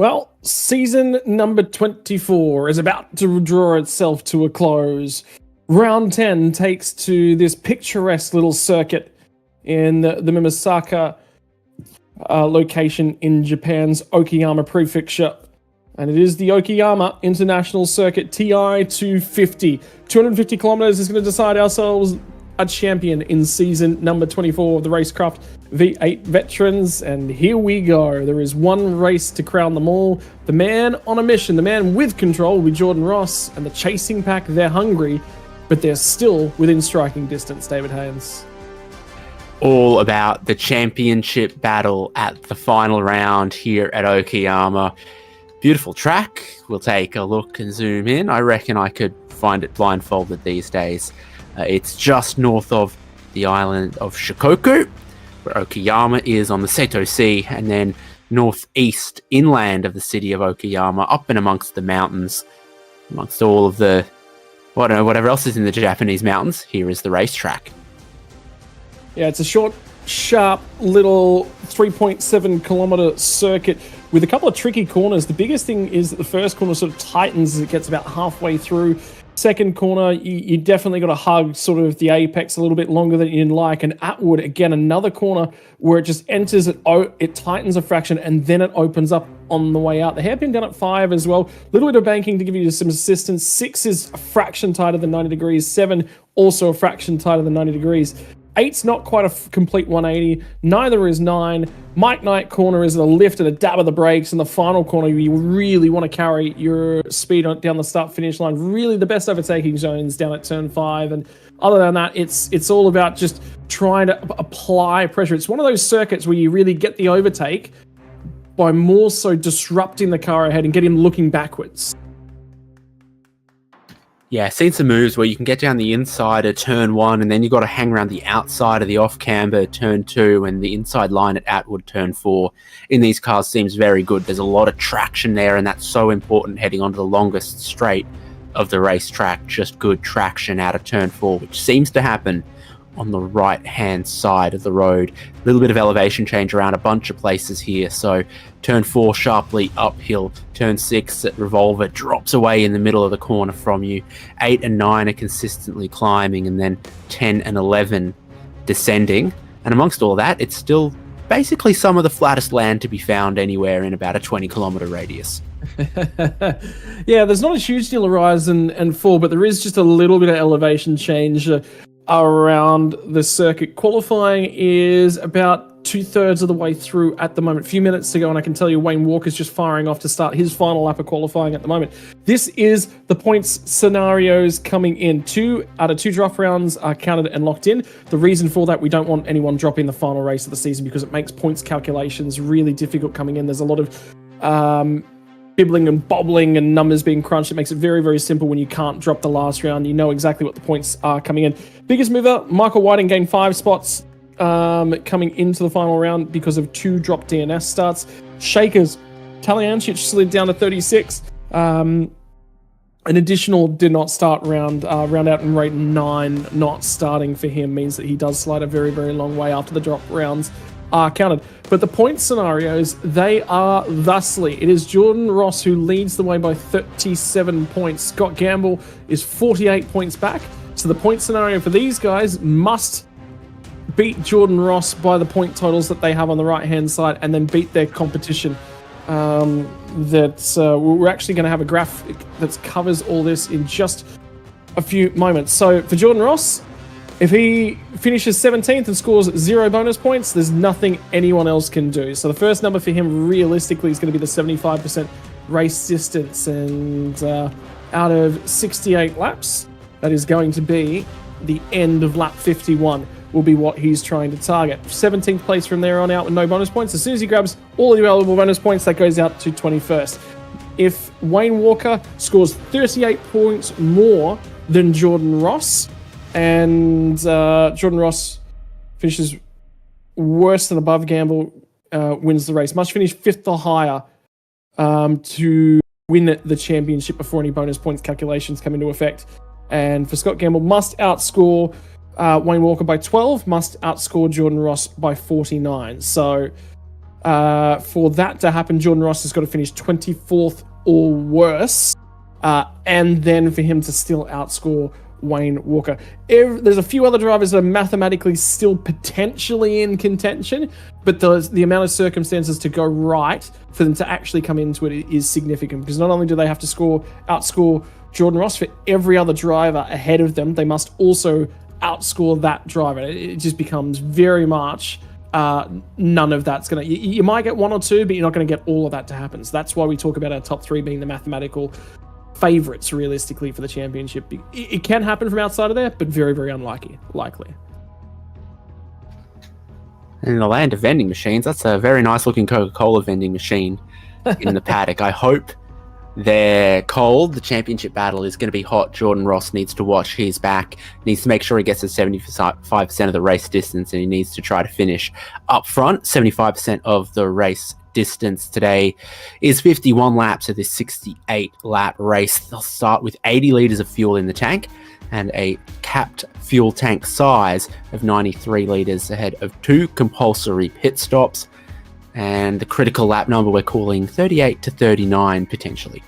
Well, season number 24 is about to draw itself to a close. Round 10 takes to this picturesque little circuit in the Mimasaka location in Japan's Okayama prefecture. And it is the Okayama International Circuit TI 250. 250 kilometers is going to decide ourselves a champion in season number 24 of the RaceKraft V8 Veterans. And here we go. There is one race to crown them all. The man on a mission, the man with control will be Jordan Ross, and the chasing pack, they're hungry, but they're still within striking distance, David Haynes. All about the championship battle at the final round here at Okayama. Beautiful track. We'll take a look and zoom in. I reckon I could find it blindfolded these days. It's just north of the island of Shikoku, where Okayama is on the Seto Sea, and then northeast inland of the city of Okayama, up and amongst the mountains, amongst all of the, whatever else is in the Japanese mountains. Here is the racetrack. Yeah, it's a short, sharp little 3.7 kilometer circuit with a couple of tricky corners. The biggest thing is that the first corner sort of tightens as it gets about halfway through. Second corner, you definitely got to hug sort of the apex a little bit longer than you'd like. And Atwood, again, another corner where it just enters, it tightens a fraction, and then it opens up on the way out. The hairpin down at 5 as well. A little bit of banking to give you some assistance. 6 is a fraction tighter than 90 degrees. 7, also a fraction tighter than 90 degrees. 8's not quite a complete 180. Neither is 9. Mike Knight corner is a lift and a dab of the brakes. And the final corner, you really want to carry your speed down the start-finish line. Really the best overtaking zones down at turn 5. And other than that, it's all about just trying to apply pressure. It's one of those circuits where you really get the overtake by more so disrupting the car ahead and get him looking backwards. Yeah, seen some moves where you can get down the inside of turn 1, and then you got to hang around the outside of the off-camber turn 2, and the inside line at Atwood turn 4. In these cars seems very good. There's a lot of traction there, and that's so important heading onto the longest straight of the racetrack. Just good traction out of turn 4, which seems to happen on the right-hand side of the road. A little bit of elevation change around a bunch of places here. So turn 4 sharply uphill. Turn 6 at Revolver drops away in the middle of the corner from you. 8 and 9 are consistently climbing, and then 10 and 11 descending. And amongst all that, it's still basically some of the flattest land to be found anywhere in about a 20-kilometer radius. Yeah, there's not a huge deal of rise and fall, but there is just a little bit of elevation change around the circuit. Qualifying is about 2/3 of the way through at the moment. A few minutes to go, and I can tell you Wayne Walker's just firing off to start his final lap of qualifying at the moment. This is the points scenarios coming in. 2 out of 2 draft rounds are counted and locked in. The reason for that, we don't want anyone dropping the final race of the season because it makes points calculations really difficult coming in. There's a lot of bibbling and bobbling and numbers being crunched. It makes it very, very simple when you can't drop the last round. You know exactly what the points are coming in. Biggest mover, Michael Whiting gained 5 spots coming into the final round because of 2 drop DNS starts. Shakers, Taliancic slid down to 36. An additional did not start round out in rate 9 not starting for him means that he does slide a very, very long way after the drop rounds are counted. But the point scenarios, they are thusly. It is Jordan Ross who leads the way by 37 points. Scott Gamble is 48 points back. So the point scenario for these guys must beat Jordan Ross by the point totals that they have on the right-hand side, and then beat their competition. We're actually going to have a graph that covers all this in just a few moments. So for Jordan Ross, if he finishes 17th and scores 0 bonus points, there's nothing anyone else can do. So the first number for him realistically is going to be the 75% race distance. And out of 68 laps, that is going to be the end of lap 51 will be what he's trying to target. 17th place from there on out with no bonus points. As soon as he grabs all the available bonus points, that goes out to 21st. If Wayne Walker scores 38 points more than Jordan Ross, and Jordan Ross finishes worse than above Gamble, wins the race. Must finish 5th or higher to win the championship before any bonus points calculations come into effect. And for Scott Gamble, must outscore Wayne Walker by 12, must outscore Jordan Ross by 49. So For that to happen, Jordan Ross has got to finish 24th or worse, and then for him to still outscore Wayne Walker. There's a few other drivers that are mathematically still potentially in contention, but the amount of circumstances to go right for them to actually come into it is significant, because not only do they have to outscore Jordan Ross, for every other driver ahead of them, they must also outscore that driver. It just becomes very much none of that's going to... You might get one or two, but you're not going to get all of that to happen. So that's why we talk about our top three being the mathematical favorites realistically for the championship. It can happen from outside of there, but very, very unlikely. In the land of vending machines, that's a very nice looking Coca-Cola vending machine in the paddock. I hope they're cold. The championship battle is going to be hot. Jordan Ross needs to watch his back, needs to make sure he gets to 75% of the race distance, and he needs to try to finish up front. 75% of the race distance today is 51 laps of this 68 lap race. They'll start with 80 litres of fuel in the tank and a capped fuel tank size of 93 litres ahead of 2 compulsory pit stops, and the critical lap number we're calling 38 to 39 potentially.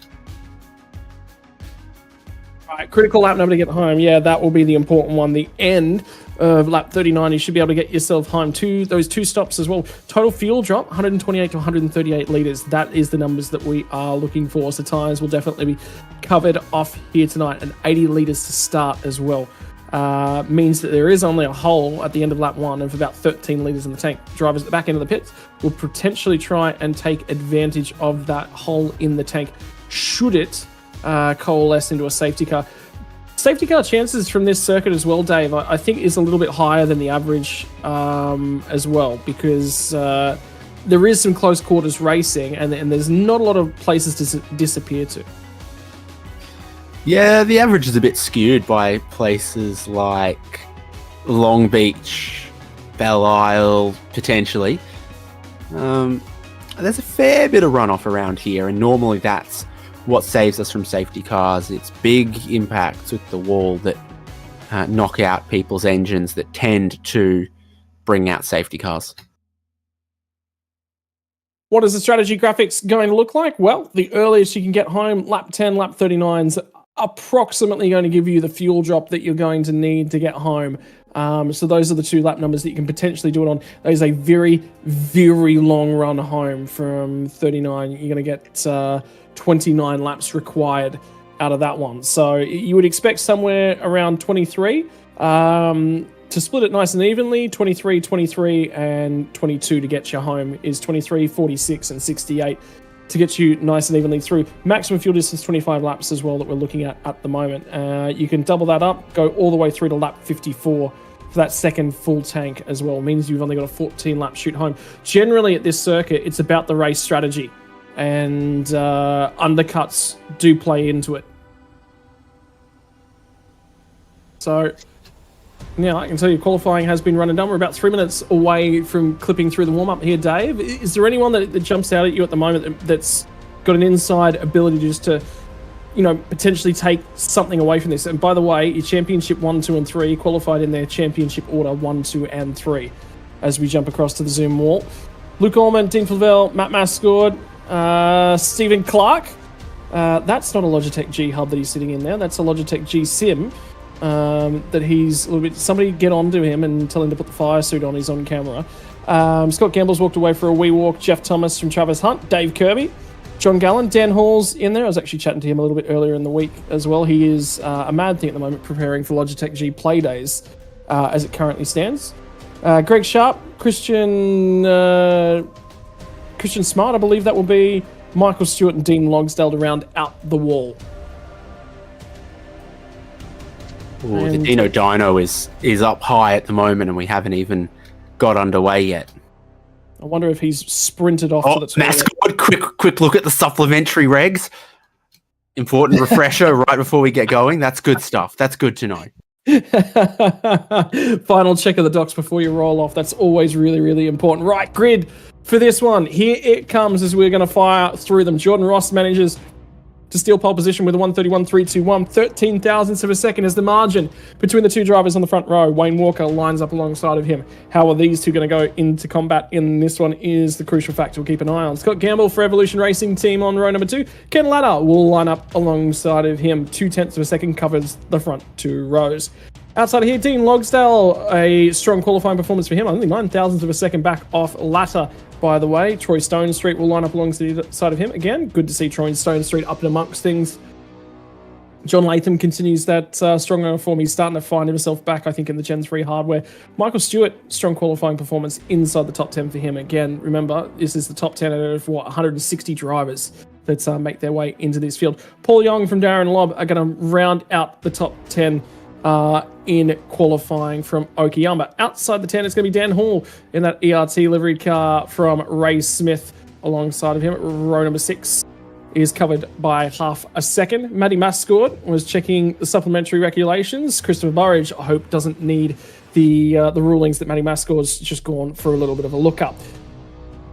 Right, critical lap number to get home. Yeah, that will be the important one. The end of lap 39, you should be able to get yourself home to those 2 stops as well. Total fuel drop, 128 to 138 litres. That is the numbers that we are looking for. So tires will definitely be covered off here tonight, and 80 litres to start as well. Means that there is only a hole at the end of lap 1 of about 13 litres in the tank. Drivers at the back end of the pits will potentially try and take advantage of that hole in the tank, should it coalesce into a safety car. Safety car chances from this circuit as well, Dave, I think is a little bit higher than the average as well, because there is some close quarters racing, and there's not a lot of places to disappear to. Yeah, the average is a bit skewed by places like Long Beach, Belle Isle, potentially. There's a fair bit of runoff around here, and normally that's what saves us from safety cars. It's big impacts with the wall that knock out people's engines that tend to bring out safety cars. What is the strategy graphics going to look like? Well, the earliest you can get home, lap 10, lap 39's approximately going to give you the fuel drop that you're going to need to get home. So those are the 2 lap numbers that you can potentially do it on. That is a very, very long run home from 39. You're going to get 29 laps required out of that one. So you would expect somewhere around 23 to split it nice and evenly. 23, 23, and 22 to get you home is 23, 46, and 68 to get you nice and evenly through. Maximum fuel distance 25 laps as well that we're looking at the moment. You can double that up, go all the way through to lap 54 for that second full tank as well. It means you've only got a 14 lap shoot home. Generally at this circuit, it's about the race strategy, and undercuts do play into it. So now I can tell you qualifying has been run and done. We're about 3 minutes away from clipping through the warm-up here, Dave. Is there anyone that jumps out at you at the moment that's got an inside ability just to, potentially take something away from this? And by the way, your championship 1, 2, and 3 qualified in their championship order 1, 2, and 3 as we jump across to the Zoom wall. Luke Allman, Dean Flavel, Matt Mascord, Stephen Clark. That's not a Logitech G Hub that he's sitting in there. That's a Logitech G Sim. That he's a little bit... Somebody get on to him and tell him to put the fire suit on. He's on camera. Scott Gamble's walked away for a wee walk. Jeff Thomas from Travis Hunt. Dave Kirby. John Gallen. Dan Hall's in there. I was actually chatting to him a little bit earlier in the week as well. He is a mad thing at the moment, preparing for Logitech G Play Days as it currently stands. Greg Sharp. Christian Smart, I believe that will be. Michael Stewart and Dean Logsdale to round out the wall. Ooh, the Dino Dino is up high at the moment, and we haven't even got underway yet. I wonder if he's sprinted off to the toilet. Mascot, quick look at the supplementary regs. Important refresher right before we get going. That's good stuff. That's good to know. Final check of the docs before you roll off. That's always really, really important. Right, grid for this one. Here it comes as we're going to fire through them. Jordan Ross manages to steal pole position with a 1:31.321. 13 thousandths of a second is the margin between the two drivers on the front row. Wayne Walker lines up alongside of him. How are these two going to go into combat in this one is the crucial factor we'll keep an eye on. Scott Gamble for Evolution Racing Team on row number 2. Ken Latta will line up alongside of him. 0.2 of a second covers the front two rows. Outside of here, Dean Logsdale, a strong qualifying performance for him. Only 9 thousandths of a second back off Latta, by the way. Troy Stone Street will line up alongside of him. Again, good to see Troy Stone Street up and amongst things. John Latham continues that strong form. He's starting to find himself back, I think, in the Gen 3 hardware. Michael Stewart, strong qualifying performance inside the top 10 for him. Again, remember, this is the top 10 out of 160 drivers that make their way into this field. Paul Young from Darren Lobb are going to round out the top 10 in qualifying from Okayama. Outside the 10, it's going to be Dan Hall in that ERT livery car from Ray Smith alongside of him. Row number 6 is covered by half a second. Matty Mascord was checking the supplementary regulations. Christopher Burridge, I hope, doesn't need the rulings that Matty Mascord's just gone for a little bit of a look up.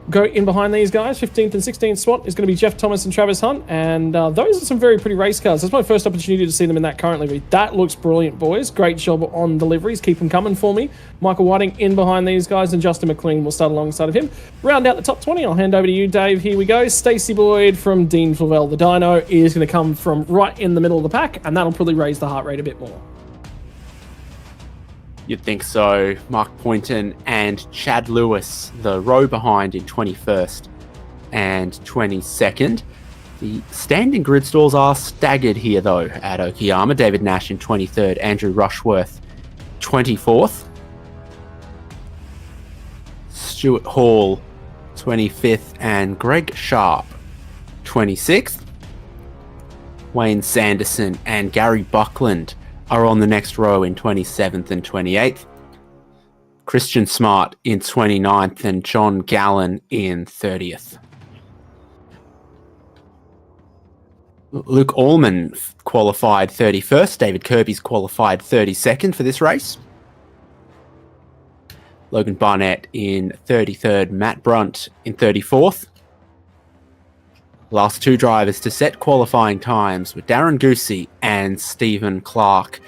Go in behind these guys. 15th and 16th spot is going to be Jeff Thomas and Travis Hunt, and those are some very pretty race cars. That's my first opportunity to see them in that current livery. That looks brilliant, boys. Great job on the liveries. Keep them coming for me. Michael Whiting in behind these guys, and Justin McLean will start alongside of him. Round out the top 20. I'll hand over to you, Dave. Here we go. Stacey Boyd from Dean Flavel. The dyno is going to come from right in the middle of the pack, and that'll probably raise the heart rate a bit more. You'd think so. Mark Poynton and Chad Lewis, the row behind in 21st and 22nd. The standing grid stalls are staggered here, though, at Okayama. David Nash in 23rd, Andrew Rushworth 24th. Stuart Hall 25th, and Greg Sharp 26th. Wayne Sanderson and Gary Buckland are on the next row in 27th and 28th. Christian Smart in 29th and John Gallen in 30th. Luke Allman qualified 31st. David Kirby's qualified 32nd for this race. Logan Barnett in 33rd. Matt Brunt in 34th. Last two drivers to set qualifying times were Darren Goosey and Stephen Clark.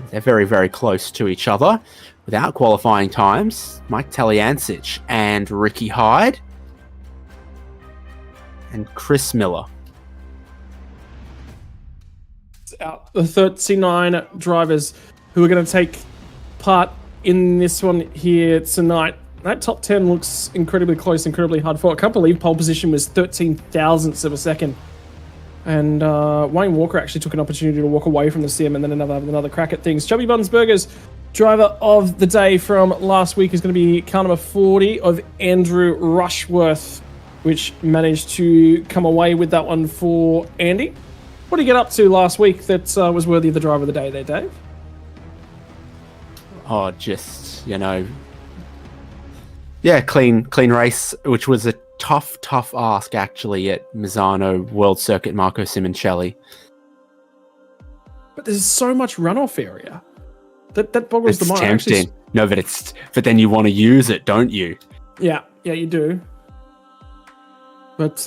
They're very, very close to each other. Without qualifying times, Mike Taliancic and Ricky Hyde and Chris Miller. Out the 39 drivers who are going to take part in this one here tonight. That top 10 looks incredibly close, incredibly hard fought. I can't believe pole position was 13 thousandths of a second. And Wayne Walker actually took an opportunity to walk away from the sim and then another crack at things. Chubby Buns Burgers, driver of the day from last week, is going to be car number 40 of Andrew Rushworth, which managed to come away with that one for Andy. What did you get up to last week that was worthy of the driver of the day there, Dave? Oh, just, yeah, clean race, which was a tough ask, actually, at Misano World Circuit Marco Simoncelli. But there's so much runoff area. That boggles the mind. It's tempting. No, but then you want to use it, don't you? Yeah, you do. But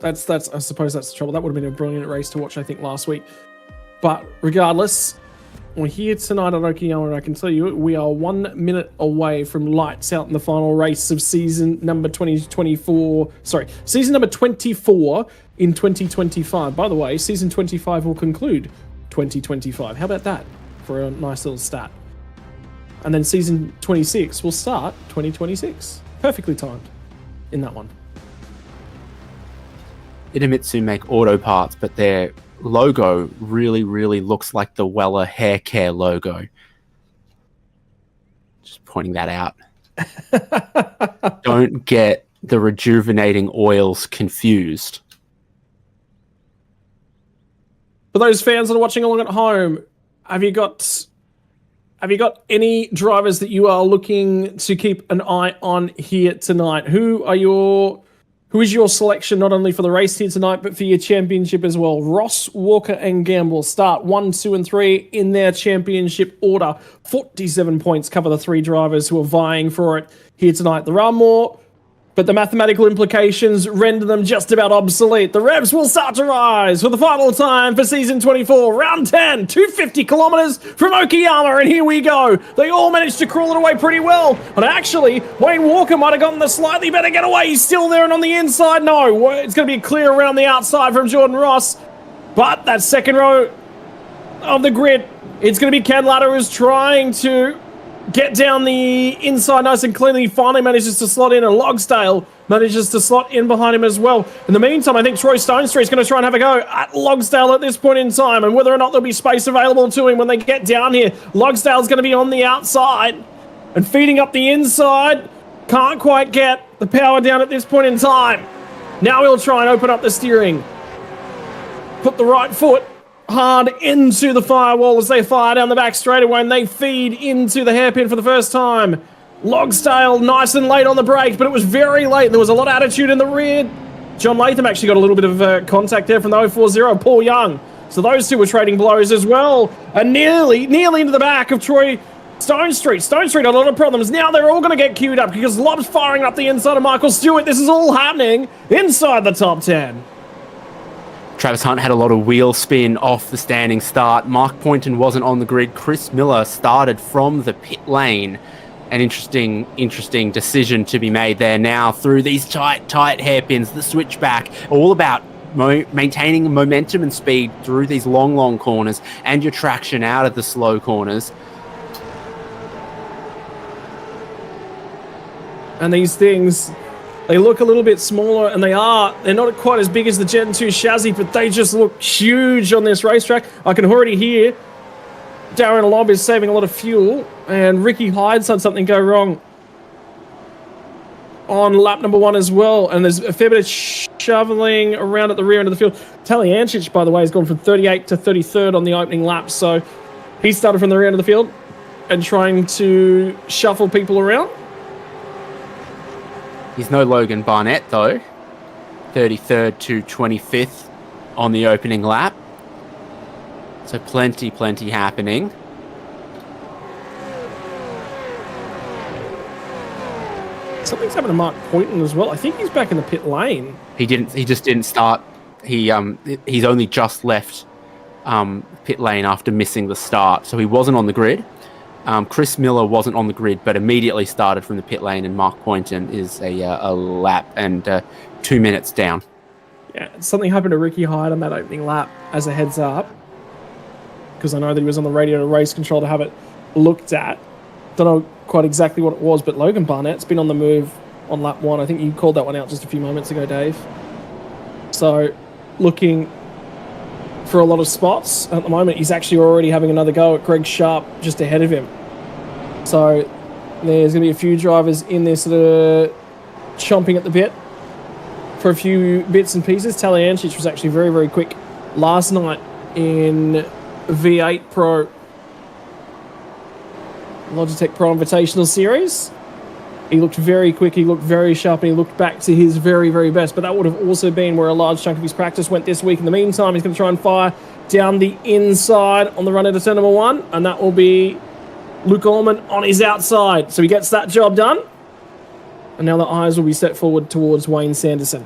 that's I suppose that's the trouble. That would have been a brilliant race to watch, I think, last week. But regardless, we're here tonight at Okayama, and I can tell you we are 1 minute away from lights out in the final race of season number 2024. Sorry, season number 24 in 2025. By the way, season 25 will conclude 2025. How about that for a nice little stat? And then season 26 will start 2026. Perfectly timed in that one. Idemitsu make auto parts, but their logo really looks like the Weller hair care logo. Just pointing that out. Don't get the rejuvenating oils confused. For those fans that are watching along at home, have you got any drivers that you are looking to keep an eye on here tonight? Who is your selection, not only for the race here tonight, but for your championship as well? Ross, Walker, and Gamble start 1, 2, and 3 in their championship order. 47 points cover the three drivers who are vying for it here tonight. There are more but the mathematical implications render them just about obsolete. The revs will start to rise for the final time for season 24, round 10, 250 kilometers from Okayama, and here we go. They all managed to crawl it away pretty well, and actually, Wayne Walker might have gotten the slightly better getaway. He's still there and on the inside. No, it's going to be clear around the outside from Jordan Ross, but that second row of the grid, it's going to be Ken Latta who's trying to get down the inside nice and cleanly. He finally manages to slot in, and Logsdale manages to slot in behind him as well. In the meantime, I think Troy Stonestreet's going to try and have a go at Logsdale at this point in time, and whether or not there'll be space available to him when they get down here. Logsdale's going to be on the outside and feeding up the inside. Can't quite get the power down at this point in time. Now he'll try and open up the steering. Put the right foot hard into the firewall as they fire down the back straightaway, and they feed into the hairpin for the first time. Logsdale nice and late on the brake, but it was very late. There was a lot of attitude in the rear. John Latham actually got a little bit of contact there from the 040, Paul Young. So those two were trading blows as well. And nearly into the back of Troy Stonestreet. Stonestreet had a lot of problems. Now they're all going to get queued up because Lob's firing up the inside of Michael Stewart. This is all happening inside the top 10. Travis Hunt had a lot of wheel spin off the standing start. Mark Poynton wasn't on the grid. Chris Miller started from the pit lane. An interesting decision to be made there now through these tight hairpins, the switchback, all about maintaining momentum and speed through these long corners and your traction out of the slow corners. And these things, they look a little bit smaller, and they're not quite as big as the Gen 2 chassis, but they just look huge on this racetrack. I can already hear Darren Lobb is saving a lot of fuel, and Ricky Hyde's had something go wrong on lap number 1 as well, and there's a fair bit of shoveling around at the rear end of the field. Taliancic, by the way, has gone from 38 to 33rd on the opening lap, so he started from the rear end of the field and trying to shuffle people around. He's no Logan Barnett, though. 33rd to 25th on the opening lap. So plenty happening. Something's happened to Mark Poynton as well. I think he's back in the pit lane. He just didn't start. He's only just left pit lane after missing the start, so he wasn't on the grid. Chris Miller wasn't on the grid, but immediately started from the pit lane, and Mark Poynton is a lap and 2 minutes down. Yeah, something happened to Ricky Hyde on that opening lap as a heads up, because I know that he was on the radio to race control to have it looked at. Don't know quite exactly what it was, but Logan Barnett's been on the move on lap 1. I think you called that one out just a few moments ago, Dave. So looking for a lot of spots at the moment. He's actually already having another go at Greg Sharp just ahead of him. So there's going to be a few drivers in there sort of chomping at the bit for a few bits and pieces. Taliancic was actually very quick last night in V8 Pro Logitech Pro Invitational Series. He looked very quick, he looked very sharp, and he looked back to his very best. But that would have also been where a large chunk of his practice went this week. In the meantime, he's going to try and fire down the inside on the run into turn number 1, and that will be Luke Allman on his outside. So he gets that job done. And now the eyes will be set forward towards Wayne Sanderson.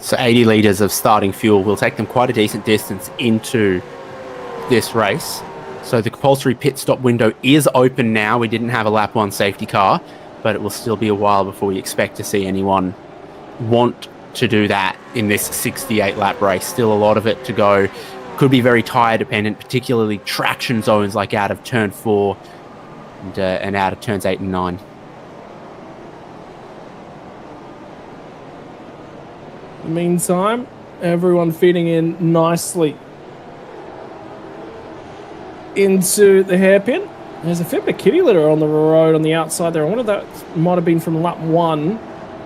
So 80 litres of starting fuel will take them quite a decent distance into this race. So the compulsory pit stop window is open now. We didn't have a lap 1 safety car, but it will still be a while before we expect to see anyone want to do that in this 68 lap race. Still a lot of it to go. Could be very tyre dependent, particularly traction zones like out of turn 4 and out of turns 8 and 9. In the meantime, everyone feeding in nicely into the hairpin. There's a fair bit of kitty litter on the road on the outside there. I wonder if that might have been from lap 1.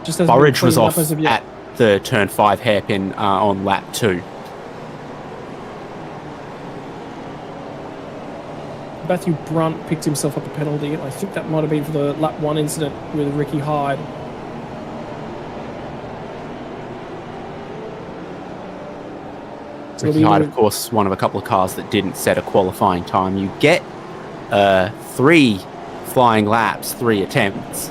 Just as Burridge was off at the turn 5 hairpin on lap 2. Matthew Brunt picked himself up a penalty. I think that might have been for the lap 1 incident with Ricky Hyde. Ricky Hyde, of course, one of a couple of cars that didn't set a qualifying time. You get 3 flying laps, 3 attempts.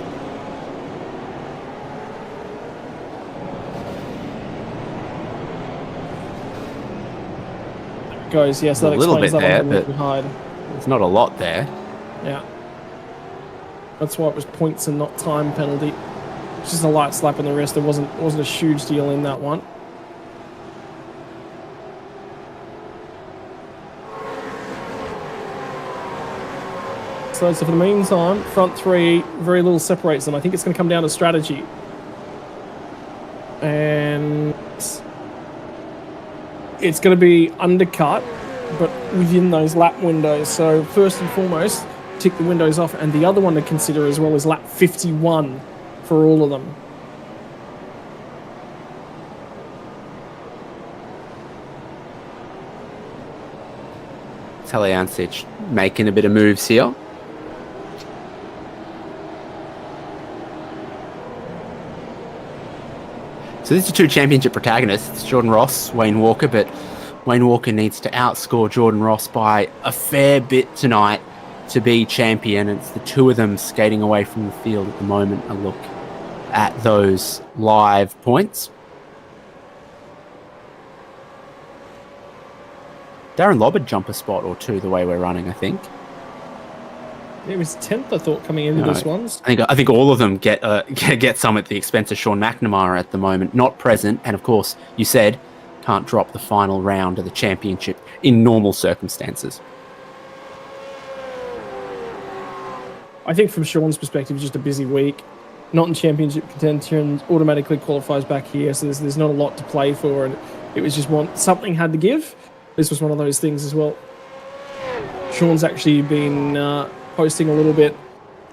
goes. Yes, There's that a little explains bit that there, one but from hide. there's not a lot there. Yeah. That's why it was points and not time penalty. It's just a light slap on the wrist. There wasn't a huge deal in that one. So for the meantime, front three, very little separates them. I think it's going to come down to strategy. And it's going to be undercut, but within those lap windows. So first and foremost, tick the windows off. And the other one to consider as well is lap 51 for all of them. Talyancic making a bit of moves here. So these are two championship protagonists, Jordan Ross, Wayne Walker, but Wayne Walker needs to outscore Jordan Ross by a fair bit tonight to be champion. It's the two of them skating away from the field at the moment. A look at those live points. Darren Lobb would jump a spot or two the way we're running, I think. It was 10th, I thought, coming into this one. I think all of them get some at the expense of Sean McNamara at the moment. Not present, and of course, you said, can't drop the final round of the championship in normal circumstances. I think from Sean's perspective, it's just a busy week. Not in championship contention, automatically qualifies back here, so there's not a lot to play for, and it was just something had to give. This was one of those things as well. Sean's actually been posting a little bit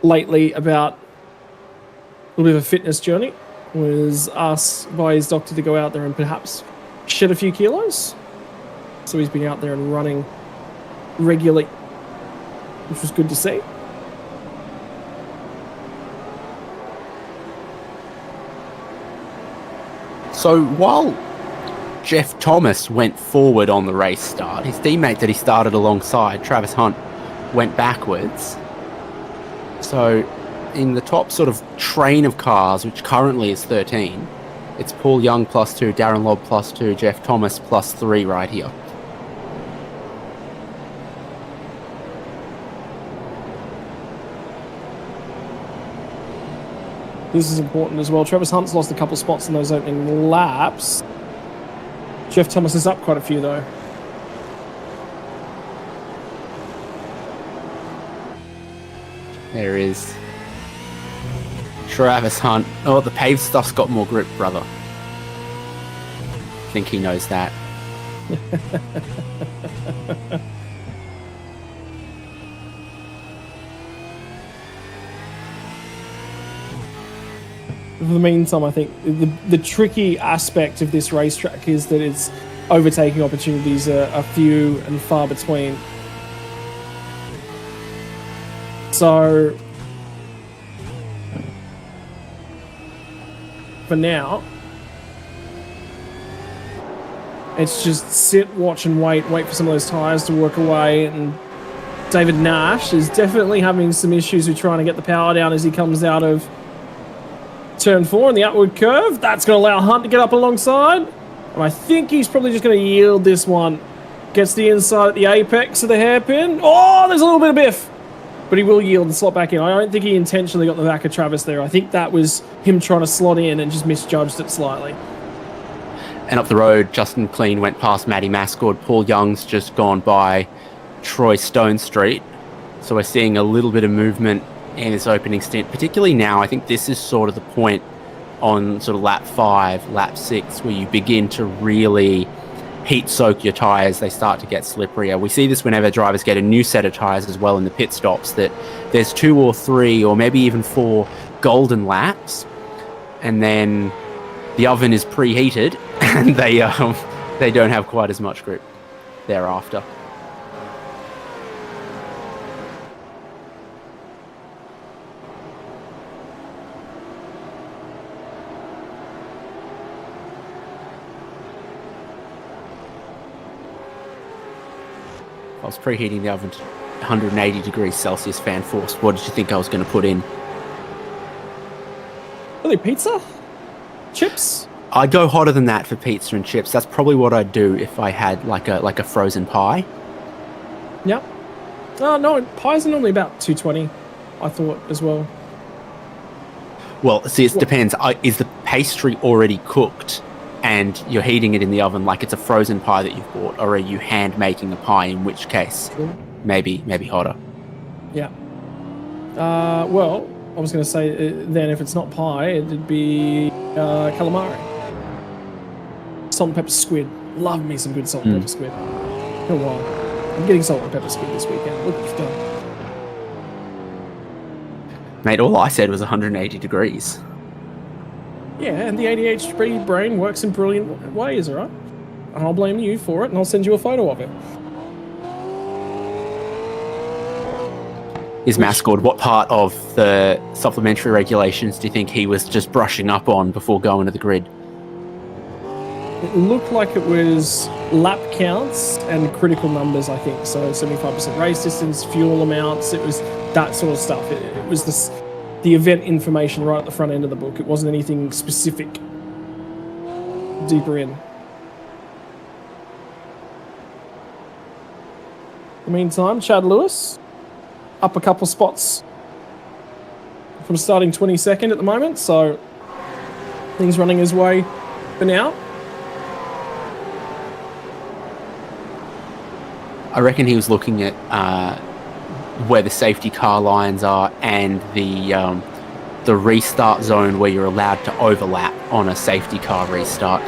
lately about a little bit of a fitness journey. Was asked by his doctor to go out there and perhaps shed a few kilos. So he's been out there and running regularly, which was good to see. So while Jeff Thomas went forward on the race start, his teammate that he started alongside, Travis Hunt, went backwards. So in the top sort of train of cars, which currently is 13, it's Paul Young +2, Darren Lobb +2, Jeff Thomas +3 right here. This is important as well. Travis Hunt's lost a couple spots in those opening laps. Jeff Thomas is up quite a few though. There is Travis Hunt. Oh, the paved stuff's got more grip, brother. I think he knows that. For the meantime, I think the tricky aspect of this racetrack is that its overtaking opportunities are few and far between. So, for now, it's just sit, watch and wait for some of those tyres to work away. And David Nash is definitely having some issues with trying to get the power down as he comes out of turn 4 in the upward curve. That's going to allow Hunt to get up alongside. And I think he's probably just going to yield this one. Gets the inside at the apex of the hairpin. Oh, there's a little bit of biff. But he will yield and slot back in. I don't think he intentionally got the back of Travis there. I think that was him trying to slot in and just misjudged it slightly. And up the road, Justin Clean went past Matty Mascord. Paul Young's just gone by Troy Stone Street. So we're seeing a little bit of movement in this opening stint, particularly now. I think this is sort of the point on sort of lap 5, lap 6, where you begin to really heat soak your tyres. They start to get slipperier. We see this whenever drivers get a new set of tyres as well in the pit stops, that there's 2 or 3 or maybe even 4 golden laps, and then the oven is preheated and they don't have quite as much grip thereafter. I was preheating the oven to 180 degrees Celsius fan force. What did you think I was going to put in? Really, pizza? Chips? I'd go hotter than that for pizza and chips. That's probably what I'd do if I had like a frozen pie. Yep. No, pies are normally about 220, I thought as well. Well, see, it depends. Is the pastry already cooked and you're heating it in the oven like it's a frozen pie that you've bought, or are you hand making a pie, in which case maybe hotter? Yeah. Well, I was going to say then if it's not pie, it'd be calamari. Salt and pepper squid. Love me some good salt and pepper squid. In a while. I'm getting salt and pepper squid this weekend. Look what you've done. Mate, all I said was 180 degrees. Yeah, and the ADHD brain works in brilliant ways, all right? And I'll blame you for it, and I'll send you a photo of it. Is Mascord, what part of the supplementary regulations do you think he was just brushing up on before going to the grid? It looked like it was lap counts and critical numbers, I think. So 75% race distance, fuel amounts, it was that sort of stuff. It was the event information right at the front end of the book. It wasn't anything specific deeper in. In the meantime, Chad Lewis up a couple spots from starting 22nd at the moment, so things running his way for now. I reckon he was looking at where the safety car lines are and the restart zone where you're allowed to overlap on a safety car restart.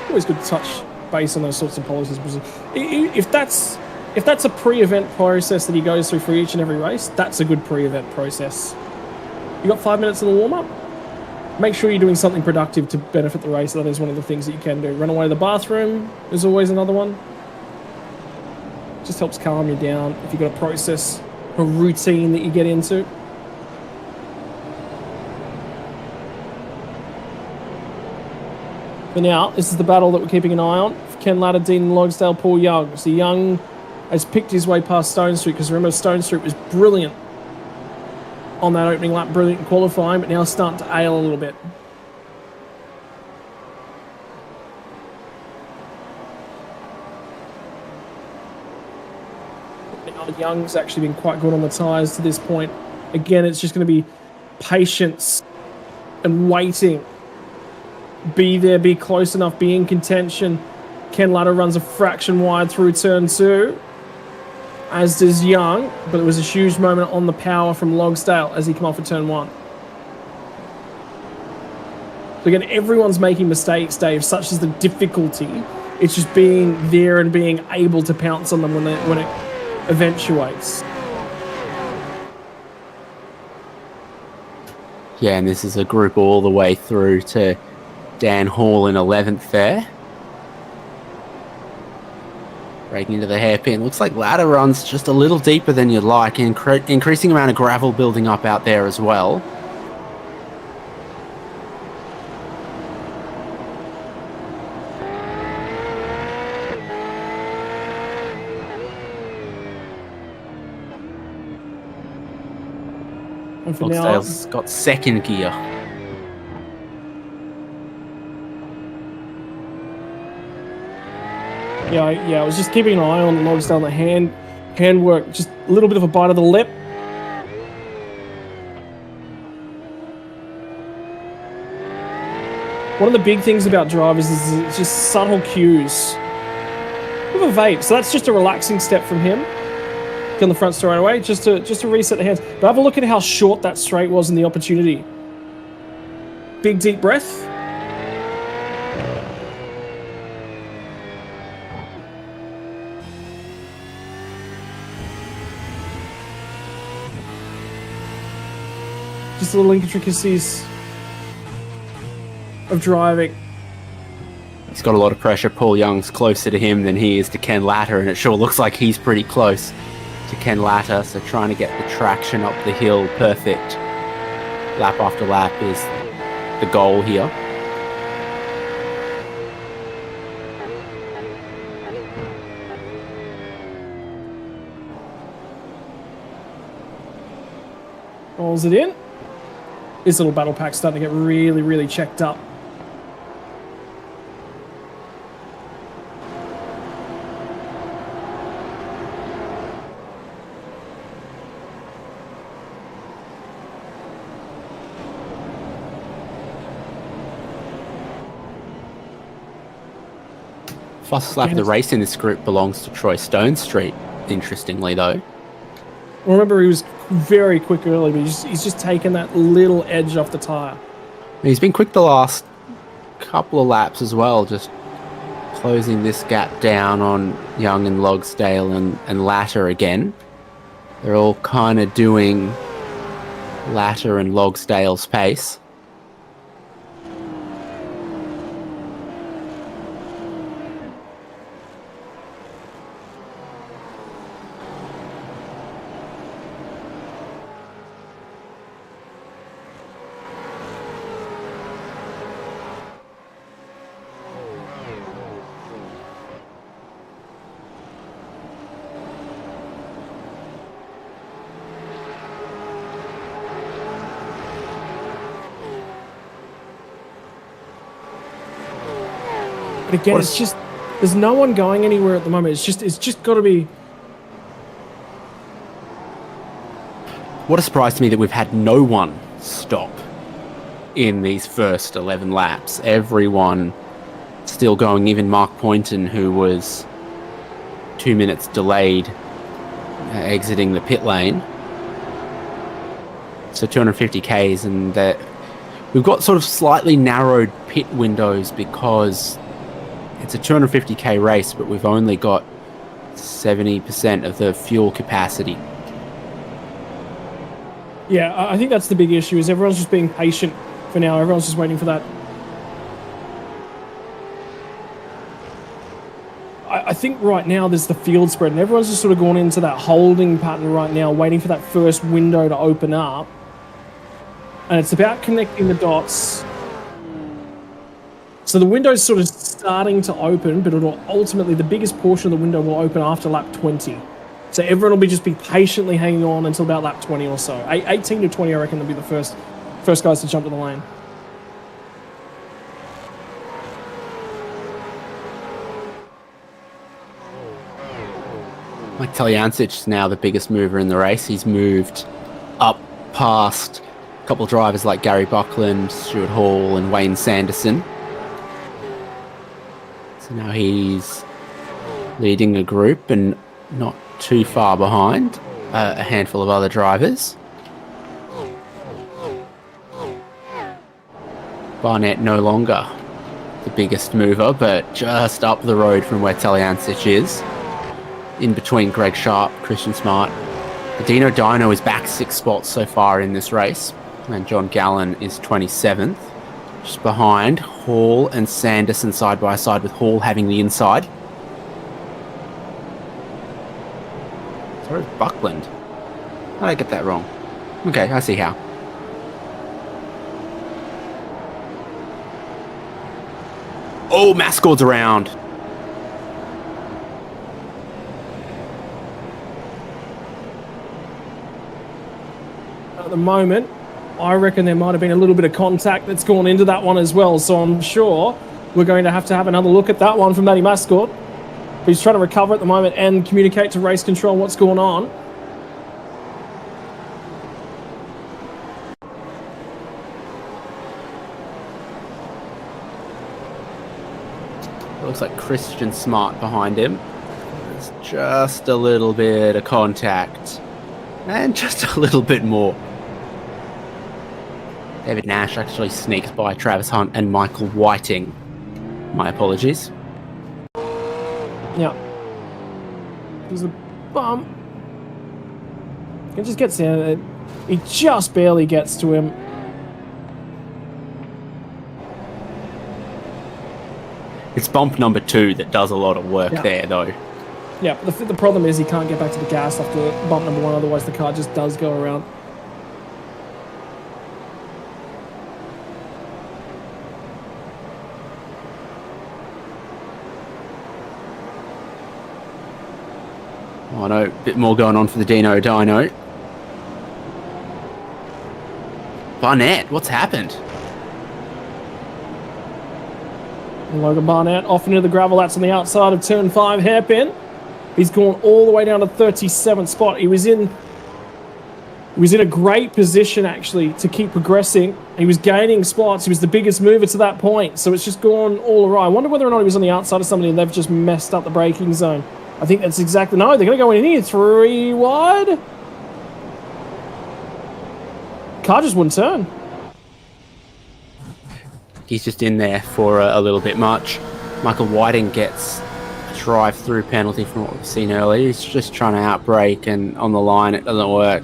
Always good to touch base on those sorts of policies. If that's a pre-event process that he goes through for each and every race, that's a good pre-event process. You got 5 minutes of the warm-up? Make sure you're doing something productive to benefit the race. That is one of the things that you can do. Run away to the bathroom is always another one. Just helps calm you down if you've got a process, a routine that you get into. But now, this is the battle that we're keeping an eye on. Ken Latta, Dean Logsdale, Paul Young. So Young has picked his way past Stone Street, because remember, Stone Street was brilliant on that opening lap, brilliant in qualifying, but now starting to ail a little bit. Young's actually been quite good on the tyres to this point. Again, it's just going to be patience and waiting. Be there, be close enough, be in contention. Ken Latta runs a fraction wide through turn 2, as does Young, but it was a huge moment on the power from Logsdale as he came off at turn 1. So again, everyone's making mistakes, Dave, such as the difficulty. It's just being there and being able to pounce on them when it eventuates. Yeah, and this is a group all the way through to Dan Hall in 11th there. Breaking into the hairpin. Looks like Ladder runs just a little deeper than you'd like. Increasing amount of gravel building up out there as well. And for Logsdale's got second gear. Yeah, I was just keeping an eye on Logsdale, the hand work, just a little bit of a bite of the lip. One of the big things about drivers is it's just subtle cues. With a vape, so that's just a relaxing step from him. On the front straight away, just to reset the hands. But have a look at how short that straight was in the opportunity. Big deep breath. Just little intricacies of driving. He's got a lot of pressure. Paul Young's closer to him than he is to Ken Latta, and it sure looks like he's pretty close to Ken Latta, so trying to get the traction up the hill perfect. Lap after lap is the goal here. Rolls it in. this little battle pack's starting to get really, really checked up. Fastest lap of the race in this group belongs to Troy Stone Street, interestingly, though. Remember, he was very quick early, but he's just taken that little edge off the tyre. He's been quick the last couple of laps as well, just closing this gap down on Young and Logsdale and Latter again. They're all kind of doing Latter and Logsdale's pace. But again, it's just, there's no one going anywhere at the moment. It's just got to be. What a surprise to me that we've had no one stop in these first 11 laps. Everyone still going, even Mark Poynton, who was 2 minutes delayed exiting the pit lane. So 250 Ks, and that we've got sort of slightly narrowed pit windows because it's a 250k race, but we've only got 70% of the fuel capacity. Yeah, I think that's the big issue, is everyone's just being patient for now. Everyone's just waiting for that. I think right now there's the field spread, and everyone's just sort of gone into that holding pattern right now, waiting for that first window to open up. And it's about connecting the dots. So the window's sort of starting to open, but it'll ultimately, the biggest portion of the window will open after lap 20. So everyone will be just be patiently hanging on until about lap 20 or so. 18 to 20, I reckon, will be the first guys to jump to the lane. Mike Talyancic is now the biggest mover in the race. He's moved up past a couple of drivers like Gary Buckland, Stuart Hall, and Wayne Sanderson. So now he's leading a group and not too far behind a handful of other drivers. Barnett no longer the biggest mover, but just up the road from where Talyancic is. In between Greg Sharp, Christian Smart. The Dino Dino is back 6 spots so far in this race, and John Gallen is 27th. Just behind Hall and Sanderson side by side, with Hall having the inside. So is Buckland. How did I get that wrong? Okay, I see how. Oh, Mascord's around. At the moment, I reckon there might have been a little bit of contact that's gone into that one as well. So I'm sure we're going to have another look at that one from Matty Mascord. He's trying to recover at the moment and communicate to race control what's going on. It looks like Christian Smart behind him. There's just a little bit of contact. And just a little bit more. David Nash actually sneaks by Travis Hunt and Michael Whiting. My apologies. Yeah. There's a bump. He just gets in. He just barely gets to him. It's bump number 2 that does a lot of work there, though. Yeah, but the problem is he can't get back to the gas after bump number 1, otherwise the car just does go around. Oh no, a bit more going on for the Dino Dino. Barnett, what's happened? Logan Barnett off into the gravel. That's on the outside of turn 5 hairpin. He's gone all the way down to 37th spot. He was in a great position, actually, to keep progressing. He was gaining spots. He was the biggest mover to that point. So it's just gone all awry. I wonder whether or not he was on the outside of somebody and they've just messed up the braking zone. I think that's exactly... No, they're going to go in here. 3 wide. Car just wouldn't turn. He's just in there for a little bit much. Michael Whiting gets a drive-through penalty from what we've seen earlier. He's just trying to outbrake, and on the line it doesn't work.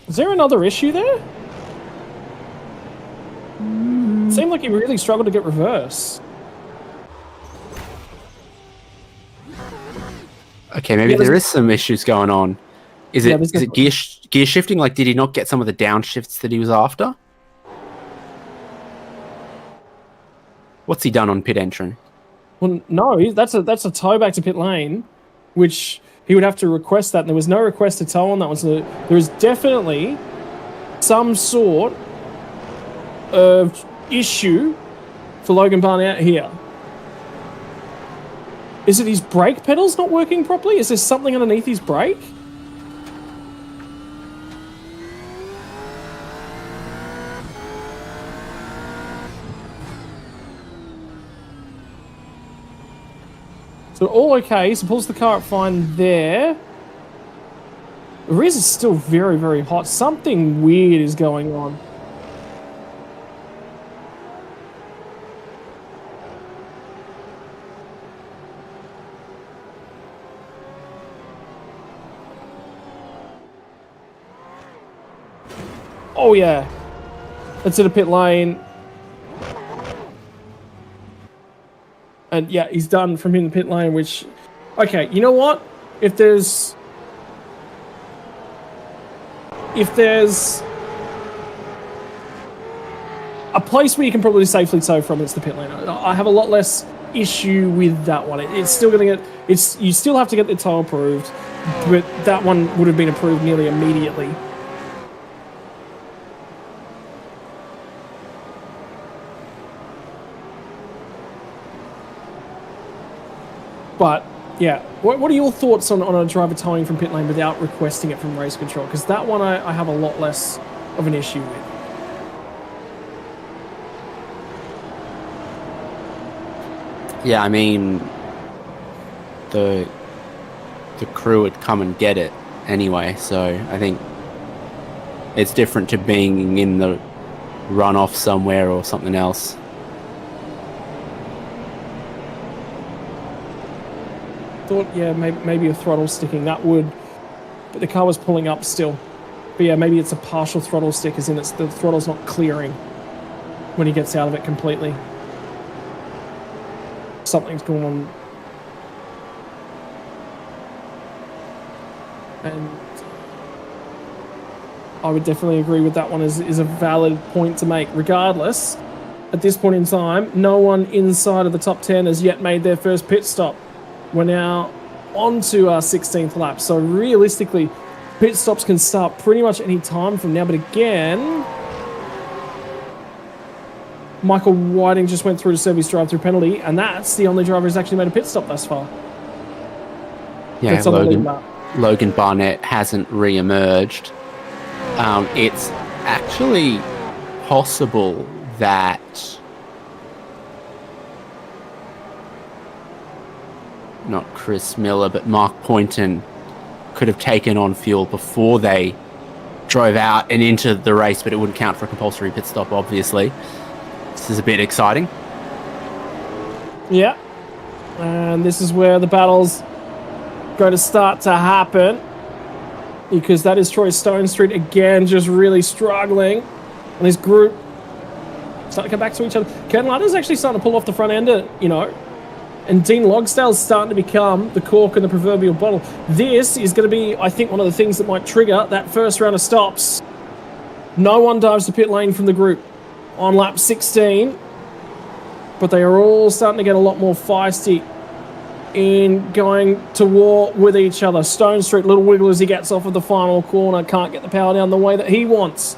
Is there another issue there? It seemed like he really struggled to get reverse. Okay, maybe there is some issues going on. Is it gear shifting? Like, did he not get some of the downshifts that he was after? What's he done on pit entry? Well, no, that's a tow back to pit lane, which he would have to request that, and there was no request to tow on that one. So there is definitely some sort of issue for Logan Barnett here. Is it his brake pedals not working properly? Is there something underneath his brake? So all okay, so pulls the car up fine there. The rear is still very, very hot. Something weird is going on. Oh yeah. That's in a pit lane. And yeah, he's done from in the pit lane, which... Okay, you know what? If there's a place where you can probably safely tow from, it's the pit lane. I have a lot less issue with that one. It's still going to get... You still have to get the tow approved, but that one would have been approved nearly immediately. But, yeah, what are your thoughts on a driver towing from pit lane without requesting it from race control? Because that one I have a lot less of an issue with. Yeah, I mean, the crew would come and get it anyway, so I think it's different to being in the runoff somewhere or something else. Thought, yeah, maybe a throttle sticking, that would... But the car was pulling up still. But yeah, maybe it's a partial throttle stick, as in the throttle's not clearing when he gets out of it completely. Something's going on. And I would definitely agree with that one is a valid point to make. Regardless, at this point in time, no one inside of the top 10 has yet made their first pit stop. We're now on to our 16th lap, so realistically, pit stops can start pretty much any time from now. But again, Michael Whiting just went through to serve his drive-through penalty, and that's the only driver who's actually made a pit stop thus far. Yeah, Logan Barnett hasn't re-emerged. It's actually possible that not Chris Miller, but Mark Poynton could have taken on fuel before they drove out and into the race, but it wouldn't count for a compulsory pit stop, obviously. This is a bit exciting. Yeah. And this is where the battle's going to start to happen, because that is Troy Stone Street again, just really struggling. And this group starting to come back to each other. Ken Latter's actually starting to pull off the front end, you know. And Dean Logsdale's starting to become the cork in the proverbial bottle. This is going to be, I think, one of the things that might trigger that first round of stops. No one dives to pit lane from the group on lap 16. But they are all starting to get a lot more feisty in going to war with each other. Stone Street, little wiggle as he gets off of the final corner. Can't get the power down the way that he wants.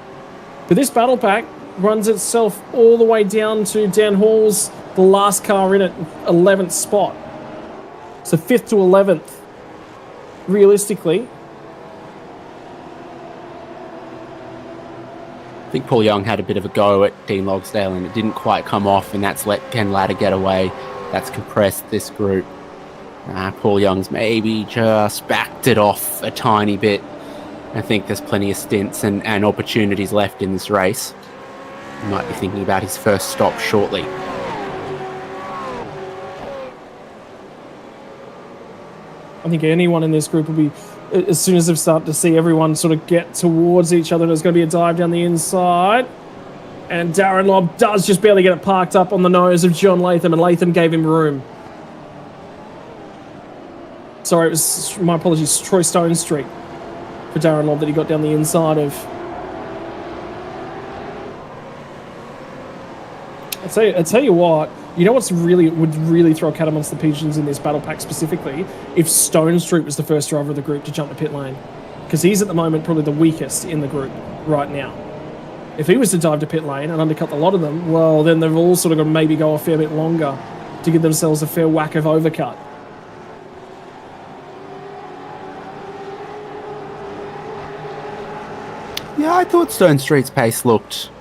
But this battle pack runs itself all the way down to Dan Hall's, the last car in it, 11th spot. So 5th to 11th, realistically. I think Paul Young had a bit of a go at Dean Logsdale and it didn't quite come off, and that's let Ken Latta get away. That's compressed this group. Paul Young's maybe just backed it off a tiny bit. I think there's plenty of stints and opportunities left in this race. He might be thinking about his first stop shortly. I think anyone in this group will be, as soon as they've started to see everyone sort of get towards each other, there's going to be a dive down the inside. And Darren Lobb does just barely get it parked up on the nose of John Latham, and Latham gave him room. Sorry, it was, my apologies, Troy Stone Street for Darren Lobb that he got down the inside of. I tell you what, you know what's would really throw a cat amongst the pigeons in this battle pack specifically? If Stone Street was the first driver of the group to jump the pit lane. Because he's at the moment probably the weakest in the group right now. If he was to dive to pit lane and undercut a lot of them, well, then they've all sort of got to maybe go a fair bit longer to give themselves a fair whack of overcut. Yeah, I thought Stone Street's pace looked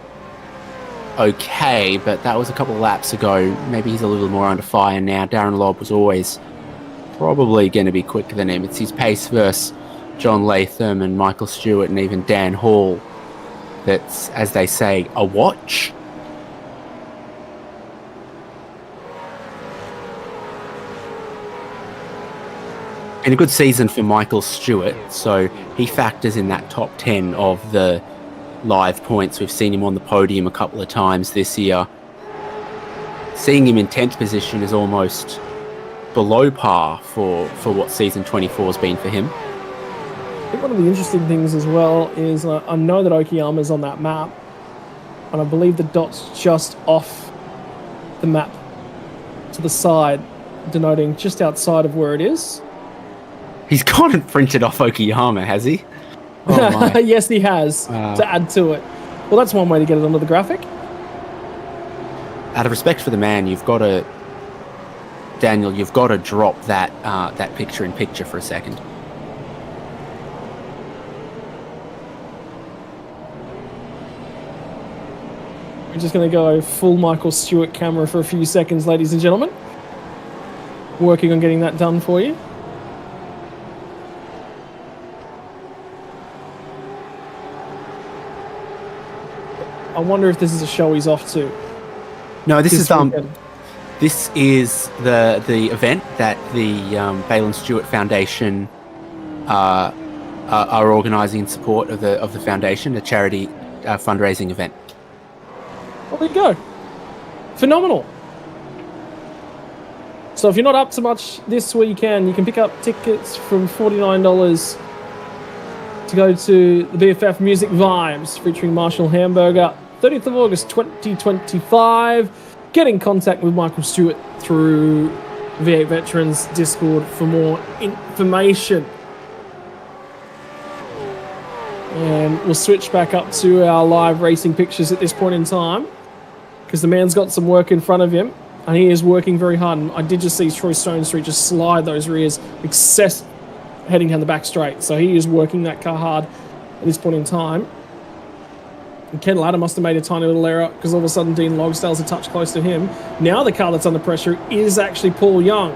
okay, but that was a couple of laps ago. Maybe he's a little more under fire now. Darren Lobb was always probably going to be quicker than him. It's his pace versus John Latham and Michael Stewart and even Dan Hall that's, as they say, a watch. And a good season for Michael Stewart, so he factors in that top 10 of the live points. We've seen him on the podium a couple of times this year. Seeing him in 10th position is almost below par for what season 24 has been for him. I think one of the interesting things as well is I know that Okayama is on that map, and I believe the dot's just off the map to the side, denoting just outside of where it is. He's gone and printed off Okayama, has he? Oh my. Yes, he has, to add to it. Well, that's one way to get it onto the graphic. Out of respect for the man, you've got to, Daniel, you've got to drop that that picture-in-picture for a second. We're just going to go full Michael Stewart camera for a few seconds, ladies and gentlemen. Working on getting that done for you. I wonder if this is a show he's off to. No, this is the event that the Balin Stewart Foundation are organising in support of the foundation, a charity fundraising event. Well, there you go. Phenomenal. So if you're not up to much this weekend, you can pick up tickets from $49 to go to the BFF Music Vibes featuring Marshall Hamburger, 30th of August 2025. Get in contact with Michael Stewart through V8 Veterans Discord for more information. And we'll switch back up to our live racing pictures at this point in time, because the man's got some work in front of him, and he is working very hard. And I did just see Troy Stone Street just slide those rears, heading down the back straight. So he is working that car hard at this point in time. And Ken Latta must have made a tiny little error, because all of a sudden Dean Logsdale's a touch close to him. Now the car that's under pressure is actually Paul Young,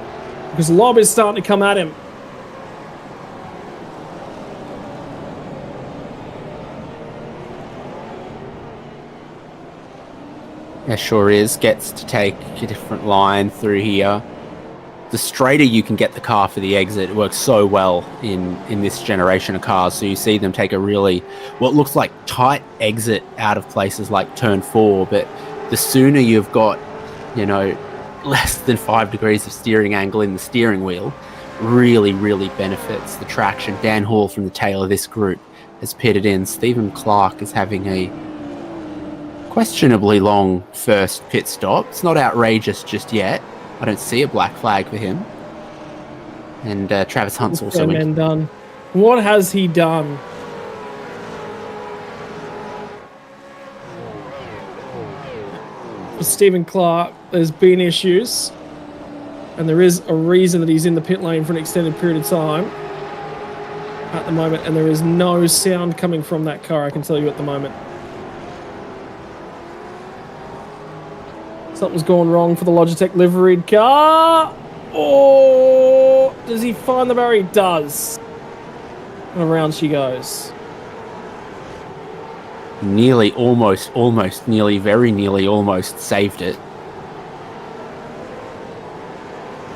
because Lobb is starting to come at him. Yeah, sure is. Gets to take a different line through here. The straighter you can get the car for the exit, it works so well in this generation of cars. So you see them take a really, what looks like tight exit out of places like turn 4, but the sooner you've got, less than 5 degrees of steering angle in the steering wheel, really, really benefits the traction. Dan Hall from the tail of this group has pitted in. Stephen Clark is having a questionably long first pit stop. It's not outrageous just yet. I don't see a black flag for him. And Travis Hunt's also in. Sandman done? What has he done? For Stephen Clark, there's been issues. And there is a reason that he's in the pit lane for an extended period of time at the moment. And there is no sound coming from that car, I can tell you at the moment. Something's gone wrong for the Logitech liveried car. Oh, does he find the barrier? He does. And around she goes. Nearly, almost, nearly, very nearly, almost saved it.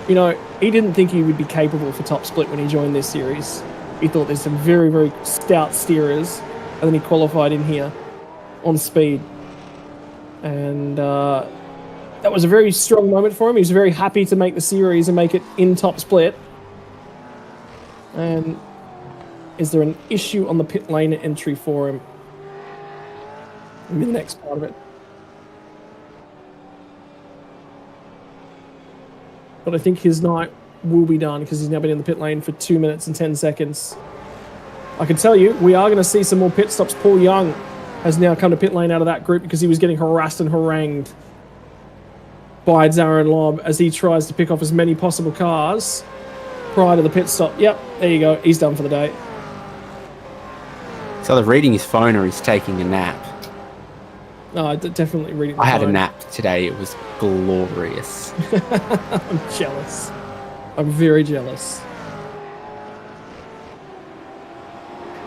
You know, he didn't think he would be capable for top split when he joined this series. He thought there's some very, very stout steerers. And then he qualified in here on speed. And that was a very strong moment for him. He was very happy to make the series and make it in top split. And is there an issue on the pit lane entry for him? Maybe the next part of it. But I think his night will be done because he's now been in the pit lane for 2 minutes and 10 seconds. I can tell you, we are going to see some more pit stops. Paul Young has now come to pit lane out of that group because he was getting harassed and harangued by Darren Lobb as he tries to pick off as many possible cars prior to the pit stop. Yep, there you go. He's done for the day. He's either reading his phone or he's taking a nap. No, definitely reading the I had phone. a nap today. It was glorious. I'm jealous. I'm very jealous.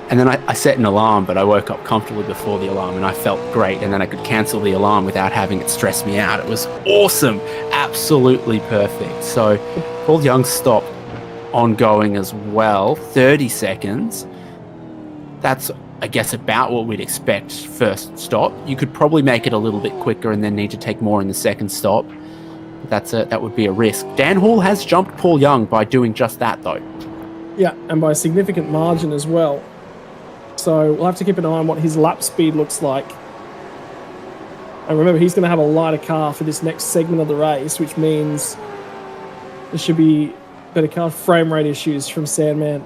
And then I set an alarm, but I woke up comfortably before the alarm and I felt great. And then I could cancel the alarm without having it stress me out. It was awesome. Absolutely perfect. So Paul Young stopped ongoing as well. 30 seconds. That's, I guess, about what we'd expect first stop. You could probably make it a little bit quicker and then need to take more in the second stop. That would be a risk. Dan Hall has jumped Paul Young by doing just that, though. Yeah, and by a significant margin as well. So we'll have to keep an eye on what his lap speed looks like. And remember, he's going to have a lighter car for this next segment of the race, which means there should be better car frame rate issues from Sandman.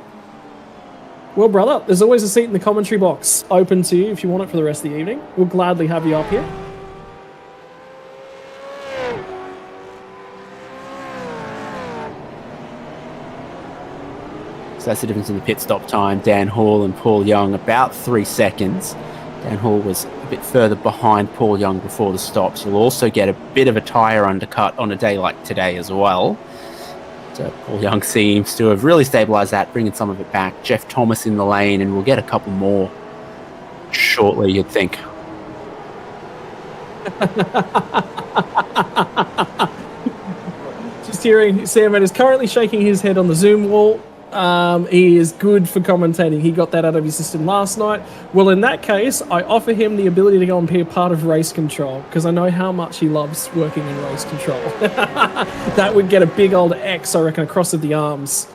Well, brother, there's always a seat in the commentary box open to you if you want it for the rest of the evening. We'll gladly have you up here. So that's the difference in the pit stop time. Dan Hall and Paul Young, about 3 seconds. Dan Hall was a bit further behind Paul Young before the stops. You'll also get a bit of a tyre undercut on a day like today as well. So Paul Young seems to have really stabilised that, bringing some of it back. Jeff Thomas in the lane, and we'll get a couple more shortly, you'd think. Just hearing Sandman is currently shaking his head on the Zoom wall. He is good for commentating. He got that out of his system last night. Well, in that case, I offer him the ability to go and be a part of race control because I know how much he loves working in race control. That would get a big old X, I reckon, across of the arms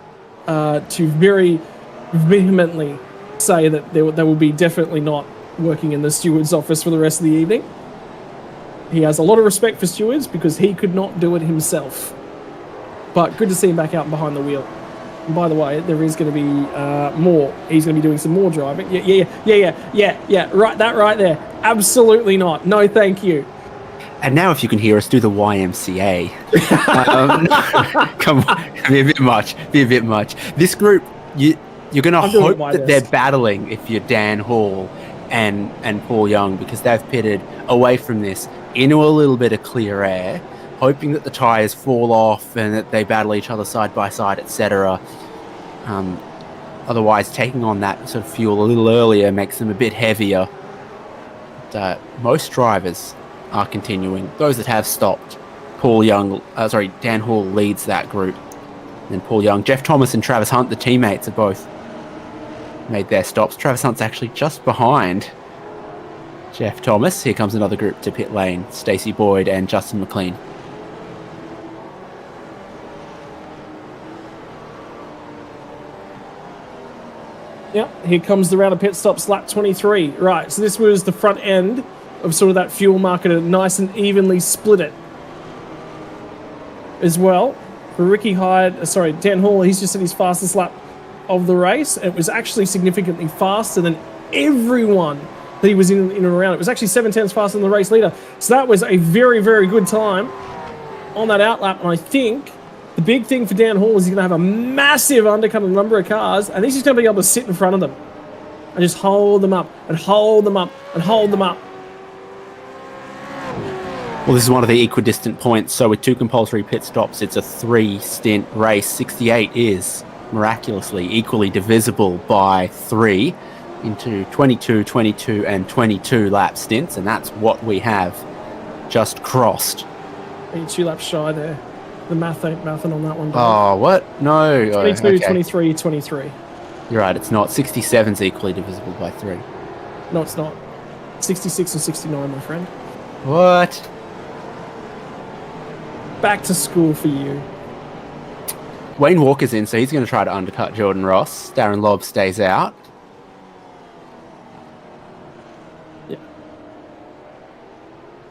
to very vehemently say that they will be definitely not working in the steward's office for the rest of the evening. He has a lot of respect for stewards because he could not do it himself. But good to see him back out behind the wheel. And by the way, there is going to be more. He's going to be doing some more driving. Yeah. Right there. Absolutely not. No, thank you. And now if you can hear us do the YMCA. Come on, be a bit much. This group, you're going to hope that they're battling if you're Dan Hall and Paul Young because they've pitted away from this into a little bit of clear air, hoping that the tyres fall off and that they battle each other side by side, etc. Otherwise, taking on that sort of fuel a little earlier makes them a bit heavier. But, most drivers are continuing. Those that have stopped, Dan Hall leads that group. And then Paul Young, Jeff Thomas and Travis Hunt, the teammates, have both made their stops. Travis Hunt's actually just behind Jeff Thomas. Here comes another group to pit lane. Stacey Boyd and Justin McLean. Yep, here comes the round of pit stops, lap 23. Right, so this was the front end of sort of that fuel market, and nice and evenly split it as well For Ricky Hyde, Dan Hall, he's just at his fastest lap of the race. It was actually significantly faster than everyone that he was in and around. It was actually 7/10 faster than the race leader. So that was a very, very good time on that outlap. And I think the big thing for Dan Hall is he's going to have a massive undercut on a number of cars, and he's just going to be able to sit in front of them and just hold them up and hold them up and hold them up. Well, this is one of the equidistant points. So with 2 compulsory pit stops, it's a 3-stint race. 68 is miraculously equally divisible by 3 into 22, 22, and 22 lap stints, and that's what we have just crossed. 2 laps shy there. The math ain't mathing on that one. Oh, what? No. 22, okay. 23, 23. You're right, it's not. 67's equally divisible by 3. No, it's not. 66 or 69, my friend. What? Back to school for you. Wayne Walker's in, so he's going to try to undercut Jordan Ross. Darren Lobb stays out. Yeah.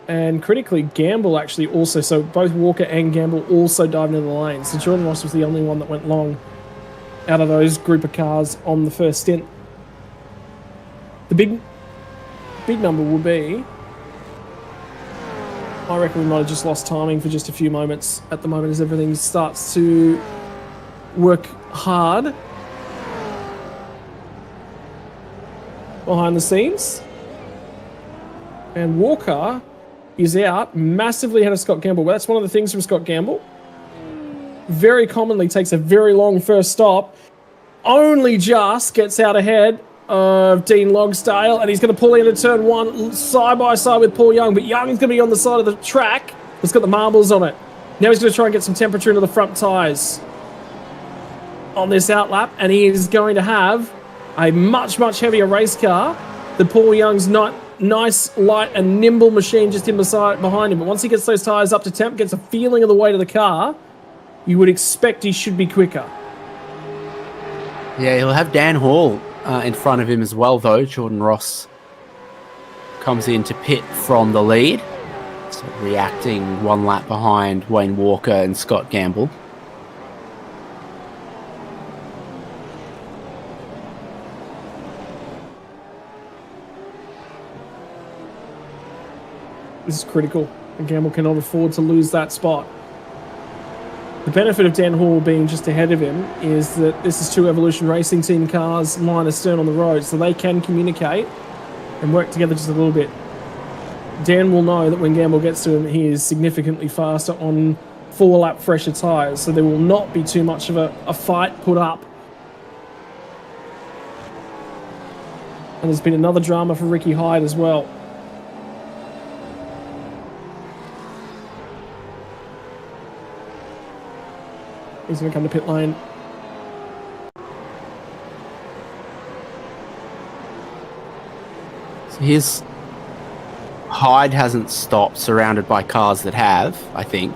And critically, Gamble actually also, so both Walker and Gamble also dived into the lane. So Jordan Ross was the only one that went long out of those group of cars on the first stint. The big number will be, I reckon we might have just lost timing for just a few moments at the moment as everything starts to work hard behind the scenes. And Walker is out massively ahead of Scott Gamble. Well, that's one of the things from Scott Gamble. Very commonly takes a very long first stop, only just gets out ahead of Dean Logsdale, and he's going to pull into turn 1 side by side with Paul Young, but Young's going to be on the side of the track that's got the marbles on it. Now he's going to try and get some temperature into the front tyres on this outlap, and he is going to have a much, much heavier race car than Paul Young's nice, light, and nimble machine just in behind him. But once he gets those tyres up to temp, gets a feeling of the weight of the car, you would expect he should be quicker. Yeah, he'll have Dan Hall in front of him as well, though. Jordan Ross comes in to pit from the lead, so reacting 1 lap behind Wayne Walker and Scott Gamble. This is critical, and Gamble cannot afford to lose that spot. The benefit of Dan Hall being just ahead of him is that this is 2 Evolution Racing Team cars line astern on the road, so they can communicate and work together just a little bit. Dan will know that when Gamble gets to him, he is significantly faster on 4-lap fresher tyres, so there will not be too much of a fight put up. And there's been another drama for Ricky Hyde as well. He's going to come to pit lane. So his Hyde hasn't stopped, surrounded by cars that have, I think.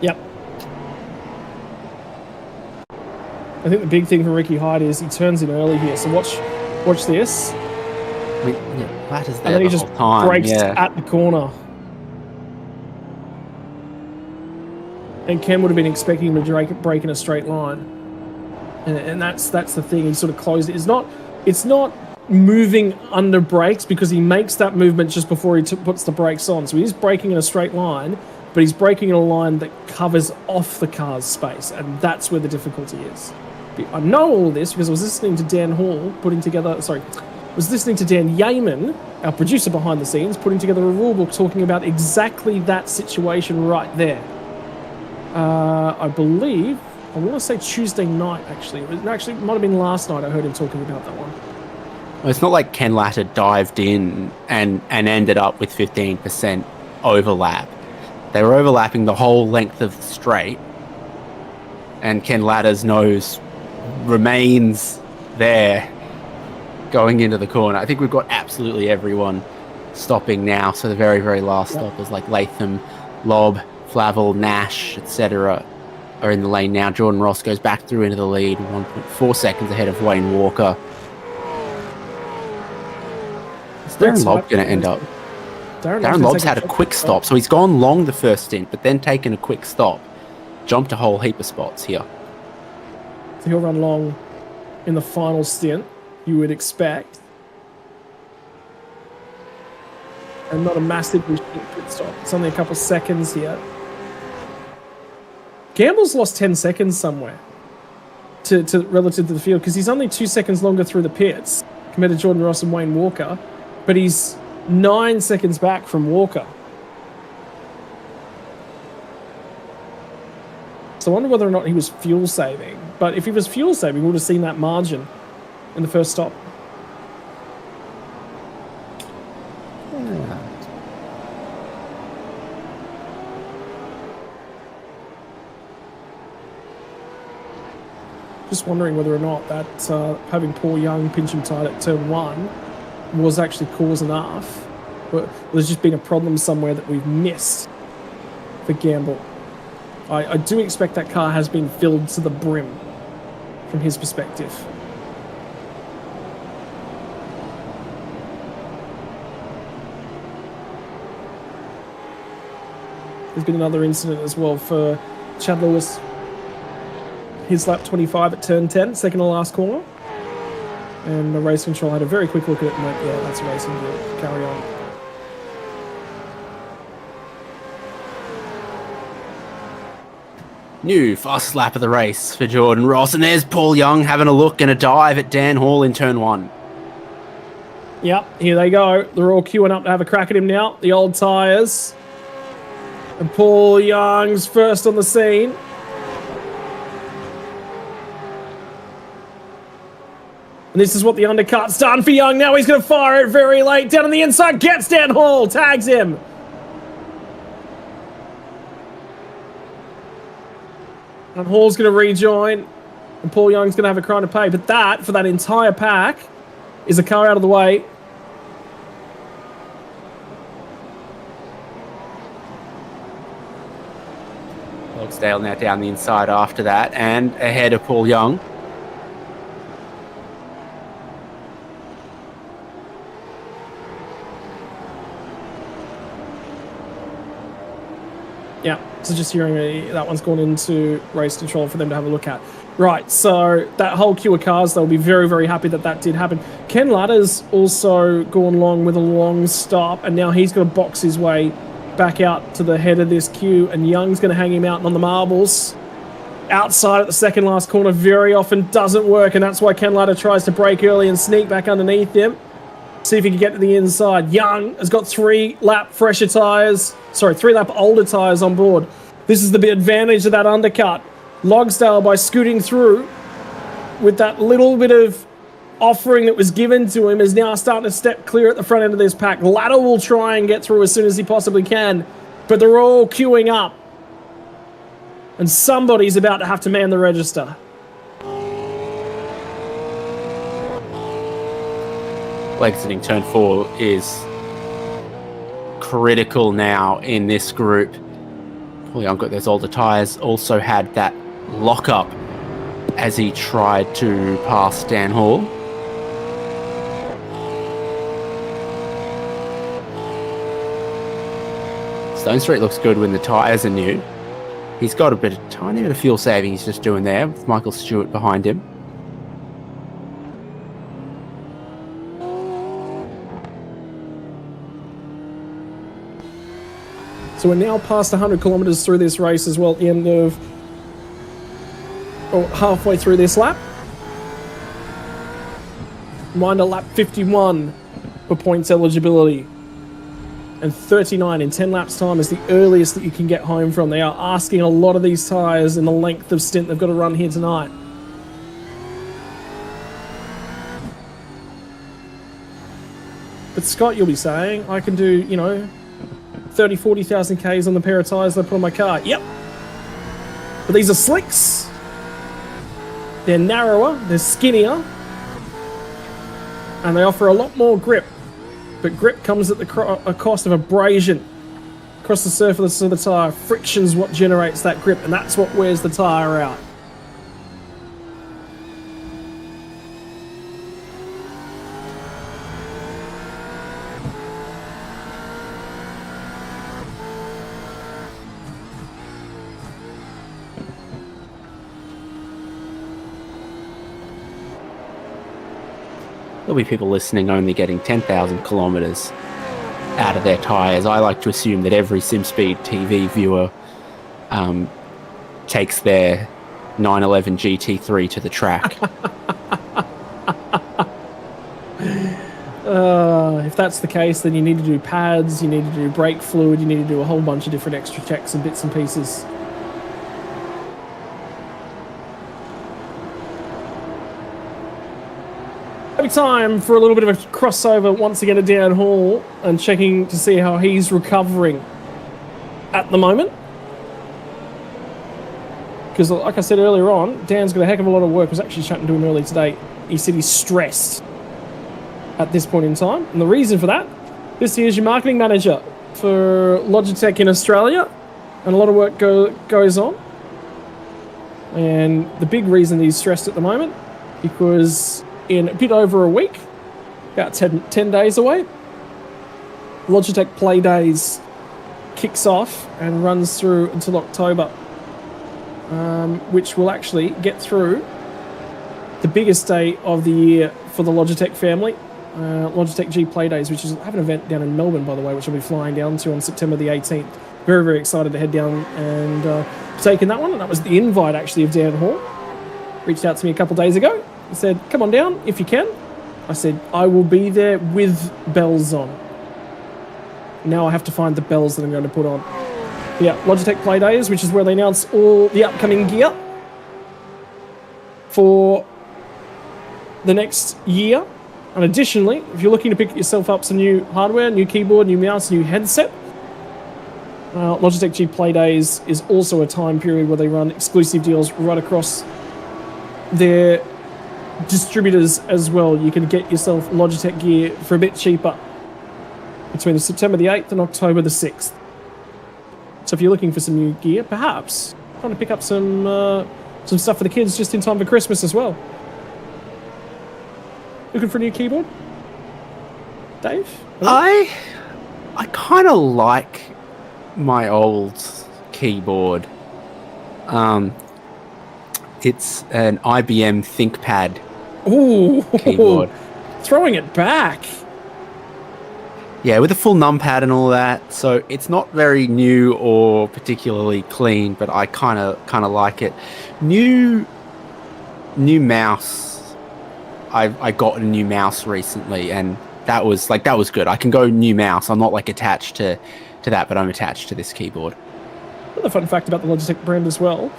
Yep. I think the big thing for Ricky Hyde is he turns in early here. So watch this. I mean, yeah, that is there and then he the just whole time. brakes Yeah. at the corner. And Ken would have been expecting him to break in a straight line, and that's the thing. He sort of closed it. It's not moving under brakes because he makes that movement just before he puts the brakes on. So he's braking in a straight line, but he's braking in a line that covers off the car's space, and that's where the difficulty is. I know all of this because I was listening to Dan Hall listening to Dan Yeaman, our producer behind the scenes, putting together a rule book talking about exactly that situation right there. I believe, I want to say Tuesday night, actually. It might have been last night I heard him talking about that one. Well, it's not like Ken Latta dived in and ended up with 15% overlap. They were overlapping the whole length of the straight, and Ken Latta's nose remains there going into the corner. I think we've got absolutely everyone stopping now, so the very, very last stop is like Latham, Lobb, Flavel, Nash, etc. are in the lane now. Jordan Ross goes back through into the lead, 1.4 seconds ahead of Wayne Walker. Is Darren Lobb going to end up? Darren Lobb's had a quick stop, so he's gone long the first stint, but then taken a quick stop jumped a whole heap of spots here. So he'll run long in the final stint, you would expect. And not a massively short pit stop. It's only a couple seconds here. Gamble's lost 10 seconds somewhere to relative to the field, because he's only 2 seconds longer through the pits compared to Jordan Ross and Wayne Walker, but he's 9 seconds back from Walker. So I wonder whether or not he was fuel saving. But if he was fuel saving, we would have seen that margin in the first stop. Just wondering whether or not that having Paul Young pinch him tight at turn 1 was actually cause enough. But there's just been a problem somewhere that we've missed for Gamble. I do expect that car has been filled to the brim from his perspective. There's been another incident as well for Chad Lewis. His lap 25 at turn 10, second to last corner. And the race control had a very quick look at it and went, yeah, that's a racing deal. Carry on. New fastest lap of the race for Jordan Ross. And there's Paul Young having a look and a dive at Dan Hall in turn 1. Yep, here they go. They're all queuing up to have a crack at him now. The old tyres. And Paul Young's first on the scene. And this is what the undercut's done for Young. Now he's going to fire it very late. Down on the inside, gets Dan Hall, tags him. And Hall's going to rejoin. And Paul Young's going to have a crime to pay. But that, for that entire pack, is a car out of the way. Logsdale now down the inside after that and ahead of Paul Young. Yeah, so just hearing that one's gone into race control for them to have a look at. Right, so that whole queue of cars, they'll be very, very happy that that did happen. Ken Ladder's also gone long with a long stop, and now he's going to box his way back out to the head of this queue, and Young's going to hang him out on the marbles. Outside at the second last corner very often doesn't work, and that's why Ken Ladder tries to brake early and sneak back underneath him. See if he can get to the inside. Young has got 3-lap fresher tyres. Sorry, 3-lap older tyres on board. This is the big advantage of that undercut. Logsdale, by scooting through with that little bit of offering that was given to him, is now starting to step clear at the front end of this pack. Ladder will try and get through as soon as he possibly can, but they're all queuing up. And somebody's about to have to man the register. Exiting turn 4 is critical now in this group. Paul Young got those older tyres, also had that lock-up as he tried to pass Dan Hall. Stone Street looks good when the tyres are new. He's got a tiny bit of fuel saving he's just doing there with Michael Stewart behind him. So we're now past 100 kilometers through this race as well at the end of, or halfway through this lap. Reminder, lap 51 for points eligibility. And 39 in 10 laps time is the earliest that you can get home from. They are asking a lot of these tyres in the length of stint they've got to run here tonight. But Scott, you'll be saying, I can do, 30, 40,000 Ks on the pair of tyres I put on my car. Yep. But these are slicks. They're narrower, they're skinnier, and they offer a lot more grip. But grip comes at the cost of abrasion across the surface of the tyre. Friction's what generates that grip, and that's what wears the tyre out. there'll be people listening only getting 10,000 kilometers out of their tires. I like to assume that every SimSpeed TV viewer takes their 911 GT3 to the track. If that's the case, then you need to do pads, you need to do brake fluid, you need to do a whole bunch of different extra checks and bits and pieces. Maybe time for a little bit of a crossover once again to Dan Hall and checking to see how he's recovering at the moment. Because like I said earlier on, Dan's got a heck of a lot of work. I was actually chatting to him earlier today. He said he's stressed at this point in time. And the reason for that, this year's your marketing manager for Logitech in Australia. And a lot of work goes on. And the big reason he's stressed at the moment, because in a bit over a week, about 10 days away, Logitech Play Days kicks off and runs through until October, which will actually get through the biggest day of the year for the Logitech family, Logitech G Play Days, which is I have an event down in Melbourne, by the way, which I'll be flying down to on September the 18th. Very, very excited to head down and take in that one. And that was the invite, actually, of Dan Hall. Reached out to me a couple days ago. He said, come on down if you can. I said, I will be there with bells on. Now I have to find the bells that I'm going to put on. Yeah, Logitech Play Days, which is where they announce all the upcoming gear for the next year. And additionally, if you're looking to pick yourself up some new hardware, new keyboard, new mouse, new headset, Logitech G Play Days is also a time period where they run exclusive deals right across their distributors as well. You can get yourself Logitech gear for a bit cheaper between September the 8th and October the 6th. So if you're looking for some new gear, perhaps trying to pick up some stuff for the kids just in time for Christmas as well. Looking for a new keyboard? Dave? I kind of like my old keyboard. It's an IBM ThinkPad keyboard. Throwing it back. Yeah, with a full numpad and all that. So it's not very new or particularly clean, but I kind of like it. New mouse. I got a new mouse recently, and that was good. I can go new mouse. I'm not like attached to that, but I'm attached to this keyboard. Another fun fact about the Logitech brand as well.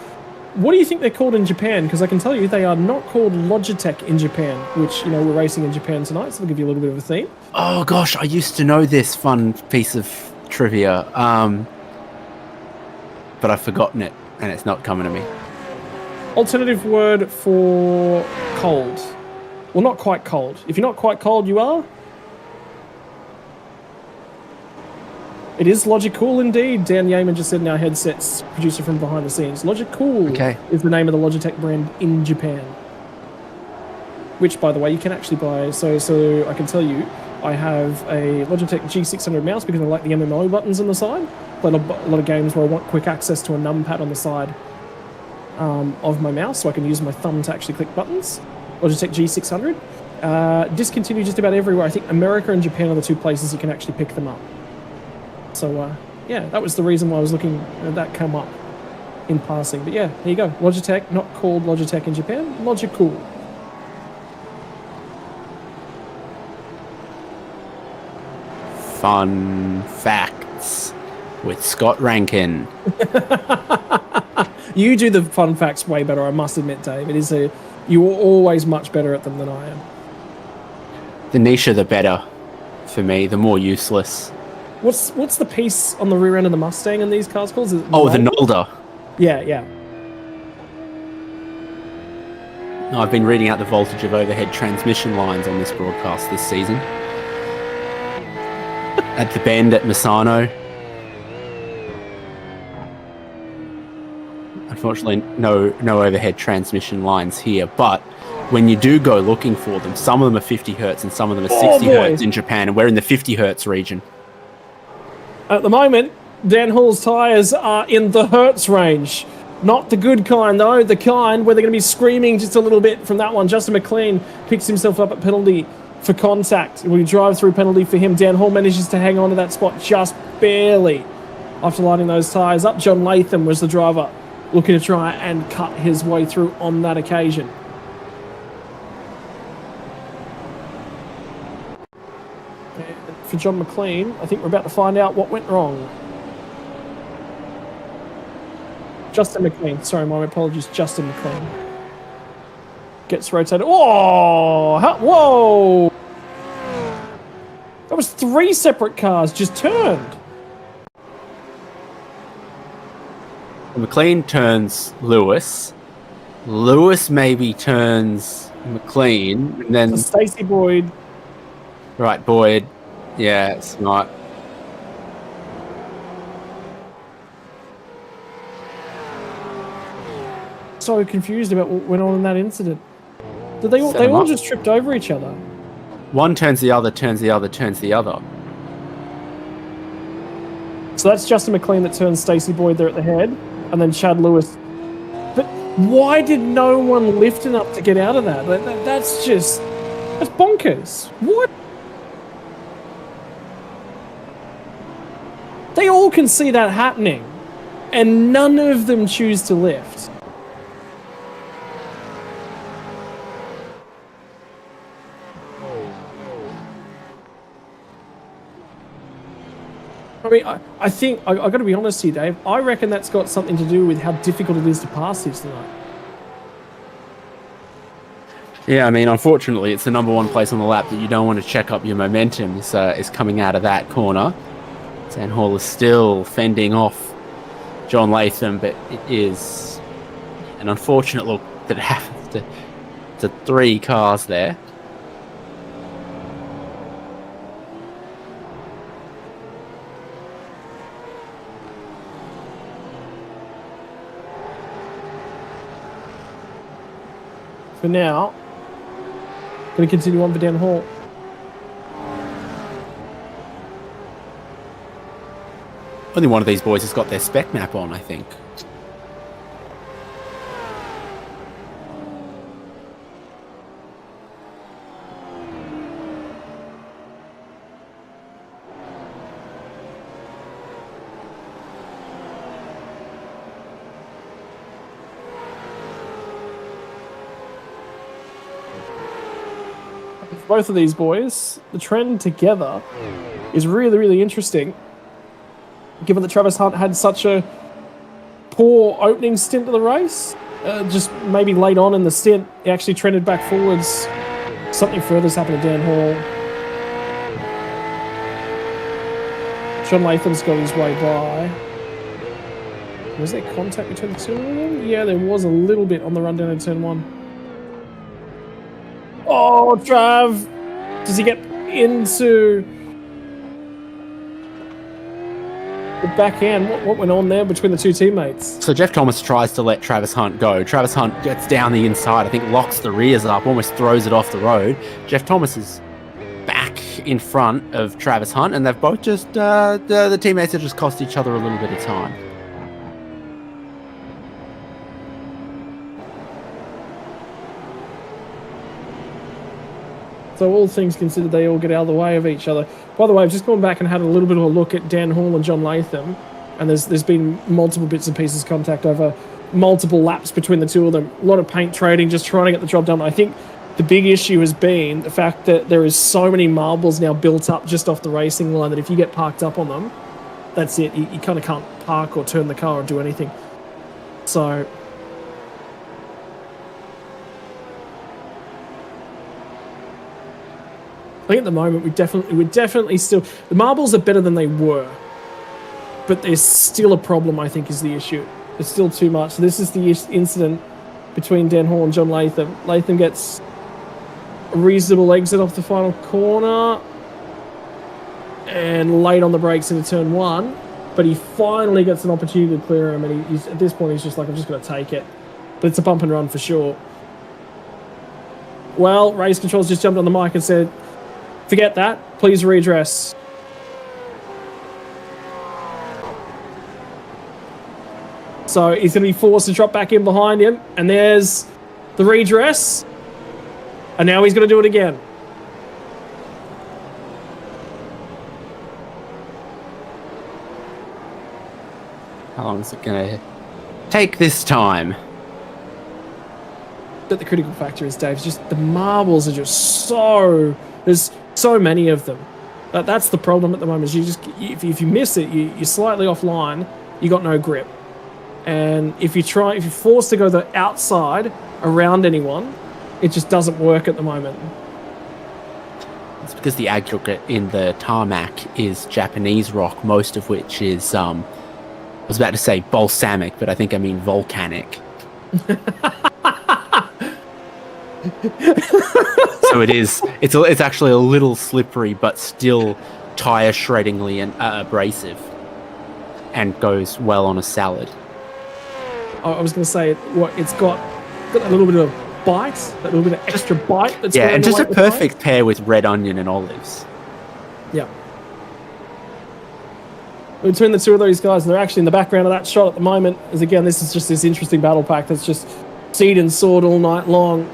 What do you think they're called in Japan? Because I can tell you they are not called Logitech in Japan, which, we're racing in Japan tonight, so I'll give you a little bit of a theme. Oh gosh, I used to know this fun piece of trivia, but I've forgotten it, and it's not coming to me. Alternative word for cold. Well, not quite cold. If you're not quite cold, you are? It is Logicool indeed. Dan Yeaman just said in our headsets, producer from behind the scenes. Logicool is the name of the Logitech brand in Japan. Which, by the way, you can actually buy. So I can tell you, I have a Logitech G600 mouse because I like the MMO buttons on the side. Play a lot of games where I want quick access to a numpad on the side of my mouse, so I can use my thumb to actually click buttons. Logitech G600. Discontinued just about everywhere. I think America and Japan are the two places you can actually pick them up. So, yeah, that was the reason why I was looking at that come up in passing. But yeah, there you go. Logitech, not called Logitech in Japan. Logicool. Fun facts with Scott Rankin. You do the fun facts way better, I must admit, Dave. You are always much better at them than I am. The nicher, the better for me. The more useless. What's the piece on the rear end of the Mustang in these cars called? The Nolder. Yeah. I've been reading out the voltage of overhead transmission lines on this broadcast this season. At the bend at Misano. Unfortunately, no overhead transmission lines here, but when you do go looking for them, some of them are 50 hertz and some of them are 60 hertz in Japan, and we're in the 50 hertz region. At the moment, Dan Hall's tyres are in the hertz range. Not the good kind, though. The kind where they're going to be screaming just a little bit from that one. Justin McLean picks himself up at penalty for contact. We drive through penalty for him. Dan Hall manages to hang on to that spot just barely after lighting those tyres up. John Latham was the driver looking to try and cut his way through on that occasion. And for John McLean, I think we're about to find out what went wrong. Justin McLean, sorry, my apologies, Justin McLean. Gets rotated. Oh, whoa! That was 3 separate cars just turned. McLean turns Lewis. Lewis maybe turns McLean, and then So Stacey Boyd. Right, Boyd. Yeah, smart. So confused about what went on in that incident. Did they all just tripped over each other? One turns the other, turns the other, turns the other. So that's Justin McLean that turns Stacey Boyd there at the head, and then Chad Lewis. But why did no one lift enough to get out of that? That's bonkers. What? They all can see that happening, and none of them choose to lift. I mean, I think, I got to be honest here, Dave, I reckon that's got something to do with how difficult it is to pass this tonight. Yeah, I mean, unfortunately, it's the number one place on the lap that you don't want to check up your momentum is coming out of that corner. Dan Hall is still fending off John Latham, but it is an unfortunate look that it happens to 3 cars there. For now, going to continue on for Dan Hall. Only one of these boys has got their spec map on, I think. Both of these boys, the trend together is really, really interesting. Given that Travis Hunt had such a poor opening stint of the race, just maybe late on in the stint, he actually trended back forwards. Something further's happened to Dan Hall. John Latham's got his way by. Was there contact between the two of them? Yeah, there was a little bit on the run down in turn 1. Oh, Trav! Does he get into the back end? What went on there between the two teammates? So Jeff Thomas tries to let Travis Hunt go. Travis Hunt gets down the inside, I think locks the rears up, almost throws it off the road. Jeff Thomas is back in front of Travis Hunt, and they've both just, the teammates have just cost each other a little bit of time. So all things considered, they all get out of the way of each other. By the way, I've just gone back and had a little bit of a look at Dan Hall and John Latham, and there's been multiple bits and pieces of contact over multiple laps between the two of them. A lot of paint trading, just trying to get the job done. I think the big issue has been the fact that there is so many marbles now built up just off the racing line that if you get parked up on them, that's it. You kind of can't park or turn the car or do anything. So I think at the moment we're definitely still, the marbles are better than they were, but there's still a problem. I think is the issue. There's still too much. So this is the incident between Dan Hall and John Latham. Latham gets a reasonable exit off the final corner and late on the brakes into turn 1, but he finally gets an opportunity to clear him, and he's at this point he's just like, I'm just going to take it. But it's a bump and run for sure. Well, Race Control's just jumped on the mic and said, forget that, please redress. So he's going to be forced to drop back in behind him, and there's the redress, and now he's going to do it again. How long is it going to take this time? But the critical factor is, Dave, just the marbles are just so... There's so many of them. That's the problem at the moment. Is you just if you miss it, you're slightly offline. You got no grip. And if you're forced to go the outside around anyone, it just doesn't work at the moment. It's because the aggregate in the tarmac is Japanese rock, most of which is, I was about to say balsamic, but I think I mean volcanic. So it's actually a little slippery, but still tire shreddingly and abrasive, and goes well on a salad. I was going to say, it's got a little bit of bite, that little bit of extra bite. That's and just a perfect pair with red onion and olives. Yeah. Between the two of those guys, they're actually in the background of that shot at the moment. As again, this is just this interesting battle pack that's just seed and sword all night long.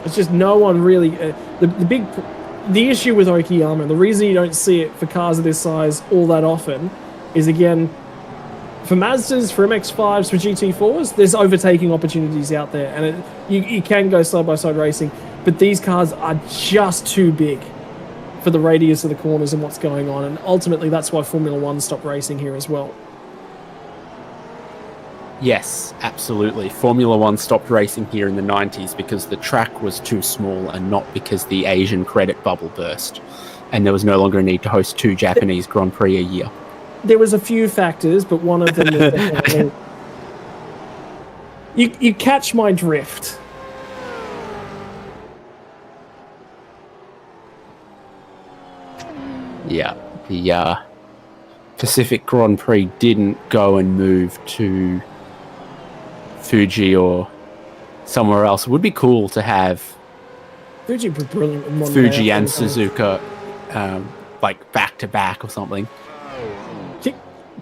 It's just no one really... The issue with Okayama, the reason you don't see it for cars of this size all that often is, again, for Mazdas, for MX-5s, for GT4s, there's overtaking opportunities out there, and you can go side-by-side racing, but these cars are just too big for the radius of the corners and what's going on, and ultimately that's why Formula 1 stopped racing here as well. Yes, absolutely. Formula 1 stopped racing here in the 90s because the track was too small and not because the Asian credit bubble burst, and there was no longer a need to host 2 Japanese Grand Prix a year. There was a few factors, but one of them was definitely... You catch my drift. Yeah, the Pacific Grand Prix didn't go and move to Fuji or somewhere else. It would be cool to have Fuji would be brilliant in one Fuji and Suzuka like back to back or something.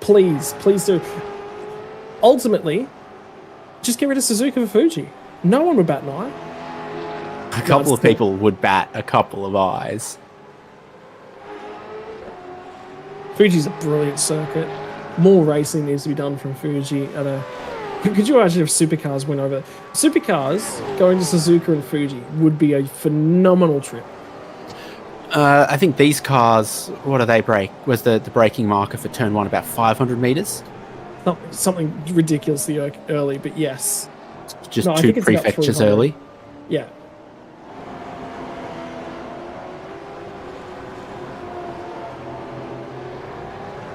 Please do. Ultimately, just get rid of Suzuka for Fuji. No one would bat an eye. A couple of people would bat a couple of eyes. Fuji's a brilliant circuit. More racing needs to be done from Fuji. Could you imagine if supercars went over? Supercars going to Suzuka and Fuji would be a phenomenal trip. I think these cars, what do they break? Was the braking marker for turn 1 about 500 meters? Something ridiculously early, but yes. Just 2 prefectures early? Yeah.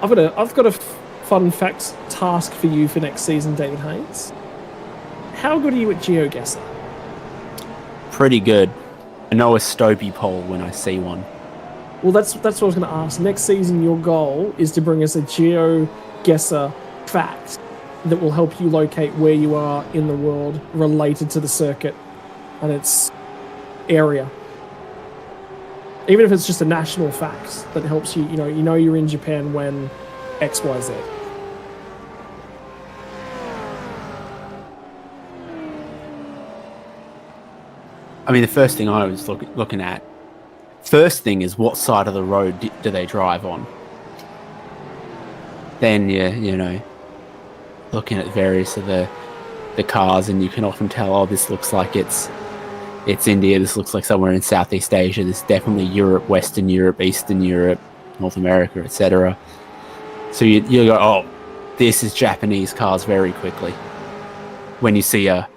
I've got a fun facts task for you for next season, David Haynes. How good are you at GeoGuessr? Pretty good. I know a Stobie pole when I see one. Well, that's what I was going to ask. Next season, your goal is to bring us a GeoGuessr fact that will help you locate where you are in the world related to the circuit and its area. Even if it's just a national fact that helps you, you know you're in Japan when X, Y, Z. I mean, the first thing I was looking at, first thing is what side of the road do they drive on? Then you know, looking at various of the cars, and you can often tell, oh, this looks like it's India, this looks like somewhere in Southeast Asia, this is definitely Europe, Western Europe, Eastern Europe, North America, etc. So you go, oh, this is Japanese cars very quickly. When you see a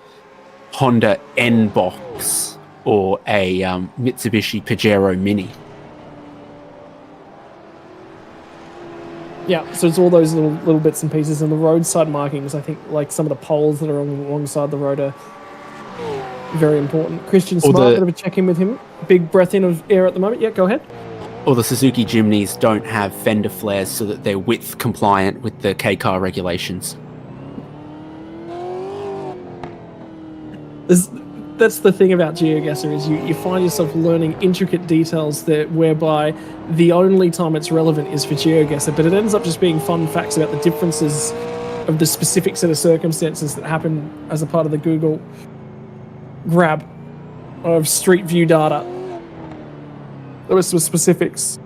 Honda N-Box or a Mitsubishi Pajero Mini. Yeah, so it's all those little bits and pieces, and the roadside markings. I think like some of the poles that are alongside the road are very important. Christian Smart, bit of a check-in with him. Big breath in of air at the moment. Yeah, go ahead. Or the Suzuki Jimneys don't have fender flares so that they're width compliant with the K-car regulations. That's the thing about GeoGuessr is you find yourself learning intricate details whereby the only time it's relevant is for GeoGuessr, but it ends up just being fun facts about the differences of the specific set of circumstances that happen as a part of the Google grab of Street View data. There were some specifics.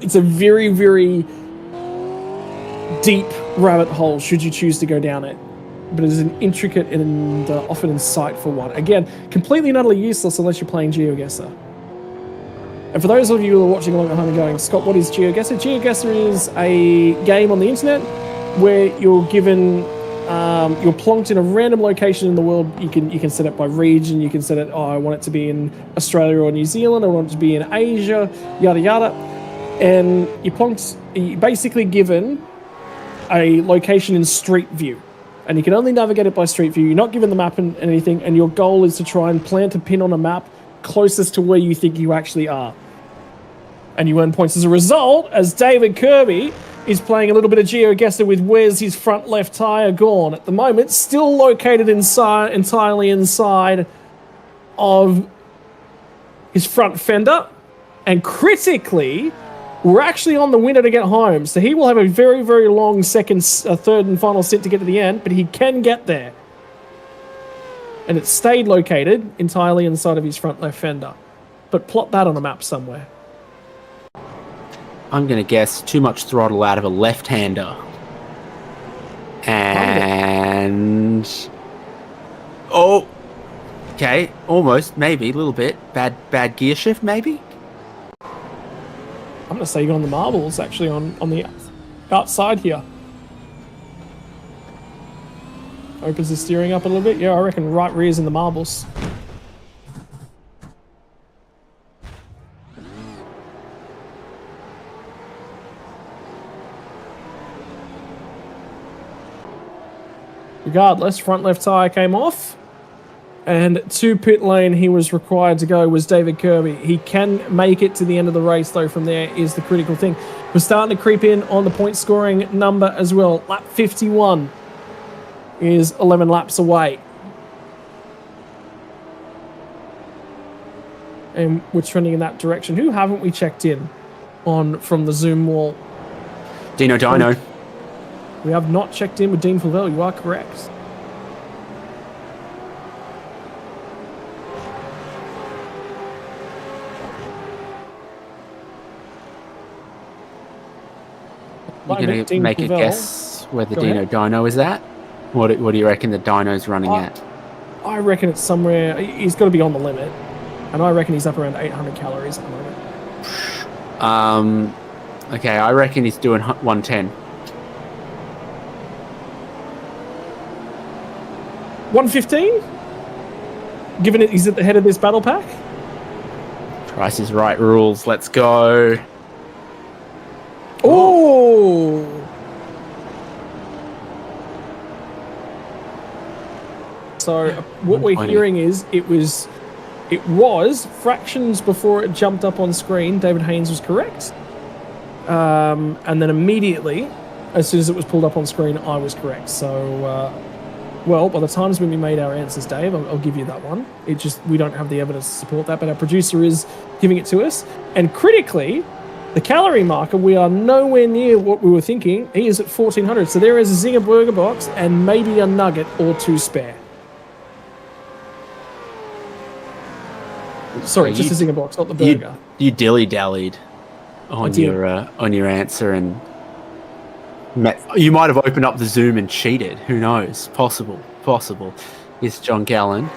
It's a very, very deep rabbit hole should you choose to go down it. But it is an intricate and often insightful one. Again, completely and utterly useless unless you're playing GeoGuessr. And for those of you who are watching along at home and going, Scott, what is GeoGuessr? GeoGuessr is a game on the internet where you're given, you're plonked in a random location in the world. You can set it by region. You can set it, I want it to be in Australia or New Zealand. I want it to be in Asia, yada, yada. And you're basically given a location in Street View. And you can only navigate it by Street View. You're not given the map and anything. And your goal is to try and plant a pin on a map closest to where you think you actually are. And you earn points as a result, as David Kirby is playing a little bit of GeoGuessr with where's his front left tyre gone. At the moment, still located entirely inside of his front fender. And critically, we're actually on the winner to get home. So he will have a very, very long third and final stint to get to the end, but he can get there. And it stayed located entirely inside of his front left fender. But plot that on a map somewhere. I'm going to guess too much throttle out of a left-hander. And... oh! Okay, almost, maybe, a little bit. Bad gear shift, maybe? I'm going to say you're on the marbles, actually, on the outside here. Opens the steering up a little bit. Yeah, I reckon right rear's in the marbles. Regardless, front left tyre came off. And to pit lane he was required to go was David Kirby. He can make it to the end of the race, though, from there is the critical thing. We're starting to creep in on the point scoring number as well. Lap 51 is 11 laps away. And we're trending in that direction. Who haven't we checked in on from the Zoom wall? Dino. We have not checked in with Dean Fulvell. You are correct. You're going to make a guess where the Dino is at? What do you reckon the Dino's running at? I reckon it's somewhere... he's got to be on the limit. And I reckon he's up around 800 calories at the moment. Okay, I reckon he's doing 110. 115? Given it he's at the head of this battle pack? Price is Right rules. Let's go. Oh! So what we're hearing is it was fractions before it jumped up on screen. David Haynes was correct. And then immediately, as soon as it was pulled up on screen, I was correct. So, well, by the times when we made our answers, Dave, I'll give you that one. We don't have the evidence to support that, but our producer is giving it to us. And critically, the calorie marker, we are nowhere near what we were thinking. He is at 1400. So there is a Zinger burger box and maybe a nugget or two spare. Sorry, just a Zinger box, not the burger. You dilly-dallied on your answer, and you might have opened up the Zoom and cheated. Who knows? Possible. Here's John Gallen.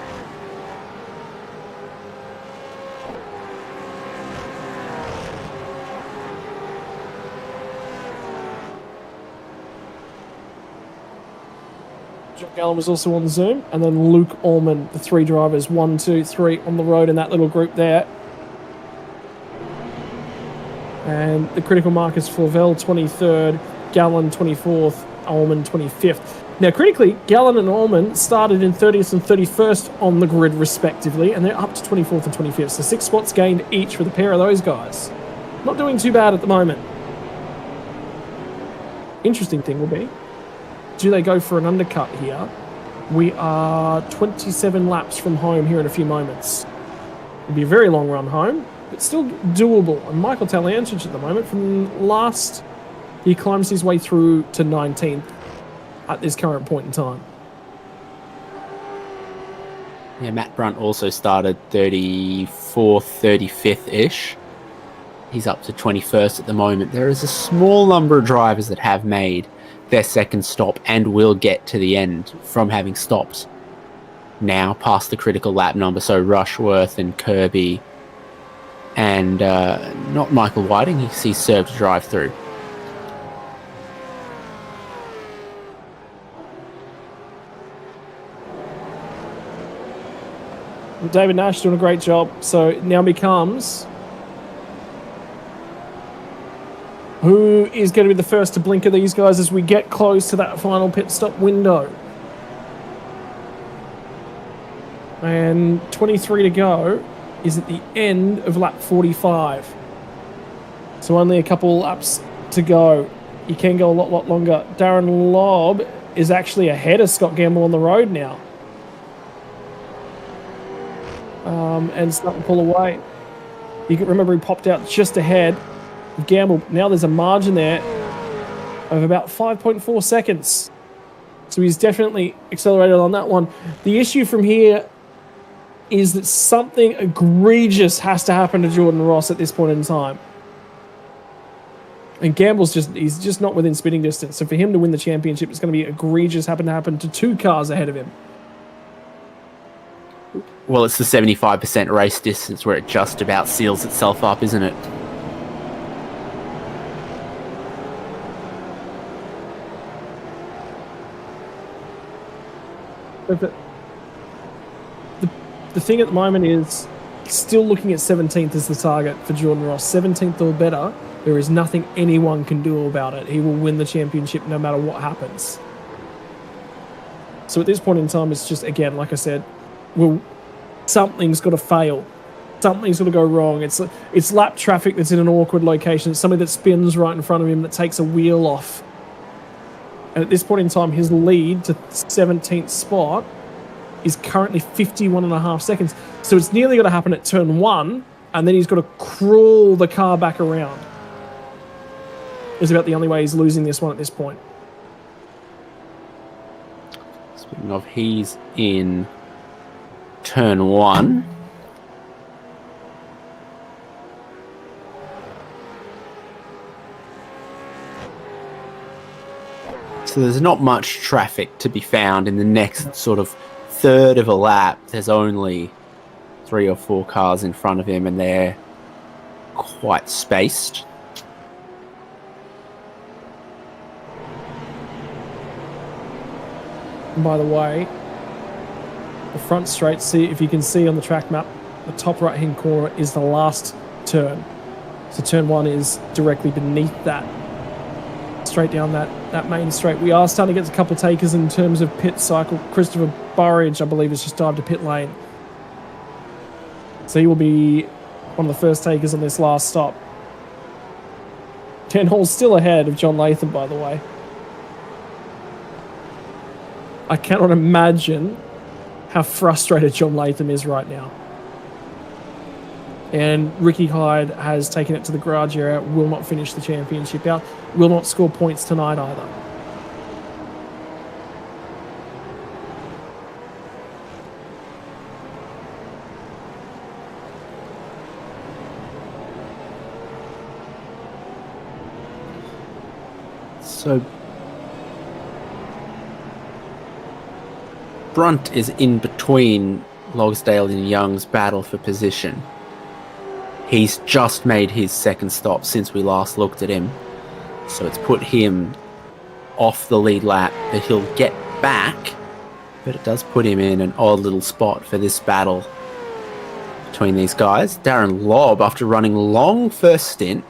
John Gallen was also on Zoom, and then Luke Allman, the three drivers, 1, 2, 3 on the road in that little group there. And the critical markers for Vell 23rd, Gallen 24th, Allman 25th. Now, critically, Gallen and Allman started in 30th and 31st on the grid, respectively, and they're up to 24th and 25th. So 6 spots gained each for the pair of those guys. Not doing too bad at the moment. Interesting thing will be, do they go for an undercut here? We are 27 laps from home here in a few moments. It'll be a very long run home, but still doable. And Michael Taliantich at the moment, from last, he climbs his way through to 19th at this current point in time. Yeah, Matt Brunt also started 34th, 35th-ish. He's up to 21st at the moment. There is a small number of drivers that have made their second stop and will get to the end from having stopped now past the critical lap number. So Rushworth and Kirby and not Michael Whiting. He's served to drive through. David Nash doing a great job. So it now becomes who is going to be the first to blink at these guys as we get close to that final pit stop window. And 23 to go is at the end of lap 45. So only a couple laps to go. You can go a lot longer. Darren Lobb is actually ahead of Scott Gamble on the road now. And starting to pull away. You can remember he popped out just ahead of Gamble. Now there's a margin there of about 5.4 seconds. So he's definitely accelerated on that one. The issue from here is that something egregious has to happen to Jordan Ross at this point in time. And Gamble's he's just not within spitting distance. So for him to win the championship, it's going to be egregious happen to two cars ahead of him. Well, it's the 75% race distance where it just about seals itself up, isn't it? But the thing at the moment is still looking at 17th as the target for Jordan Ross. 17th or better, there is nothing anyone can do about it. He will win the championship no matter what happens. So at this point in time, it's just, again, like I said, something's got to fail. Something's got to go wrong. It's lap traffic that's in an awkward location. It's somebody that spins right in front of him that takes a wheel off. And at this point in time, his lead to 17th spot is currently 51.5 seconds. So it's nearly got to happen at turn 1, and then he's got to crawl the car back around. It's about the only way he's losing this one at this point. Speaking of, he's in turn 1. So there's not much traffic to be found in the next sort of third of a lap. There's only 3 or 4 cars in front of him, and they're quite spaced. And by the way, the front straight, see if you can see on the track map, the top right hand corner is the last turn. So turn 1 is directly beneath that. Straight down that main straight. We are starting to get a couple takers in terms of pit cycle. Christopher Burridge, I believe, has just dived to pit lane. So he will be one of the first takers on this last stop. 10 Hall's still ahead of John Latham, by the way. I cannot imagine how frustrated John Latham is right now. And Ricky Hyde has taken it to the garage area, will not finish the championship out, will not score points tonight either. So Brunt is in between Logsdale and Young's battle for position. He's just made his second stop since we last looked at him. So it's put him off the lead lap, but he'll get back. But it does put him in an odd little spot for this battle between these guys. Darren Lobb, after running long first stint,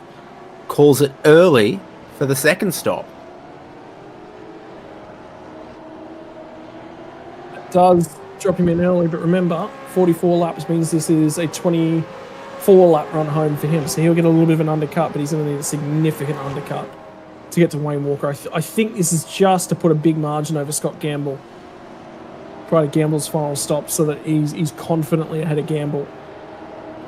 calls it early for the second stop. It does drop him in early, but remember, 44 laps means this is a 24-lap run home for him. So he'll get a little bit of an undercut, but he's going to need a significant undercut to get to Wayne Walker. I think this is just to put a big margin over Scott Gamble prior to Gamble's final stop so that he's confidently ahead of Gamble.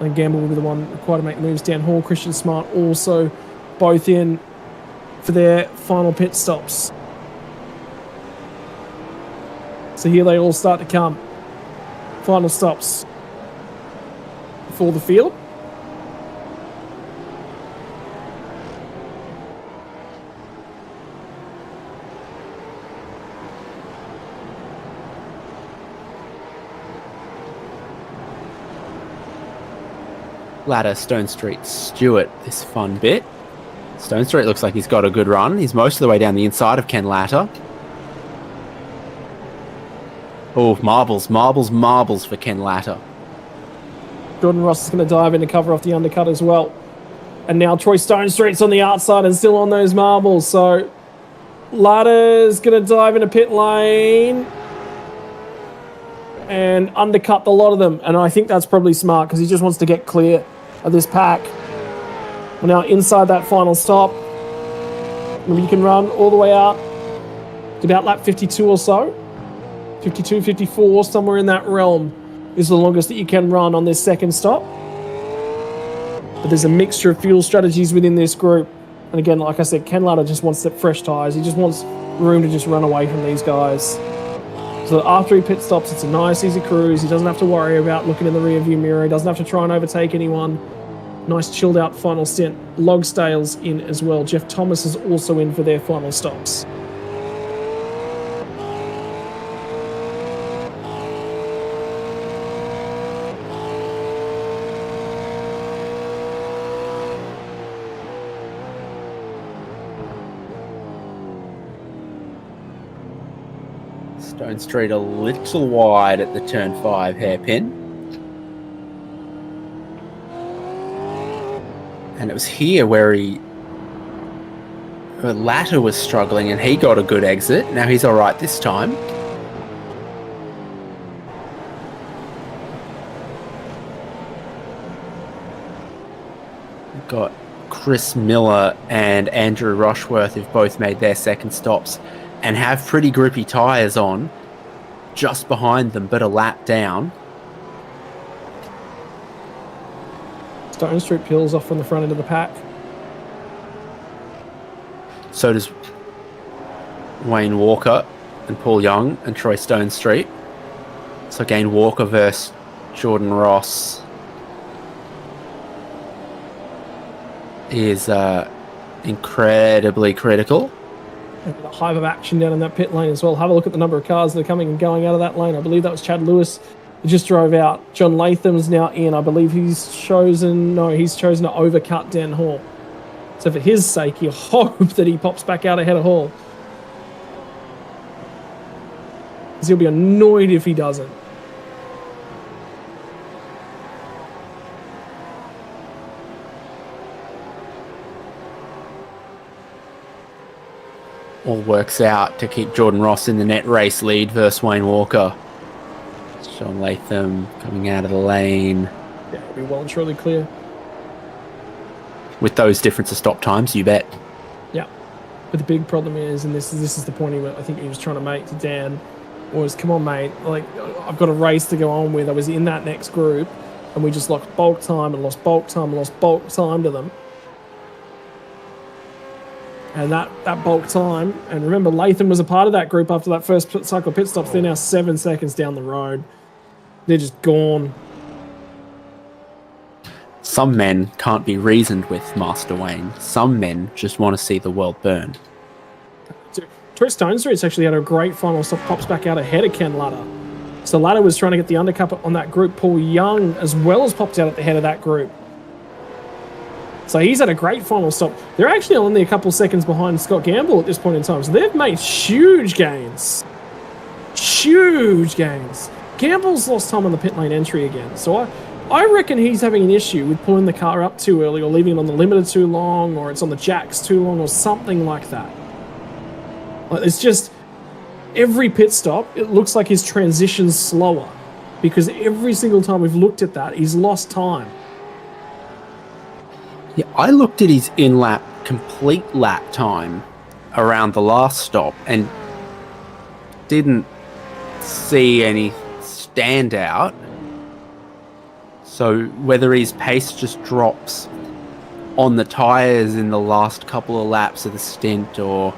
And Gamble will be the one required to make the moves. Dan Hall, Christian Smart also both in for their final pit stops. So here they all start to come. final stops for the field. Ladder, Stone Street, Stewart, this fun bit. Stone Street looks like he's got a good run. He's most of the way down the inside of Ken Latta. Oh, marbles, marbles, marbles for Ken Latta. Jordan Ross is going to dive in to cover off the undercut as well. And now Troy Stone Street's on the outside and still on those marbles. So Latta's going to dive into pit lane and undercut a lot of them. And I think that's probably smart because he just wants to get clear of this pack. We're now inside that final stop. Maybe you can run all the way out to about lap 52 or so. 52, 54, somewhere in that realm is the longest that you can run on this second stop. But there's a mixture of fuel strategies within this group. And again, like I said, Ken Latta just wants the fresh tyres. He just wants room to just run away from these guys. So after he pit stops, it's a nice, easy cruise. He doesn't have to worry about looking in the rearview mirror. He doesn't have to try and overtake anyone. Nice chilled out final stint. Logsdale's in as well. Jeff Thomas is also in for their final stops. Stone Street a little wide at the turn 5 hairpin. And it was here where Latta was struggling and he got a good exit. Now he's all right this time. We've got Chris Miller and Andrew Rushworth who've both made their second stops and have pretty grippy tyres on just behind them, but a lap down. Stone Street peels off from the front end of the pack. So does Wayne Walker and Paul Young and Troy Stone Street. So again, Walker versus Jordan Ross is incredibly critical. A hive of action down in that pit lane as well. Have a look at the number of cars that are coming and going out of that lane. I believe that was Chad Lewis who just drove out. John Latham's now in. I believe he's chosen to overcut Dan Hall. So for his sake, you hope that he pops back out ahead of Hall. Because he'll be annoyed if he doesn't. All works out to keep Jordan Ross in the net race lead versus Wayne Walker. Sean Latham coming out of the lane. Yeah, it'll be well and truly clear. With those difference of stop times, you bet. Yeah. But the big problem is, and this is the point I think he was trying to make to Dan, was, come on, mate, like, I've got a race to go on with. I was in that next group, and we just lost bulk time and lost bulk time and lost bulk time to them. And that bulk time, and remember, Latham was a part of that group after that first cycle pit stops. They're now 7 seconds down the road. They're just gone. Some men can't be reasoned with, Master Wayne. Some men just want to see the world burn. Troy Stone Street's actually had a great final stop, pops back out ahead of Ken Latta. So Latta was trying to get the undercut on that group. Paul Young as well as popped out at the head of that group. So he's had a great final stop. They're actually only a couple seconds behind Scott Gamble at this point in time. So they've made huge gains. Huge gains. Gamble's lost time on the pit lane entry again. So I reckon he's having an issue with pulling the car up too early or leaving it on the limiter too long, or it's on the jacks too long or something like that. Like, it's just every pit stop, it looks like his transition's slower because every single time we've looked at that, he's lost time. Yeah, I looked at his in-lap, complete lap time around the last stop and didn't see any standout. So whether his pace just drops on the tyres in the last couple of laps of the stint, or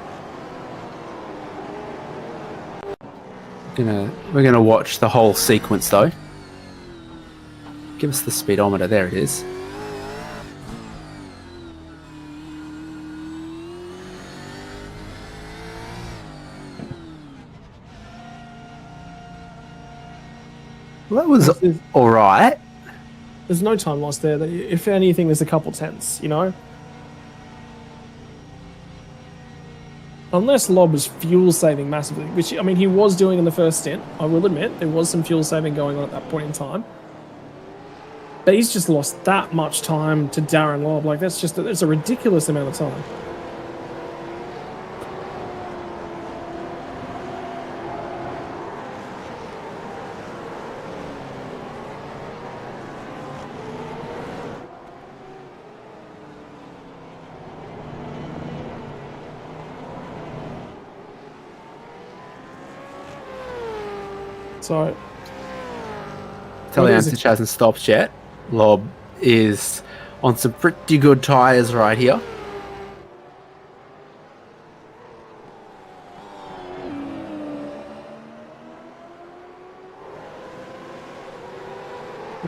we're gonna watch the whole sequence though. Give us the speedometer. There it is. Well, that was all right. There's no time lost there. If anything, there's a couple tenths, you know? Unless Lob was fuel saving massively, which, I mean, he was doing in the first stint. I will admit, there was some fuel saving going on at that point in time. But he's just lost that much time to Darren Lob. Like, that's a ridiculous amount of time. So, Taliancic hasn't stopped yet. Lob is on some pretty good tyres right here.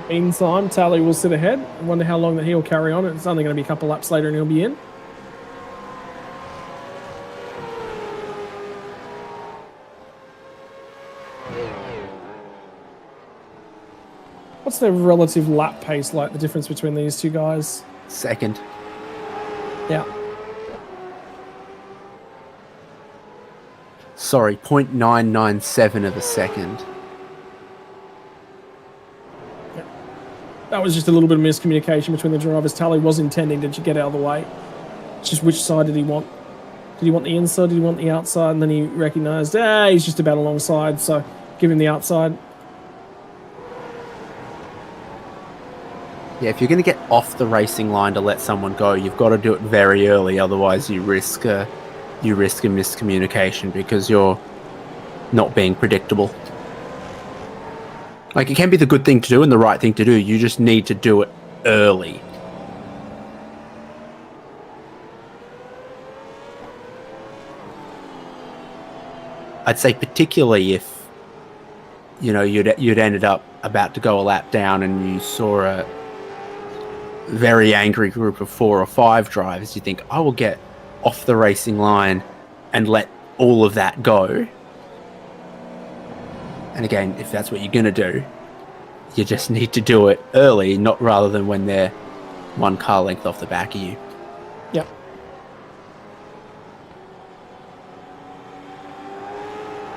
Meantime, Tally will sit ahead. I wonder how long that he'll carry on. It's only going to be a couple laps later and he'll be in. What's their relative lap pace like, the difference between these two guys? Second. Yeah. Sorry, 0.997 of a second. Yeah. That was just a little bit of miscommunication between the drivers. Tally was intending to get out of the way. It's just which side did he want? Did he want the inside? Did he want the outside? And then he recognised, he's just about alongside, so give him the outside. Yeah, if you're going to get off the racing line to let someone go, you've got to do it very early. Otherwise, you risk a miscommunication because you're not being predictable. Like, it can be the good thing to do and the right thing to do. You just need to do it early. I'd say particularly if, you know, you'd ended up about to go a lap down and you saw a very angry group of 4 or 5 drivers, you think, I will get off the racing line and let all of that go. And again, if that's what you're going to do, you just need to do it early, not rather than when they're one car length off the back of you. Yep.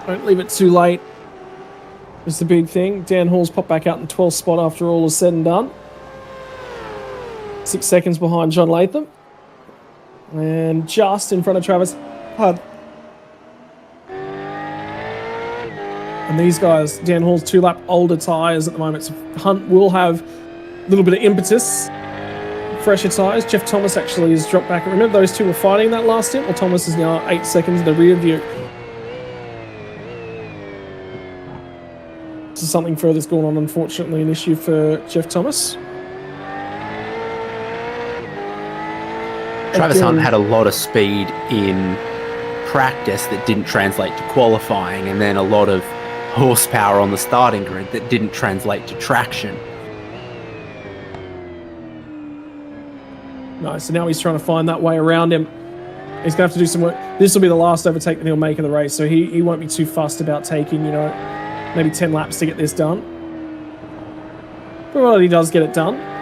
Don't leave it too late. It's the big thing. Dan Hall's popped back out in 12th spot after all is said and done. 6 seconds behind John Latham. And just in front of Travis Hunt. And these guys, Dan Hall's 2-lap older tyres at the moment. So Hunt will have a little bit of impetus. Fresher tyres. Jeff Thomas actually has dropped back. Remember those two were fighting that last stint? Well, Thomas is now 8 seconds in the rear view. This is something further's going on, unfortunately, an issue for Jeff Thomas. Travis Hunt had a lot of speed in practice that didn't translate to qualifying, and then a lot of horsepower on the starting grid that didn't translate to traction. No, so now he's trying to find that way around him. He's going to have to do some work. This will be the last overtake that he'll make in the race, so he won't be too fussed about taking, you know, maybe 10 laps to get this done. Provided he does get it done.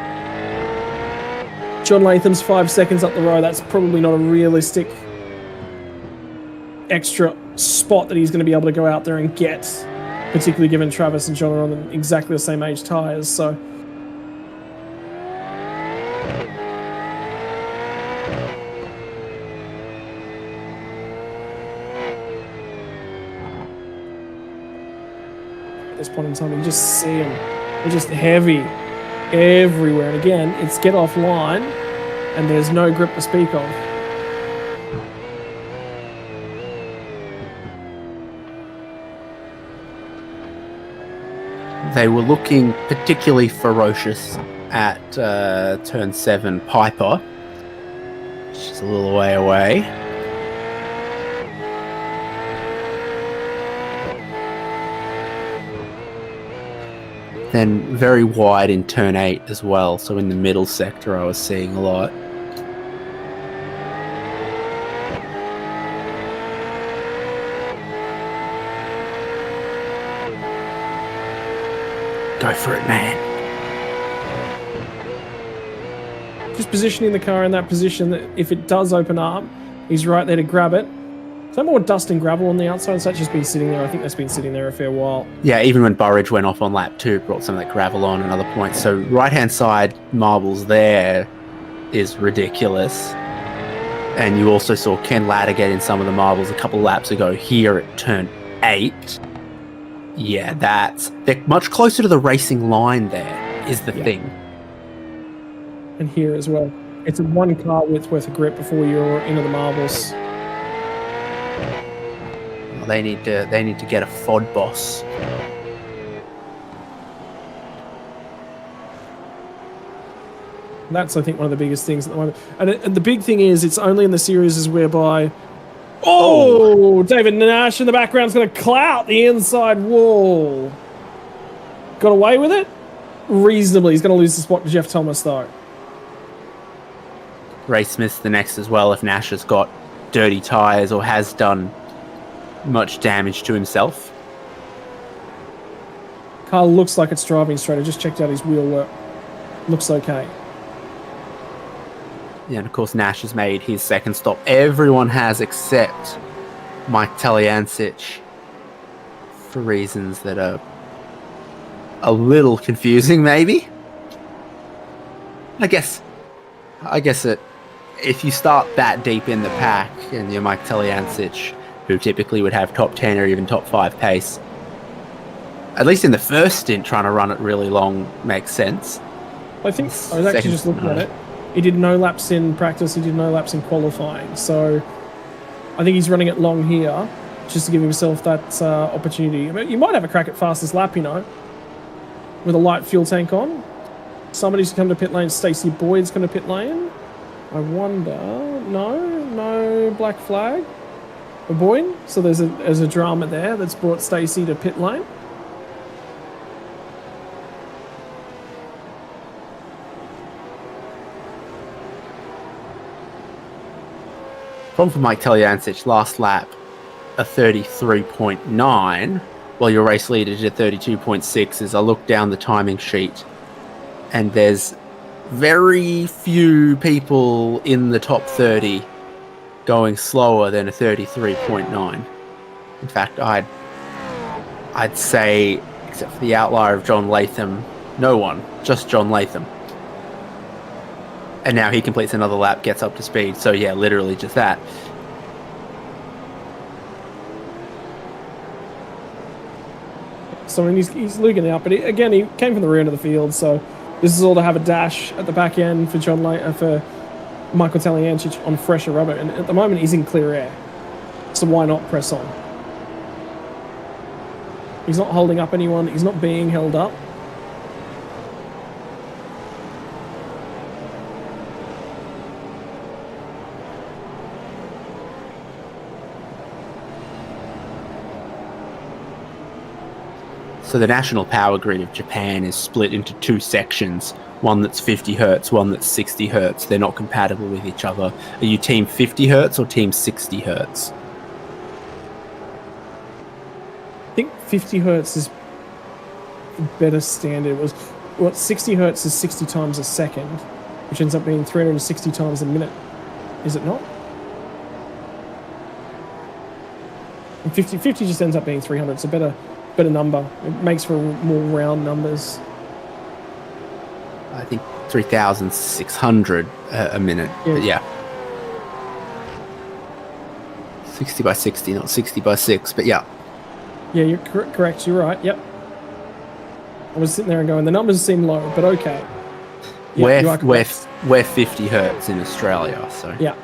John Latham's 5 seconds up the road. That's probably not a realistic extra spot that he's going to be able to go out there and get, particularly given Travis and John are on exactly the same age tyres. So at this point in time, you can just see them. They're just heavy everywhere, and again, it's get offline and there's no grip to speak of. They were looking particularly ferocious at turn 7 Piper. She's a little way away. Then very wide in turn 8 as well. So in the middle sector, I was seeing a lot. Go for it, man. Just positioning the car in that position that if it does open up, he's right there to grab it. Is there more dust and gravel on the outside? Has that just been sitting there? I think that's been sitting there a fair while. Yeah, even when Burridge went off on lap 2, brought some of that gravel on another point. So right-hand side marbles there is ridiculous. And you also saw Ken Latta get in some of the marbles a couple laps ago here at turn 8. Yeah, they're much closer to the racing line there, is the thing. And here as well. It's a 1 car width worth of grip before you're into the marbles. Well, they need to get a FOD boss. That's, I think, one of the biggest things at the moment. And the big thing is, it's only in the series is whereby... Oh! David Nash in the background's going to clout the inside wall. Got away with it? Reasonably. He's going to lose the spot to Jeff Thomas, though. Ray Smith's the next as well if Nash has got dirty tyres or has done much damage to himself. Car looks like it's driving straight. I just checked out his wheel work. Looks okay. Yeah, and of course Nash has made his second stop. Everyone has except Mike Taliancic for reasons that are a little confusing, maybe. I guess that if you start that deep in the pack and you're Mike Taliancic, who typically would have top 10 or even top 5 pace, at least in the first stint, trying to run it really long makes sense. I think I was actually just looking at it. He did no laps in practice. He did no laps in qualifying. So I think he's running it long here just to give himself that opportunity. I mean, you might have a crack at fastest lap, you know, with a light fuel tank on. Somebody's come to pit lane. Stacey Boyd's going to pit lane. I wonder. No black flag for Boyd. So there's a drama there that's brought Stacey to pit lane. Problem for Mike Taliancic, last lap, a 33.9, while your race leader did a 32.6, as I look down the timing sheet, and there's very few people in the top 30 going slower than a 33.9. In fact, I'd say, except for the outlier of John Latham, no one, just John Latham. And now he completes another lap, gets up to speed. So yeah, literally just that. So I mean, he's looking out, but again, he came from the rear end of the field. So this is all to have a dash at the back end for for Michael Taliancic on fresher rubber. And at the moment, he's in clear air. So why not press on? He's not holding up anyone. He's not being held up. So the national power grid of Japan is split into 2 sections. One that's 50 hertz, one that's 60 hertz. They're not compatible with each other. Are you team 50 hertz or team 60 hertz? I think 50 hertz is the better standard. It was 60 hertz is 60 times a second, which ends up being 360 times a minute. Is it not? And 50 just ends up being 300. It's a better number. It makes for more round numbers. I think 3,600 a minute. Yeah. But yeah. 60 by 60, not 60 by 6, but yeah. Yeah, you're correct. You're right. Yep. I was sitting there and going, the numbers seem low, but okay. Yeah, we're 50 hertz in Australia, so yeah.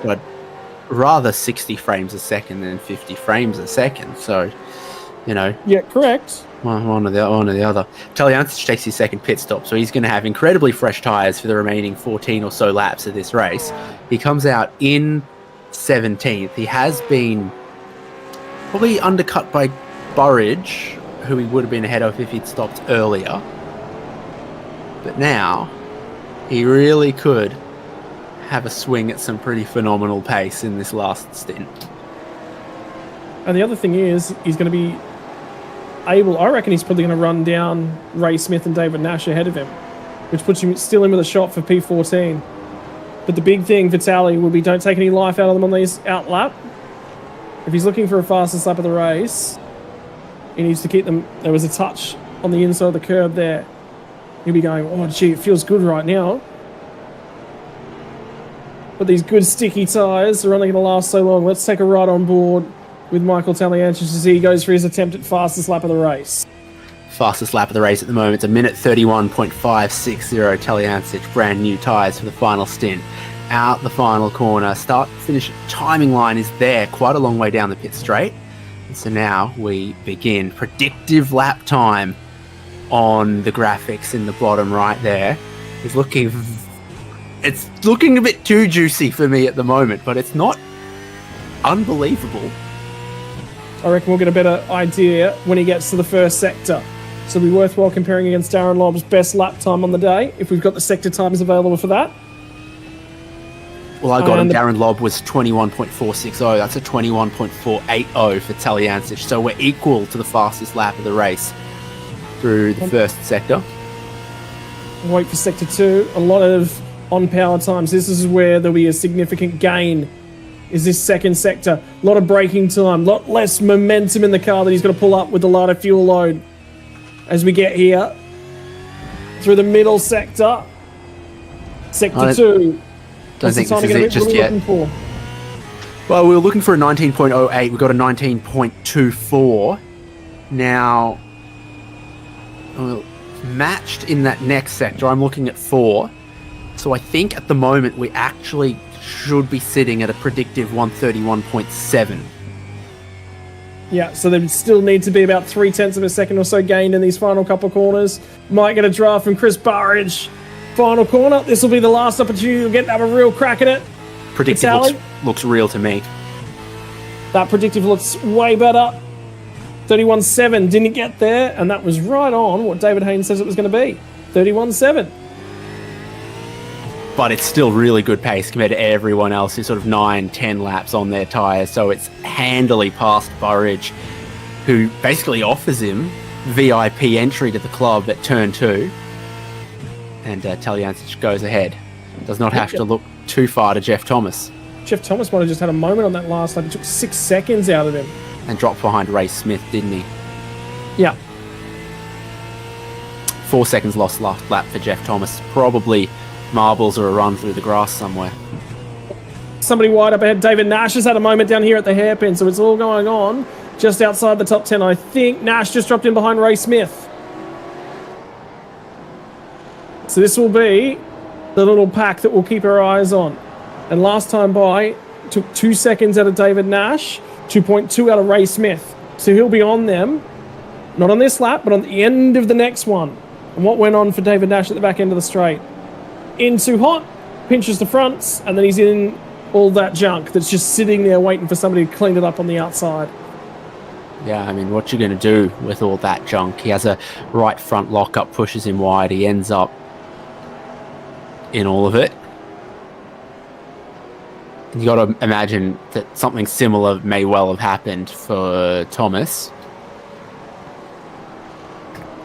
But rather 60 frames a second than 50 frames a second. So, you know. Yeah, correct. One or the other. Talyancic takes his second pit stop, so he's going to have incredibly fresh tyres for the remaining 14 or so laps of this race. He comes out in 17th. He has been probably undercut by Burridge, who he would have been ahead of if he'd stopped earlier. But now, he really could have a swing at some pretty phenomenal pace in this last stint. And the other thing is, he's going to be able, I reckon he's probably going to run down Ray Smith and David Nash ahead of him, which puts him still in with a shot for P14. But the big thing for Tally will be don't take any life out of them on these out lap. If he's looking for a fastest lap of the race, he needs to keep them. There was a touch on the inside of the curb there. He'll be going, oh gee, it feels good right now. But these good sticky tyres are only going to last so long. Let's take a ride on board with Michael Talyancic as he goes for his attempt at fastest lap of the race. Fastest lap of the race at the moment. It's a minute 31.560. Talyancic, brand new tyres for the final stint. Out the final corner. Start finish timing line is there, quite a long way down the pit straight. And so now we begin. Predictive lap time on the graphics in the bottom right there. It's looking a bit too juicy for me at the moment, but it's not unbelievable. I reckon we'll get a better idea when he gets to the first sector. So it'll be worthwhile comparing against Darren Lobb's best lap time on the day, if we've got the sector times available for that. Well, I got him. Darren Lobb was 21.460. That's a 21.480 for Talyancic. So we're equal to the fastest lap of the race through the first sector. Wait for sector 2. A lot of on-power times. This is where there'll be a significant gain, is this second sector. A lot of braking time, a lot less momentum in the car that he's going to pull up with the lighter fuel load. As we get here, through the middle sector, sector 2. Don't think this is it just yet. Well, we were looking for a 19.08. We got a 19.24. Now, matched in that next sector, I'm looking at 4. So I think at the moment we actually should be sitting at a predictive 131.7. Yeah, so there would still need to be about 0.3 of a second or so gained in these final couple corners. Might get a draft from Chris Burridge. Final corner. This will be the last opportunity to have a real crack at it. Predictive looks real to me. That predictive looks way better. 31.7 didn't get there, and that was right on what David Haynes says it was going to be. 31.7. But it's still really good pace compared to everyone else who's sort of 9-10 laps on their tyres. So it's handily past Burridge, who basically offers him VIP entry to the club at turn 2. And Talyancic goes ahead. Does not have to look too far to Jeff Thomas. Jeff Thomas might have just had a moment on that last lap. It took 6 seconds out of him. And dropped behind Ray Smith, didn't he? Yeah. 4 seconds lost last lap for Jeff Thomas. Probably marbles or a run through the grass somewhere. Somebody wide up ahead. David Nash has had a moment down here at the hairpin, so it's all going on just outside the top 10. I think Nash just dropped in behind Ray Smith. So this will be the little pack that we'll keep our eyes on. And last time by, took 2 seconds out of David Nash, 2.2 out of Ray Smith. So he'll be on them, not on this lap, but on the end of the next one. And what went on for David Nash at the back end of the straight? In too hot, pinches the fronts, and then he's in all that junk that's just sitting there waiting for somebody to clean it up on the outside. Yeah, I mean, what you're going to do with all that junk? He has a right front lockup, pushes him wide. He ends up in all of it. You got to imagine that something similar may well have happened for Thomas.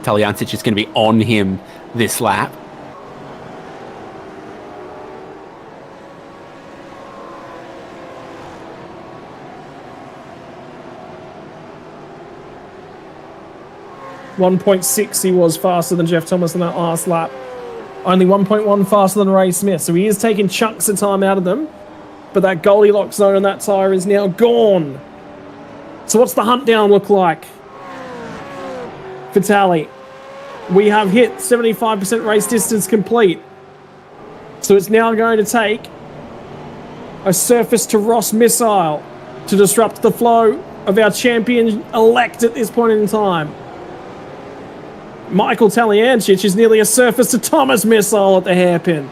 Talyancic is going to be on him this lap. .6 he was faster than Jeff Thomas in that last lap. Only 1.1 faster than Ray Smith, so he is taking chunks of time out of them. But that Goldilocks zone on that tyre is now gone. So what's the hunt down look like for Tally? We have hit 75% race distance complete. So it's now going to take a surface to Ross missile to disrupt the flow of our champion-elect at this point in time. Michael Taliancic is nearly a surface-to-Thomas missile at the hairpin.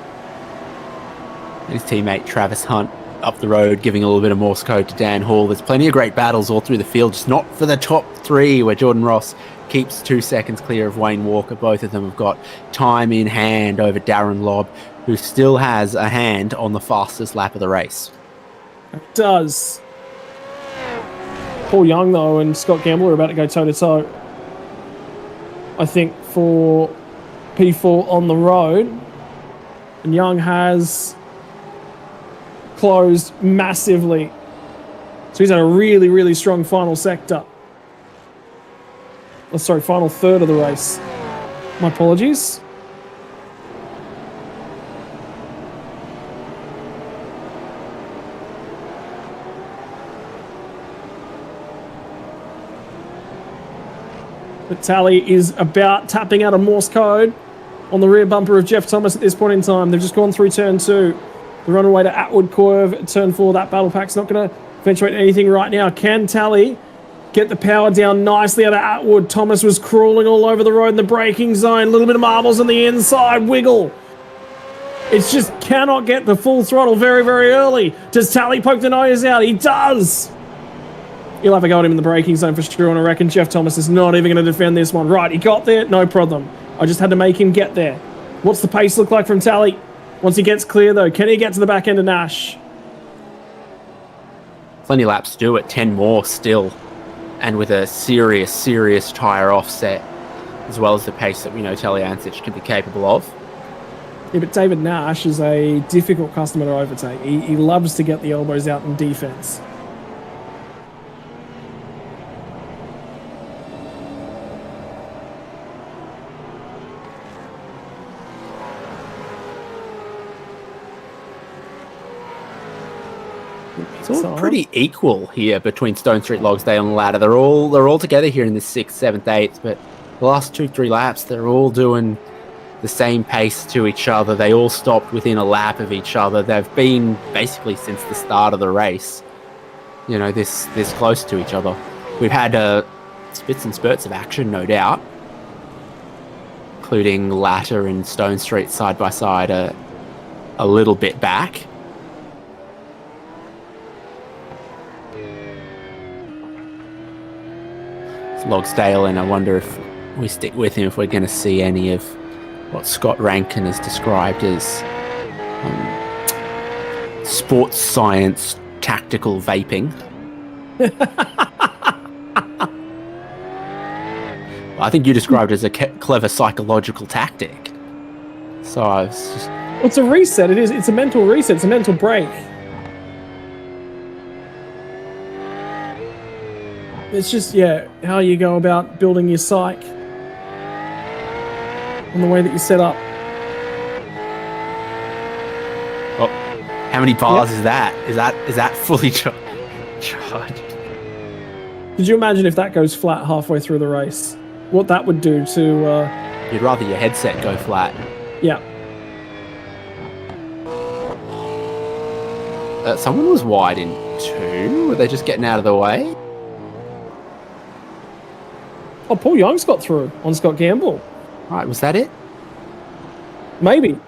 His teammate Travis Hunt up the road, giving a little bit of Morse code to Dan Hall. There's plenty of great battles all through the field, just not for the top three, where Jordan Ross keeps 2 seconds clear of Wayne Walker. Both of them have got time in hand over Darren Lobb, who still has a hand on the fastest lap of the race. It does. Paul Young, though, and Scott Gamble are about to go toe-to-toe. I think for P4 on the road. And Young has closed massively. So he's had a really, really strong final sector. Oh, sorry, final third of the race. My apologies. But Tally is about tapping out a Morse code on the rear bumper of Jeff Thomas at this point in time. They've just gone through turn 2. The runaway to Atwood Curve at turn 4. That battle pack's not going to eventuate anything right now. Can Tally get the power down nicely out of Atwood? Thomas was crawling all over the road in the braking zone. A little bit of marbles on the inside. Wiggle. It's just cannot get the full throttle very, very early. Does Tally poke the nose out? He does. He'll have a go at him in the braking zone for sure, and I reckon Jeff Thomas is not even going to defend this one. Right, he got there, no problem. I just had to make him get there. What's the pace look like from Tally? Once he gets clear, though, can he get to the back end of Nash? Plenty of laps to do it, 10 more still. And with a serious, serious tyre offset, as well as the pace that we know Taliancic can be capable of. Yeah, but David Nash is a difficult customer to overtake. He loves to get the elbows out in defense. It's all pretty equal here between Stone Street, Logsdale and Ladder. They're all together here in the 6th, 7th, 8th, but the last 2-3 laps, they're all doing the same pace to each other. They all stopped within a lap of each other. They've been basically since the start of the race, you know, this close to each other. We've had spits and spurts of action, no doubt, including Ladder and Stone Street side by side a little bit back. Logsdale, and I wonder if we stick with him, if we're going to see any of what Scott Rankin has described as sports science tactical vaping. Well, I think you described it as a clever psychological tactic. So I was just... Well, it's a reset. It's a mental reset. It's a mental break. It's just, yeah, how you go about building your psyche and the way that you set up. Oh, how many bars is that? Is that fully charged? Could you imagine if that goes flat halfway through the race? What that would do to... You'd rather your headset go flat. Yeah. Someone was wide in 2. Were they just getting out of the way? Oh, Paul Young's got through on Scott Gamble. Right, was that it? Maybe.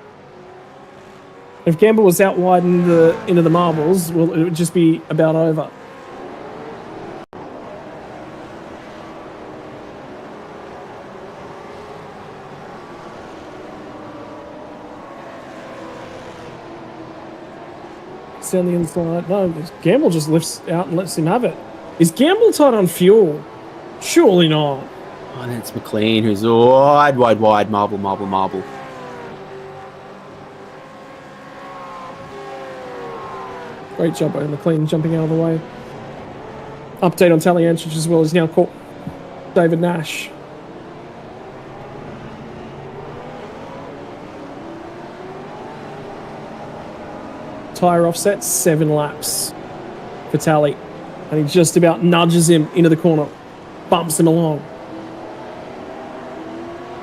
If Gamble was out wide into the marbles, well, it would just be about over. It's down the inside. No, Gamble just lifts out and lets him have it. Is Gamble tight on fuel? Surely not. Oh, and it's McLean who's wide, marble. Great job by McLean jumping out of the way. Update on Taliancic as well. He's now caught David Nash. Tyre offset, 7 laps for Tally. And he just about nudges him into the corner. Bumps him along.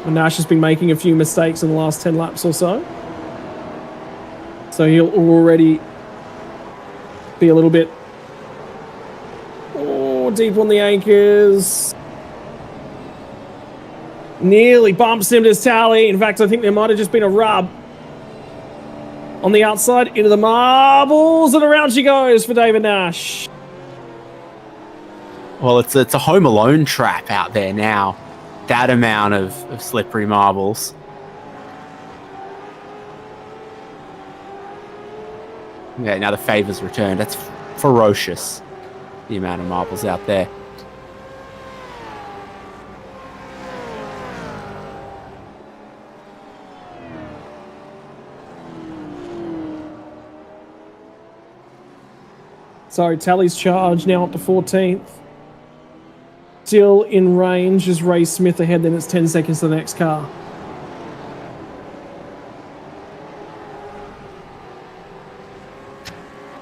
And Nash has been making a few mistakes in the last 10 laps or so. So he'll already be a little bit deep on the anchors. Nearly bumps him to tally. In fact, I think there might have just been a rub. On the outside, into the marbles, and around she goes for David Nash. Well, it's a Home Alone trap out there now. That amount of slippery marbles. Yeah, now the favour's returned. That's ferocious, the amount of marbles out there. So Tally's charge now up to 14th. Still in range is Ray Smith ahead, then it's 10 seconds to the next car.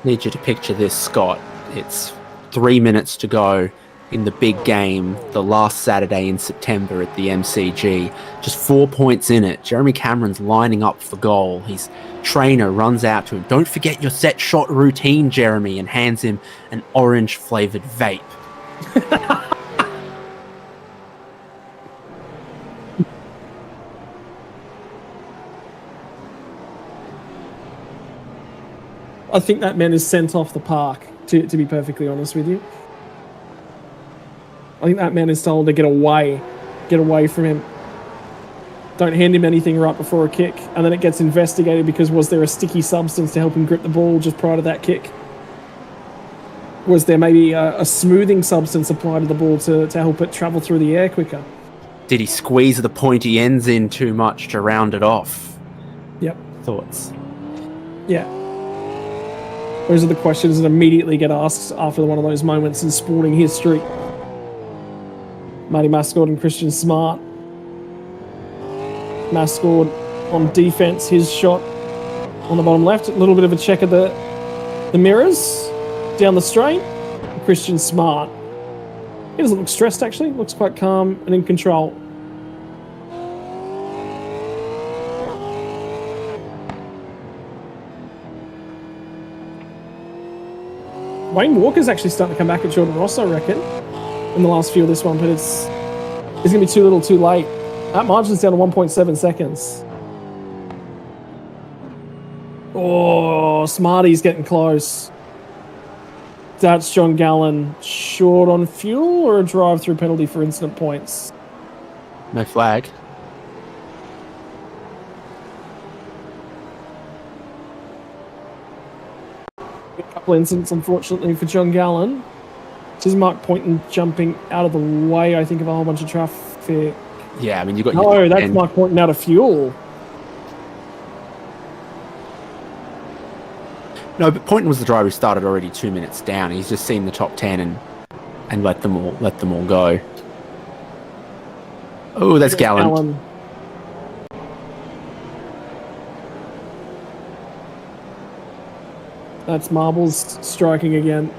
Need you to picture this, Scott. It's 3 minutes to go in the big game, the last Saturday in September at the MCG. Just 4 points in it. Jeremy Cameron's lining up for goal. His trainer runs out to him. Don't forget your set shot routine, Jeremy, and hands him an orange-flavoured vape. I think that man is sent off the park, to be perfectly honest with you. I think that man is told to get away from him. Don't hand him anything right before a kick, and then it gets investigated because was there a sticky substance to help him grip the ball just prior to that kick? Was there maybe a smoothing substance applied to the ball to help it travel through the air quicker? Did he squeeze the pointy ends in too much to round it off? Yep. Thoughts? Yeah. Those are the questions that immediately get asked after one of those moments in sporting history. Matty Mascord and Christian Smart. Mascord on defense, his shot on the bottom left. A little bit of a check of the mirrors down the straight. Christian Smart. He doesn't look stressed, actually. Looks quite calm and in control. Wayne Walker's actually starting to come back at Jordan Ross, I reckon, in the last few of this one, but it's going to be too little too late. That margin's down to 1.7 seconds. Oh, Smarty's getting close. That's John Gallen. Short on fuel or a drive-through penalty for incident points? No flag. A couple of incidents, unfortunately, for John Gallen. This is Mark Poynton jumping out of the way, I think, of a whole bunch of traffic. Yeah, I mean, you got. No, that's Mark Poynton out of fuel. No, but Poynton was the driver who started already 2 minutes down. He's just seen the top 10 and let them all go. Oh, that's Gallen. That's Marbles striking again.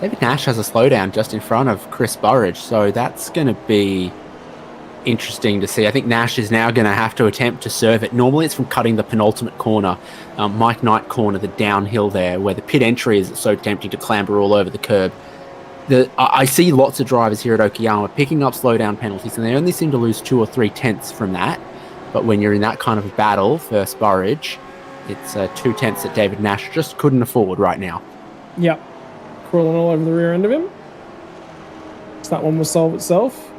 David Nash has a slowdown just in front of Chris Burridge, so that's going to be interesting to see. I think Nash is now going to have to attempt to serve it. Normally it's from cutting the penultimate corner, Mike Knight corner, the downhill there, where the pit entry is so tempting to clamber all over the curb. I see lots of drivers here at Okayama picking up slowdown penalties, and they only seem to lose 2 or 3 tenths from that. But when you're in that kind of a battle for Burridge, it's 2 tenths that David Nash just couldn't afford right now. Yep. Crawling all over the rear end of him. So that one will solve itself.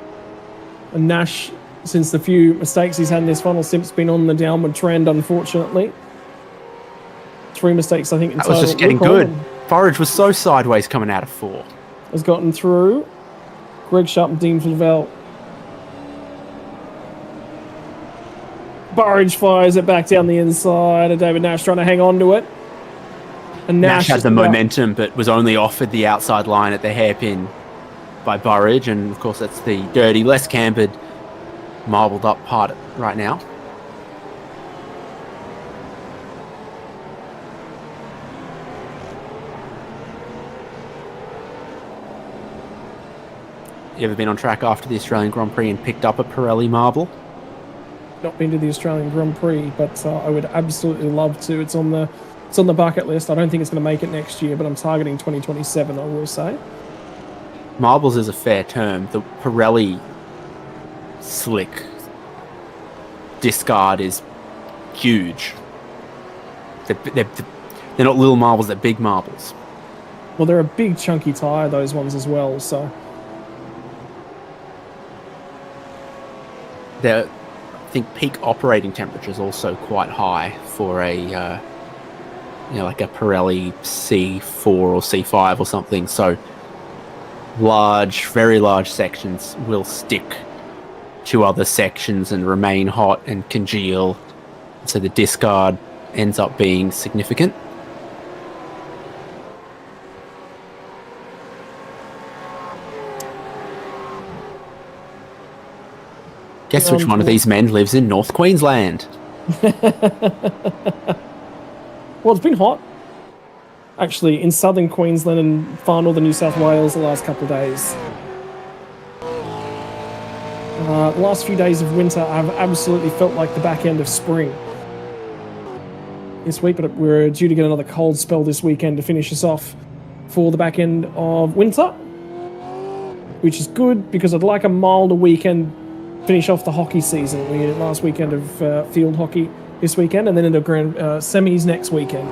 And Nash, since the few mistakes he's had in this final stint's been on the downward trend, unfortunately. 3 mistakes, I think, in that total. was just getting good. Burridge was so sideways coming out of 4. Has gotten through. Greg Sharp and Dean Flavel. Burridge fires it back down the inside, and David Nash trying to hang on to it. And Nash had the momentum, but was only offered the outside line at the hairpin by Burridge, and of course that's the dirty, less cambered, marbled up part right now. You ever been on track after the Australian Grand Prix and picked up a Pirelli marble? Not been to the Australian Grand Prix, but I would absolutely love to. It's It's on the bucket list. I don't think it's going to make it next year, but I'm targeting 2027, I will say. Marbles is a fair term. The Pirelli slick discard is huge. They're not little marbles, they're big marbles. Well, they're a big chunky tyre, those ones as well, so... I think peak operating temperature is also quite high for a, like a Pirelli C4 or C5 or something. So very large sections will stick to other sections and remain hot and congeal. So the discard ends up being significant. Guess which one of these men lives in North Queensland? Well, it's been hot, actually, in southern Queensland and far northern New South Wales the last couple of days. The last few days of winter have absolutely felt like the back end of spring this week, but we're due to get another cold spell this weekend to finish us off for the back end of winter, which is good because I'd like a milder weekend, finish off the hockey season. We had last weekend of field hockey this weekend, and then into grand semis next weekend.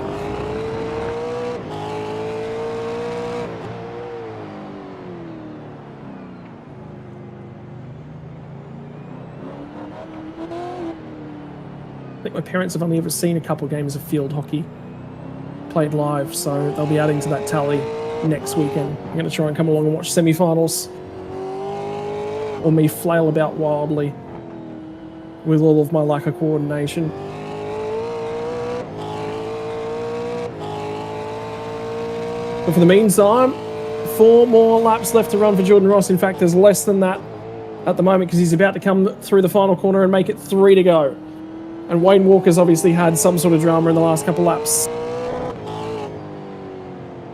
I think my parents have only ever seen a couple of games of field hockey played live, so they'll be adding to that tally next weekend. I'm going to try and come along and watch semi-finals, or me flail about wildly with all of my lack of coordination. But for the meantime, 4 more laps left to run for Jordan Ross. In fact, there's less than that at the moment because he's about to come through the final corner and make it 3 to go. And Wayne Walker's obviously had some sort of drama in the last couple laps.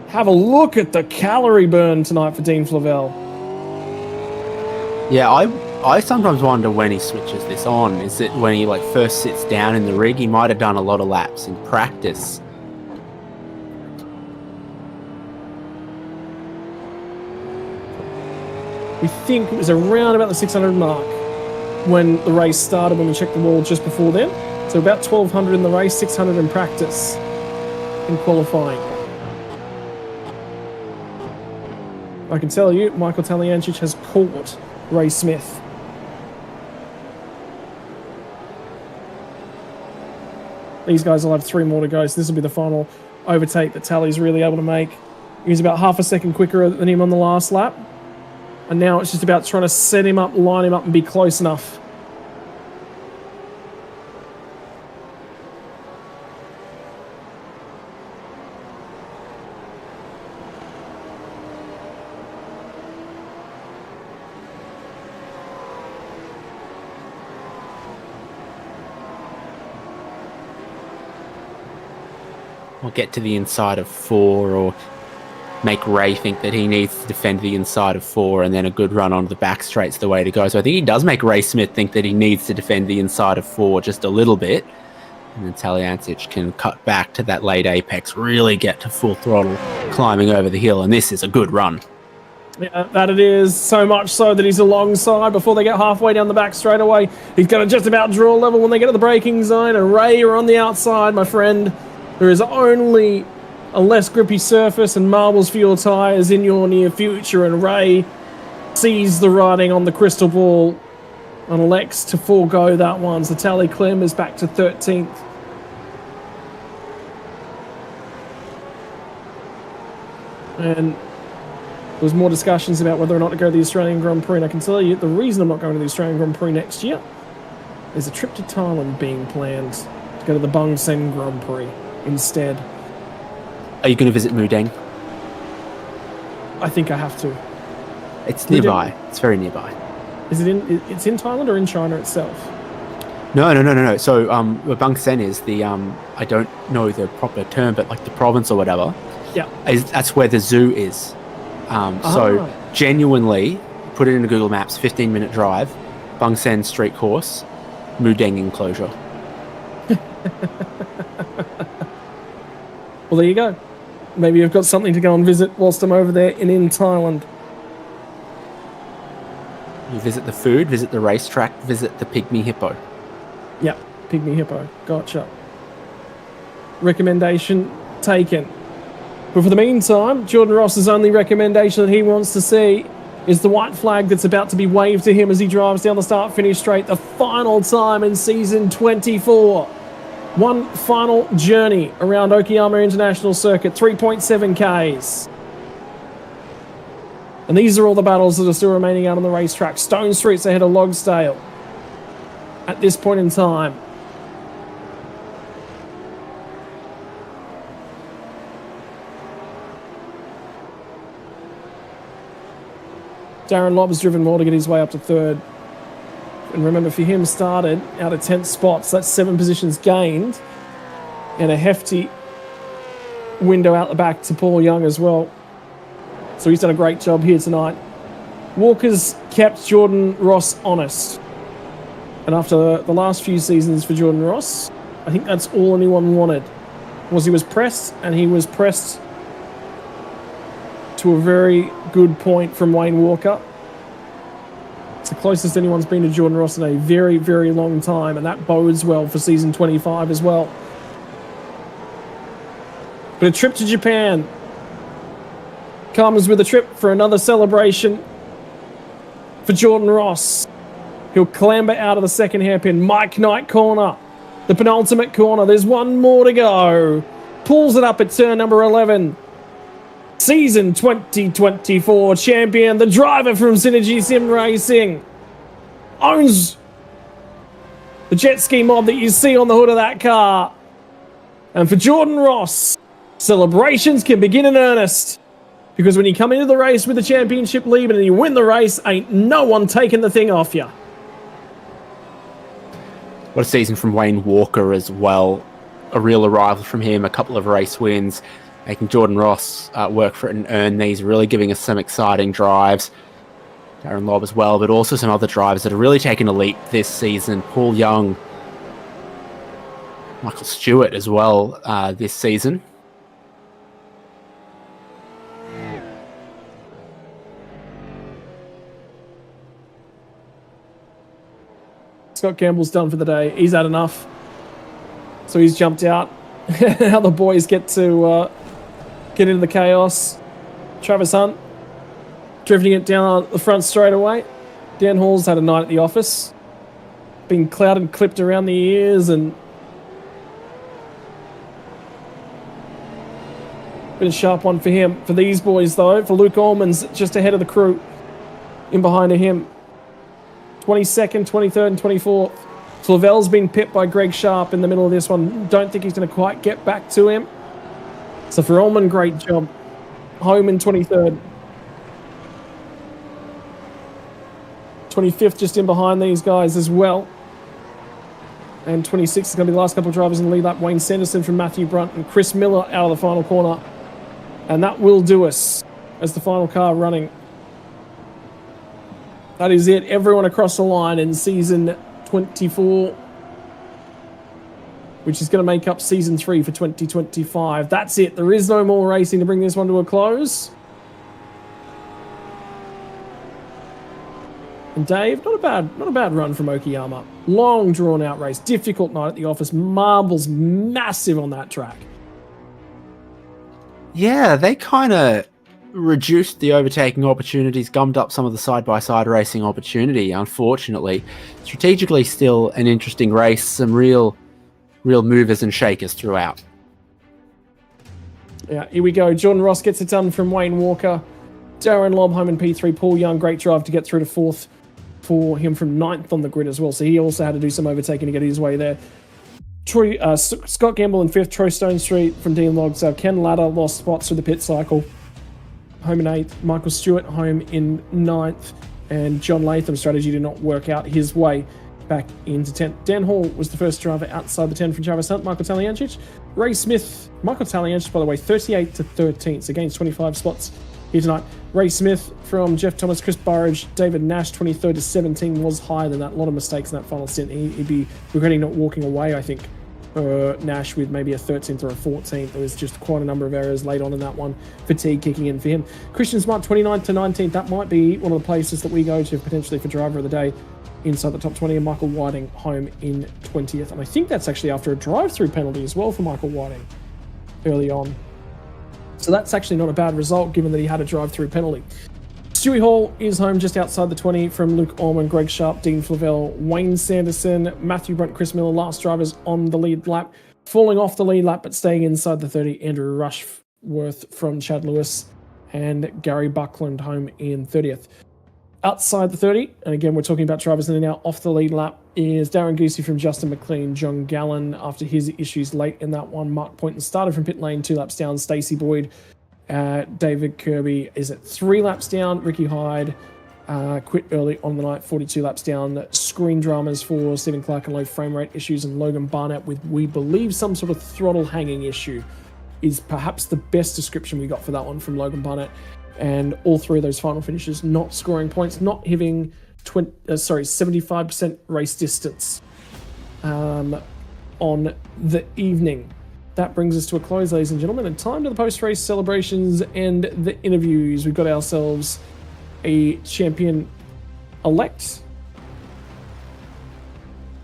Have a look at the calorie burn tonight for Dean Flavell. Yeah, I sometimes wonder when he switches this on. Is it when he first sits down in the rig? He might have done a lot of laps in practice. We think it was around about the 600 mark when the race started, when we checked the wall just before then. So about 1,200 in the race, 600 in practice in qualifying. I can tell you, Michael Taliancic has caught Ray Smith. These guys will have 3 more to go, so this will be the final overtake that Tally's really able to make. He was about half a second quicker than him on the last lap. And now it's just about trying to set him up, line him up, and be close enough. Or get to the inside of 4, or make Ray think that he needs to defend the inside of 4, and then a good run onto the back straight's the way to go. So I think he does make Ray Smith think that he needs to defend the inside of 4 just a little bit, and then Taliancic can cut back to that late apex, really get to full throttle, climbing over the hill, and this is a good run. Yeah, that it is. So much so that he's alongside before they get halfway down the back straight away. He's going to just about draw level when they get to the braking zone, and Ray, you're on the outside, my friend. There is only a less grippy surface and marbles for your tyres in your near future, and Ray sees the writing on the crystal ball and elects to forego that one. So Tally Clem is back to 13th. And there was more discussions about whether or not to go to the Australian Grand Prix, and I can tell you the reason I'm not going to the Australian Grand Prix next year is a trip to Thailand being planned to go to the Bang Sen Grand Prix instead. Are you going to visit Mudeng? I think I have to. It's nearby. It's very nearby. Is it in? It's in Thailand or in China itself? No. So, Bang Sen is the I don't know the proper term, but like the province or whatever. Yeah. That's where the zoo is. So genuinely, put it into Google Maps. 15-minute drive, Bang Sen street course, Mudeng enclosure. Well, there you go. Maybe you've got something to go and visit whilst I'm over there in Thailand. You visit the food, visit the racetrack, visit the pygmy hippo. Yep, pygmy hippo. Gotcha. Recommendation taken. But for the meantime, Jordan Ross's only recommendation that he wants to see is the white flag that's about to be waved to him as he drives down the start-finish straight, the final time in season 24. One final journey around Okayama International Circuit, 3.7 Ks. And these are all the battles that are still remaining out on the racetrack. Stone Street's ahead of Logsdale at this point in time. Darren Lobb has driven well to get his way up to third. And remember, for him, started out of 10th spots. That's 7 positions gained. And a hefty window out the back to Paul Young as well. So he's done a great job here tonight. Walker's kept Jordan Ross honest. And after the last few seasons for Jordan Ross, I think that's all anyone wanted. Was he was pressed, and he was pressed to a very good point from Wayne Walker. It's the closest anyone's been to Jordan Ross in a very, very long time, and that bodes well for season 25 as well. But a trip to Japan comes with a trip for another celebration for Jordan Ross. He'll clamber out of the second hairpin. Mike Knight corner, the penultimate corner. There's one more to go. Pulls it up at turn number 11. Season 2024 champion, the driver from Synergy Sim Racing, owns the jet ski mod that you see on the hood of that car. And for Jordan Ross, celebrations can begin in earnest. Because when you come into the race with the championship lead and you win the race, ain't no one taking the thing off you. What a season from Wayne Walker as well. A real arrival from him, a couple of race wins, making Jordan Ross work for it and earn these, really giving us some exciting drives. Darren Lobb as well, but also some other drivers that are really taking a leap this season. Paul Young, Michael Stewart as well this season. Scott Campbell's done for the day. He's had enough. So he's jumped out. Now the boys get to get into the chaos. Travis Hunt drifting it down the front straight away. Dan Hall's had a night at the office. Been clouded, clipped around the ears, and been a sharp one for him. For these boys, though, for Luke Allman's just ahead of the crew. In behind of him. 22nd, 23rd, and 24th. Flavel's been pipped by Greg Sharp in the middle of this one. Don't think he's going to quite get back to him. So for Ullman, great job. Home in 23rd. 25th just in behind these guys as well. And 26th is going to be the last couple of drivers in the lead lap. Wayne Sanderson from Matthew Brunt and Chris Miller out of the final corner. And that will do us as the final car running. That is it. Everyone across the line in season 24, which is going to make up season 3 for 2025. That's it. There is no more racing to bring this one to a close. And Dave, not a bad run from Okayama. Long drawn out race, difficult night at the office. Marbles massive on that track. Yeah, they kind of reduced the overtaking opportunities, gummed up some of the side-by-side racing opportunity, unfortunately. Strategically, still an interesting race. Some real movers and shakers throughout. Yeah, here we go. Jordan Ross gets it done from Wayne Walker. Darren Lobb home in P3. Paul Young, great drive to get through to 4th for him from 9th on the grid as well. So he also had to do some overtaking to get his way there. Scott Gamble in 5th. Troy Stone Street from Dean Logs. Ken Latta lost spots through the pit cycle. Home in 8th. Michael Stewart home in 9th. And John Latham's strategy did not work out his way back into 10th. Dan Hall was the first driver outside the 10 from Travis Hunt. Michael Taliancic. Ray Smith. Michael Taliancic, by the way, 38 to 13th. So gains 25 spots here tonight. Ray Smith from Jeff Thomas. Chris Burridge. David Nash, 23rd to 17, was higher than that. A lot of mistakes in that final stint. He'd be regretting not walking away, I think, Nash with maybe a 13th or a 14th. There was just quite a number of errors late on in that one. Fatigue kicking in for him. Christian Smart, 29th to 19th. That might be one of the places that we go to potentially for driver of the day inside the top 20. And Michael Whiting home in 20th. And I think that's actually after a drive-through penalty as well for Michael Whiting early on. So that's actually not a bad result given that he had a drive-through penalty. Stewie Hall is home just outside the 20 from Luke Orman, Greg Sharp, Dean Flavell, Wayne Sanderson, Matthew Brunt, Chris Miller, last drivers on the lead lap. Falling off the lead lap but staying inside the 30, Andrew Rushworth from Chad Lewis and Gary Buckland home in 30th. Outside the 30, and again we're talking about drivers that are now off the lead lap, is Darren Goosey from Justin McLean, John Gallen after his issues late in that one. Mark Poynton started from pit lane 2 laps down, Stacey Boyd, David Kirby is at 3 laps down. Ricky Hyde quit early on the night, 42 laps down. Screen dramas for Stephen Clark and low frame rate issues, and Logan Barnett with, we believe, some sort of throttle hanging issue is perhaps the best description we got for that one from Logan Barnett. And all 3 of those final finishes not scoring points, not hitting 75% race distance on the evening. That brings us to a close, ladies and gentlemen, and time to the post-race celebrations and the interviews. We've got ourselves a champion-elect,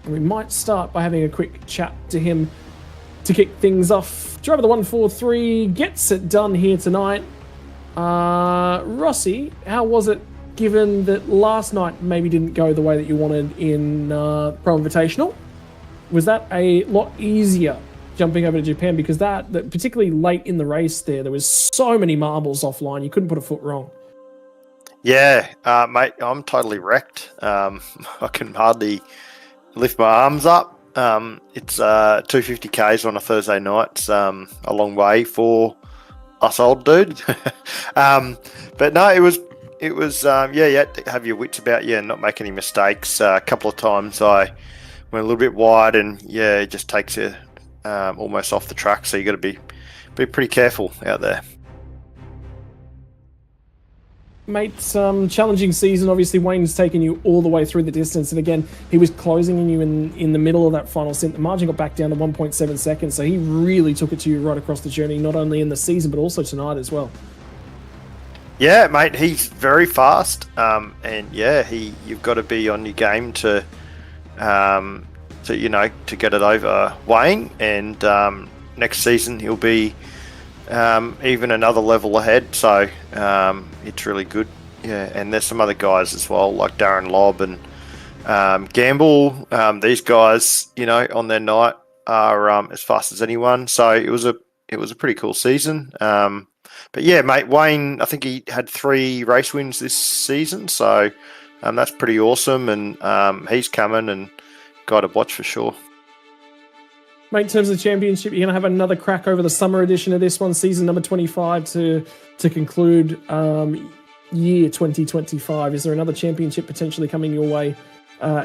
and we might start by having a quick chat to him to kick things off. Driver the 143 gets it done here tonight. Rossi, how was it, given that last night maybe didn't go the way that you wanted in Pro Invitational? Was that a lot easier jumping over to Japan, because that particularly late in the race there was so many marbles offline, you couldn't put a foot wrong. Yeah, mate, I'm totally wrecked. I can hardly lift my arms up. It's 250 Ks on a Thursday night. It's a long way for us old dude. But no, it was yeah, you had to have your wits about you and not make any mistakes. A couple of times I went a little bit wide, and yeah, it just takes you almost off the track, so you got to be pretty careful out there. Mate, challenging season. Obviously, Wayne's taken you all the way through the distance, and again, he was closing you in the middle of that final stint. The margin got back down to 1.7 seconds, so he really took it to you right across the journey, not only in the season but also tonight as well. Yeah, mate, he's very fast, and yeah, you've got to be on your game to get it over Wayne, and next season he'll be even another level ahead, so it's really good. Yeah, and there's some other guys as well, like Darren Lobb and Gamble. These guys, on their night are as fast as anyone, so it was a pretty cool season. But yeah, mate, Wayne, I think he had 3 race wins this season, so that's pretty awesome, and he's coming and guy to watch for sure. Mate, in terms of the championship, you're going to have another crack over the summer edition of this one, season number 25, to conclude year 2025. Is there another championship potentially coming your way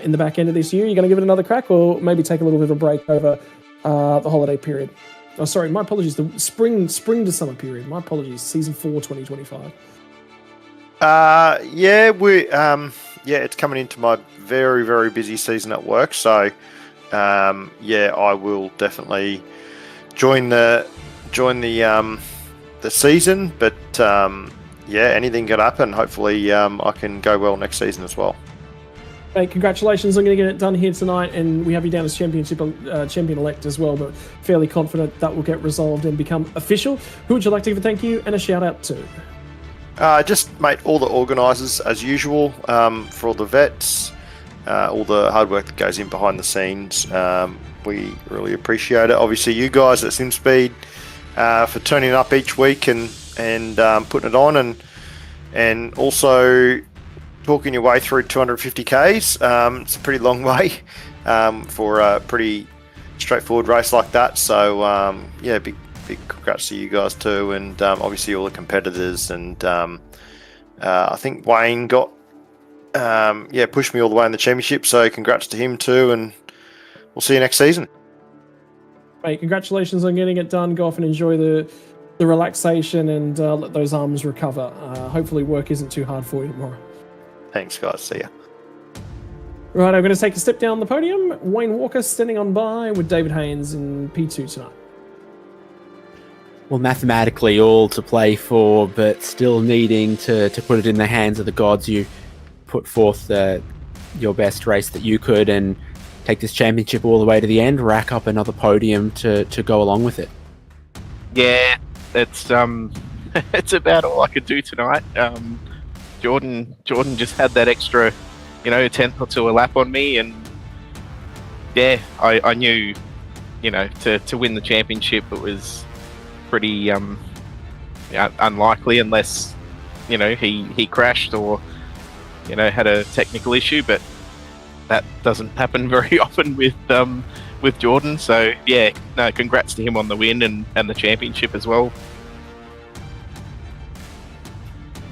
in the back end of this year? You're going to give it another crack, or maybe take a little bit of a break over the holiday period? Oh, sorry, my apologies. The spring to summer period. My apologies. Season 4, 2025. It's coming into my very, very busy season at work, so I will definitely join the season, but anything can happen. Hopefully I can go well next season as well. Hey, congratulations on going to get it done here tonight, and we have you down as champion-elect as well, but fairly confident that will get resolved and become official. Who would you like to give a thank you and a shout-out to? Mate, all the organisers, as usual, for all the vets, all the hard work that goes in behind the scenes. We really appreciate it. Obviously, you guys at SimSpeed for turning up each week and putting it on, and also talking your way through 250 Ks. It's a pretty long way for a pretty straightforward race like that. So big congrats to you guys too, and obviously all the competitors. And I think Wayne got pushed me all the way in the championship. So congrats to him too, and we'll see you next season. Mate, congratulations on getting it done. Go off and enjoy the relaxation, and let those arms recover. Hopefully work isn't too hard for you tomorrow. Thanks, guys. See ya. Right, I'm going to take a step down the podium. Wayne Walker standing on by with David Haynes in P2 tonight. Well, mathematically all to play for, but still needing to put it in the hands of the gods. You put forth your best race that you could and take this championship all the way to the end, rack up another podium to go along with it. Yeah, it's it's about all I could do tonight. Jordan just had that extra, tenth or two a lap on me, and yeah, I knew, to win the championship it was pretty unlikely unless he crashed or had a technical issue, but that doesn't happen very often with Jordan. So yeah, no, congrats to him on the win and the championship as well.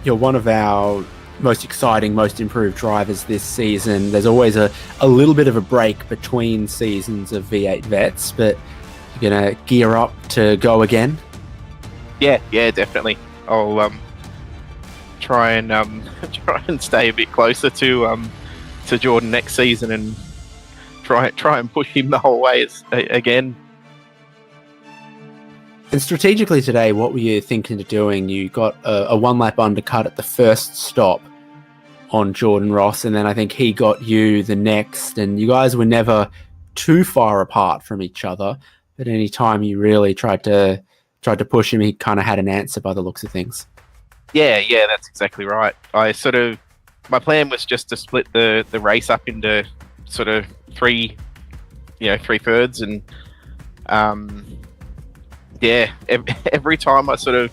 You're one of our most exciting, most improved drivers this season. There's always a little bit of a break between seasons of V8 Vets, but you're gonna gear up to go again. Yeah, definitely. I'll try and stay a bit closer to Jordan next season and try and push him the whole way again. And strategically today, what were you thinking of doing? You got a one-lap undercut at the first stop on Jordan Ross, and then I think he got you the next, and you guys were never too far apart from each other. But any time you really tried to push him, he kind of had an answer by the looks of things. Yeah, that's exactly right. My plan was just to split the race up into sort of three thirds, and every time I sort of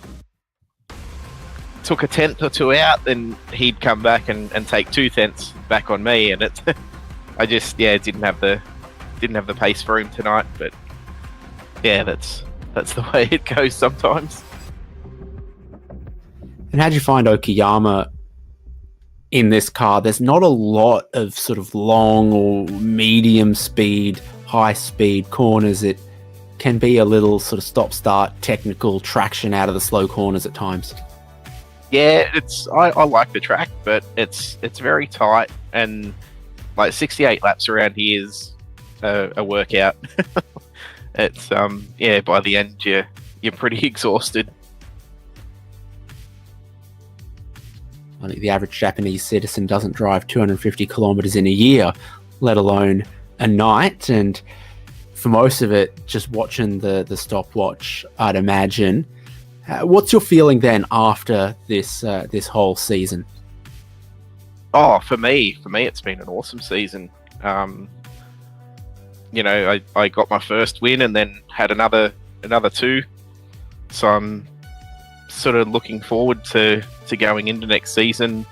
took a tenth or two out, then he'd come back and take 2 tenths back on me, and I just didn't have the pace for him tonight. But yeah, that's the way it goes sometimes. And how'd you find Okayama in this car? There's not a lot of sort of long or medium speed, high speed corners. It can be a little sort of stop-start technical traction out of the slow corners at times. Yeah, I like the track, but it's very tight, and like 68 laps around here is a workout. It's by the end you're pretty exhausted. I think the average Japanese citizen doesn't drive 250 kilometers in a year, let alone a night, and for most of it, just watching the stopwatch, I'd imagine. What's your feeling then after this whole season? Oh, for me, it's been an awesome season. I got my first win and then had another 2, so I'm sort of looking forward to going into next season,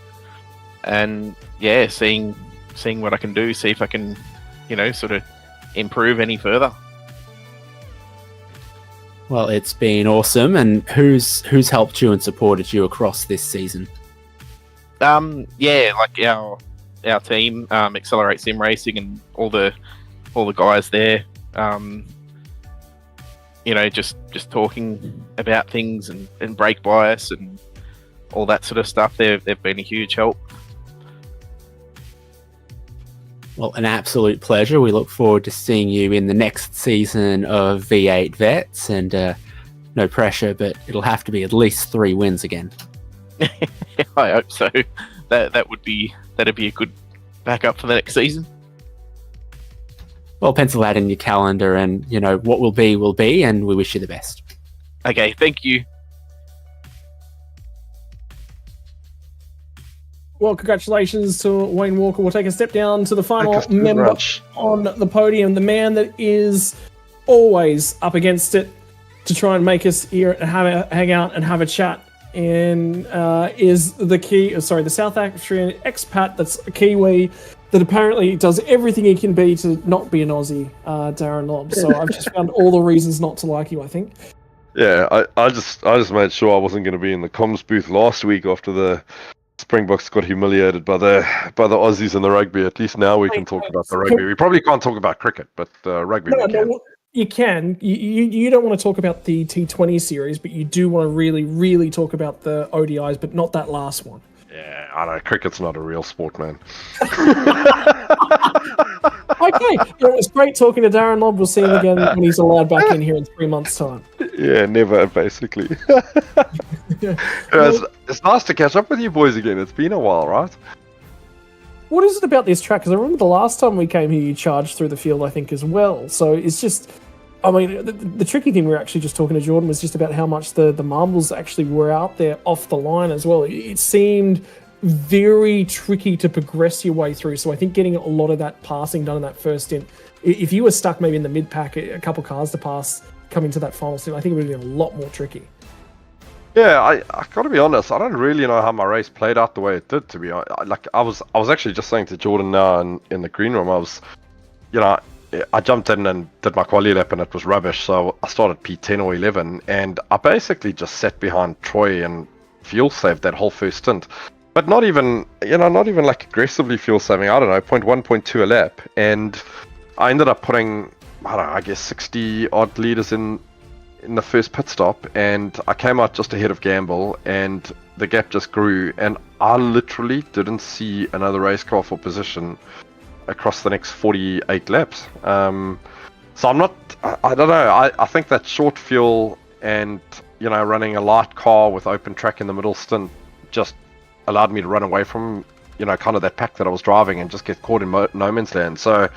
and seeing what I can do, see if I can sort of improve any further. Well, it's been awesome. And who's helped you and supported you across this season? Like our team, Accelerate Sim Racing, and all the guys there. Just talking about things and brake bias and all that sort of stuff. They've been a huge help. Well, an absolute pleasure. We look forward to seeing you in the next season of V8 Vets, and no pressure, but it'll have to be at least 3 wins again. I hope so. That'd be a good backup for the next season. Well, pencil that in your calendar, and what will be, and we wish you the best. Okay, thank you. Well, congratulations to Wayne Walker. We'll take a step down to the final member on the podium, the man that is always up against it to try and make us here hang out and have a chat, and is the South African expat that's a Kiwi that apparently does everything he can be to not be an Aussie, Darren Lobb. So I've just found all the reasons not to like you, I think. Yeah, I just made sure I wasn't going to be in the comms booth last week after the Springboks got humiliated by the Aussies in the rugby. At least now we can talk about the rugby. We probably can't talk about cricket, but rugby we can. No, you can. You don't want to talk about the T20 series, but you do want to really, really talk about the ODIs, but not that last one. Yeah, I know. Cricket's not a real sport, man. Okay, it was great talking to Darren Lobb. We'll see him again when he's allowed back in here in 3 months' time. Yeah, never, basically. It's nice to catch up with you boys again. It's been a while, right? What is it about this track? Because I remember the last time we came here, you charged through the field, I think, as well. So it's just, I mean, the tricky thing we were actually just talking to Jordan was just about how much the marbles actually were out there off the line as well. It seemed very tricky to progress your way through. So I think getting a lot of that passing done in that first stint, if you were stuck maybe in the mid-pack, a couple cars to pass coming to that final stint, I think it would have been a lot more tricky. Yeah, I got to be honest. I don't really know how my race played out the way it did. To be honest, I was actually just saying to Jordan now in the green room, I jumped in and did my quali lap and it was rubbish. So I started P10 or 11, and I basically just sat behind Troy and fuel saved that whole first stint. But not even like aggressively fuel saving. I don't know, 0.1, 0.2 a lap, and I ended up putting, I guess 60 odd liters in the first pit stop, and I came out just ahead of Gamble, and the gap just grew, and I literally didn't see another race car for position across the next 48 laps. So I'm not, I don't know, I think that short fuel and, running a light car with open track in the middle stint just allowed me to run away from, kind of that pack that I was driving and just get caught in no man's land. So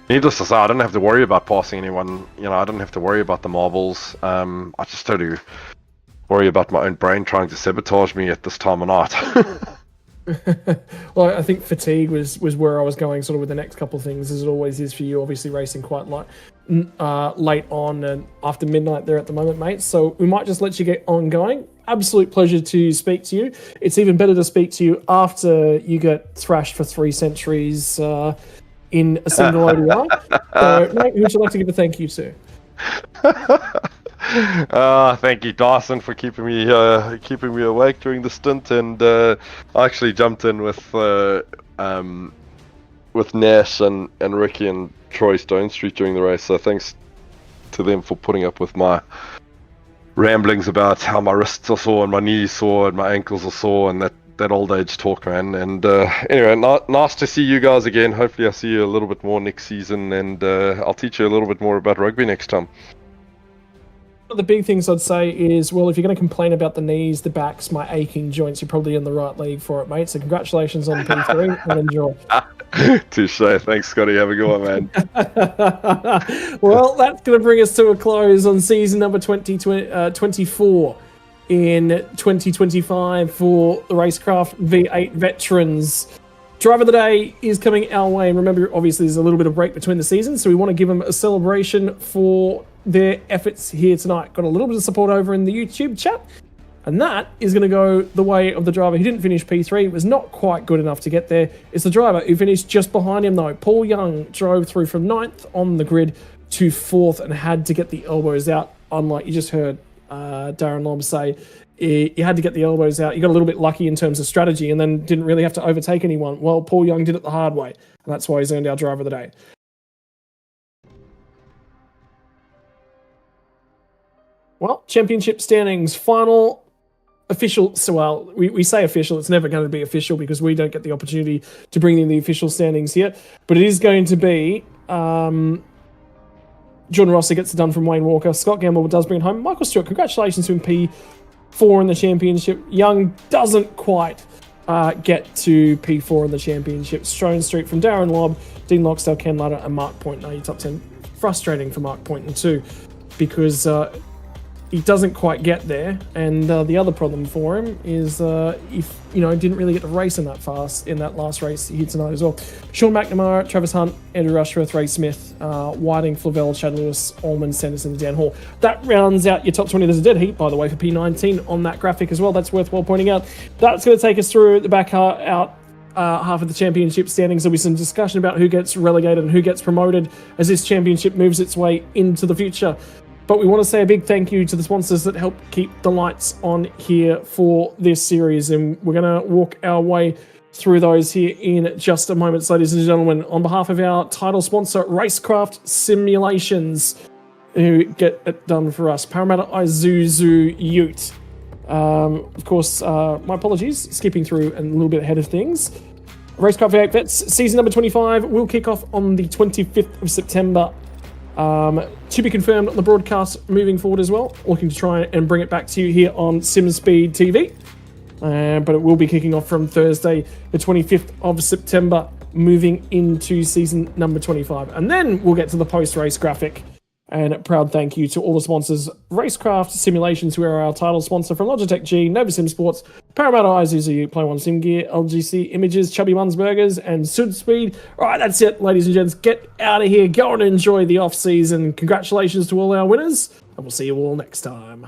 needless to say, I didn't have to worry about passing anyone. I didn't have to worry about the marbles. I just had to worry about my own brain trying to sabotage me at this time of night. Well, I think fatigue was where I was going sort of with the next couple of things, as it always is for you, obviously racing quite late on and after midnight there at the moment, mate. So we might just let you get on going. Absolute pleasure to speak to you. It's even better to speak to you after you get thrashed for 3 centuries in a single ODI. So, mate, who would you like to give a thank you to? Thank you, Dyson, for keeping me awake during the stint, and I actually jumped in with Nash and Ricky and Troy Stone Street during the race. So thanks to them for putting up with my ramblings about how my wrists are sore and my knees sore and my ankles are sore and that old age talk, man. And anyway, nice to see you guys again. Hopefully I see you a little bit more next season, and I'll teach you a little bit more about rugby next time. One of the big things I'd say is, well, if you're going to complain about the knees, the backs, my aching joints, you're probably in the right league for it, mate. So congratulations on P3 and enjoy. Touche. Thanks, Scotty. Have a good one, man. Well, that's going to bring us to a close on season number 24 in 2025 for the RaceKraft V8 Veterans. Driver of the Day is coming our way. And remember, obviously, there's a little bit of break between the seasons, so we want to give them a celebration for their efforts here tonight. Got a little bit of support over in the YouTube chat, and that is going to go the way of the driver who didn't finish P3. It was not quite good enough to get there. It's the driver who finished just behind him, though. Paul Young drove through from 9th on the grid to 4th and had to get the elbows out, unlike you just heard Darren Lobb say. You had to get the elbows out. You got a little bit lucky in terms of strategy and then didn't really have to overtake anyone. Well, Paul Young did it the hard way, and that's why he's earned our driver of the day. Well, championship standings, final official. So, well, we say official. It's never going to be official because we don't get the opportunity to bring in the official standings here. But it is going to be Jordan Rossi gets it done from Wayne Walker. Scott Gamble does bring it home. Michael Stewart, congratulations to him, P4 in the championship. Young doesn't quite get to P4 in the championship. Stone Street from Darren Lobb, Dean Loxdale, Ken Ladder, and Mark Point. Now your top 10. Frustrating for Mark Point too, because he doesn't quite get there, and the other problem for him is didn't really get to race in that fast in that last race here tonight as well. Sean McNamara, Travis Hunt, Andrew Rushworth, Ray Smith, Whiting, Flavelle, Chad Lewis, Allman, Sanderson, Dan Hall. That rounds out your top 20. There's a dead heat, by the way, for P19 on that graphic as well. That's worthwhile pointing out. That's going to take us through the back half of the championship standings. There'll be some discussion about who gets relegated and who gets promoted as this championship moves its way into the future. But we want to say a big thank you to the sponsors that help keep the lights on here for this series. And we're going to walk our way through those here in just a moment, ladies and gentlemen. On behalf of our title sponsor, RaceKraft Simulations, who get it done for us. Parramatta Isuzu Ute. Of course, my apologies, skipping through and a little bit ahead of things. RaceKraft V8 Vets season number 25 will kick off on the 25th of September. To be confirmed on the broadcast moving forward as well. Looking to try and bring it back to you here on SimSpeed TV. But it will be kicking off from Thursday, the 25th of September, moving into season number 25. And then we'll get to the post-race graphic. And a proud thank you to all the sponsors. RaceKraft Simulations, who are our title sponsor, from Logitech G, Nova Sim Sports, Paramount Isuzu, Play One Sim Gear, LGC Images, Chubby Buns Burgers, and SimSpeed. All right, that's it, ladies and gents. Get out of here. Go and enjoy the off-season. Congratulations to all our winners, and we'll see you all next time.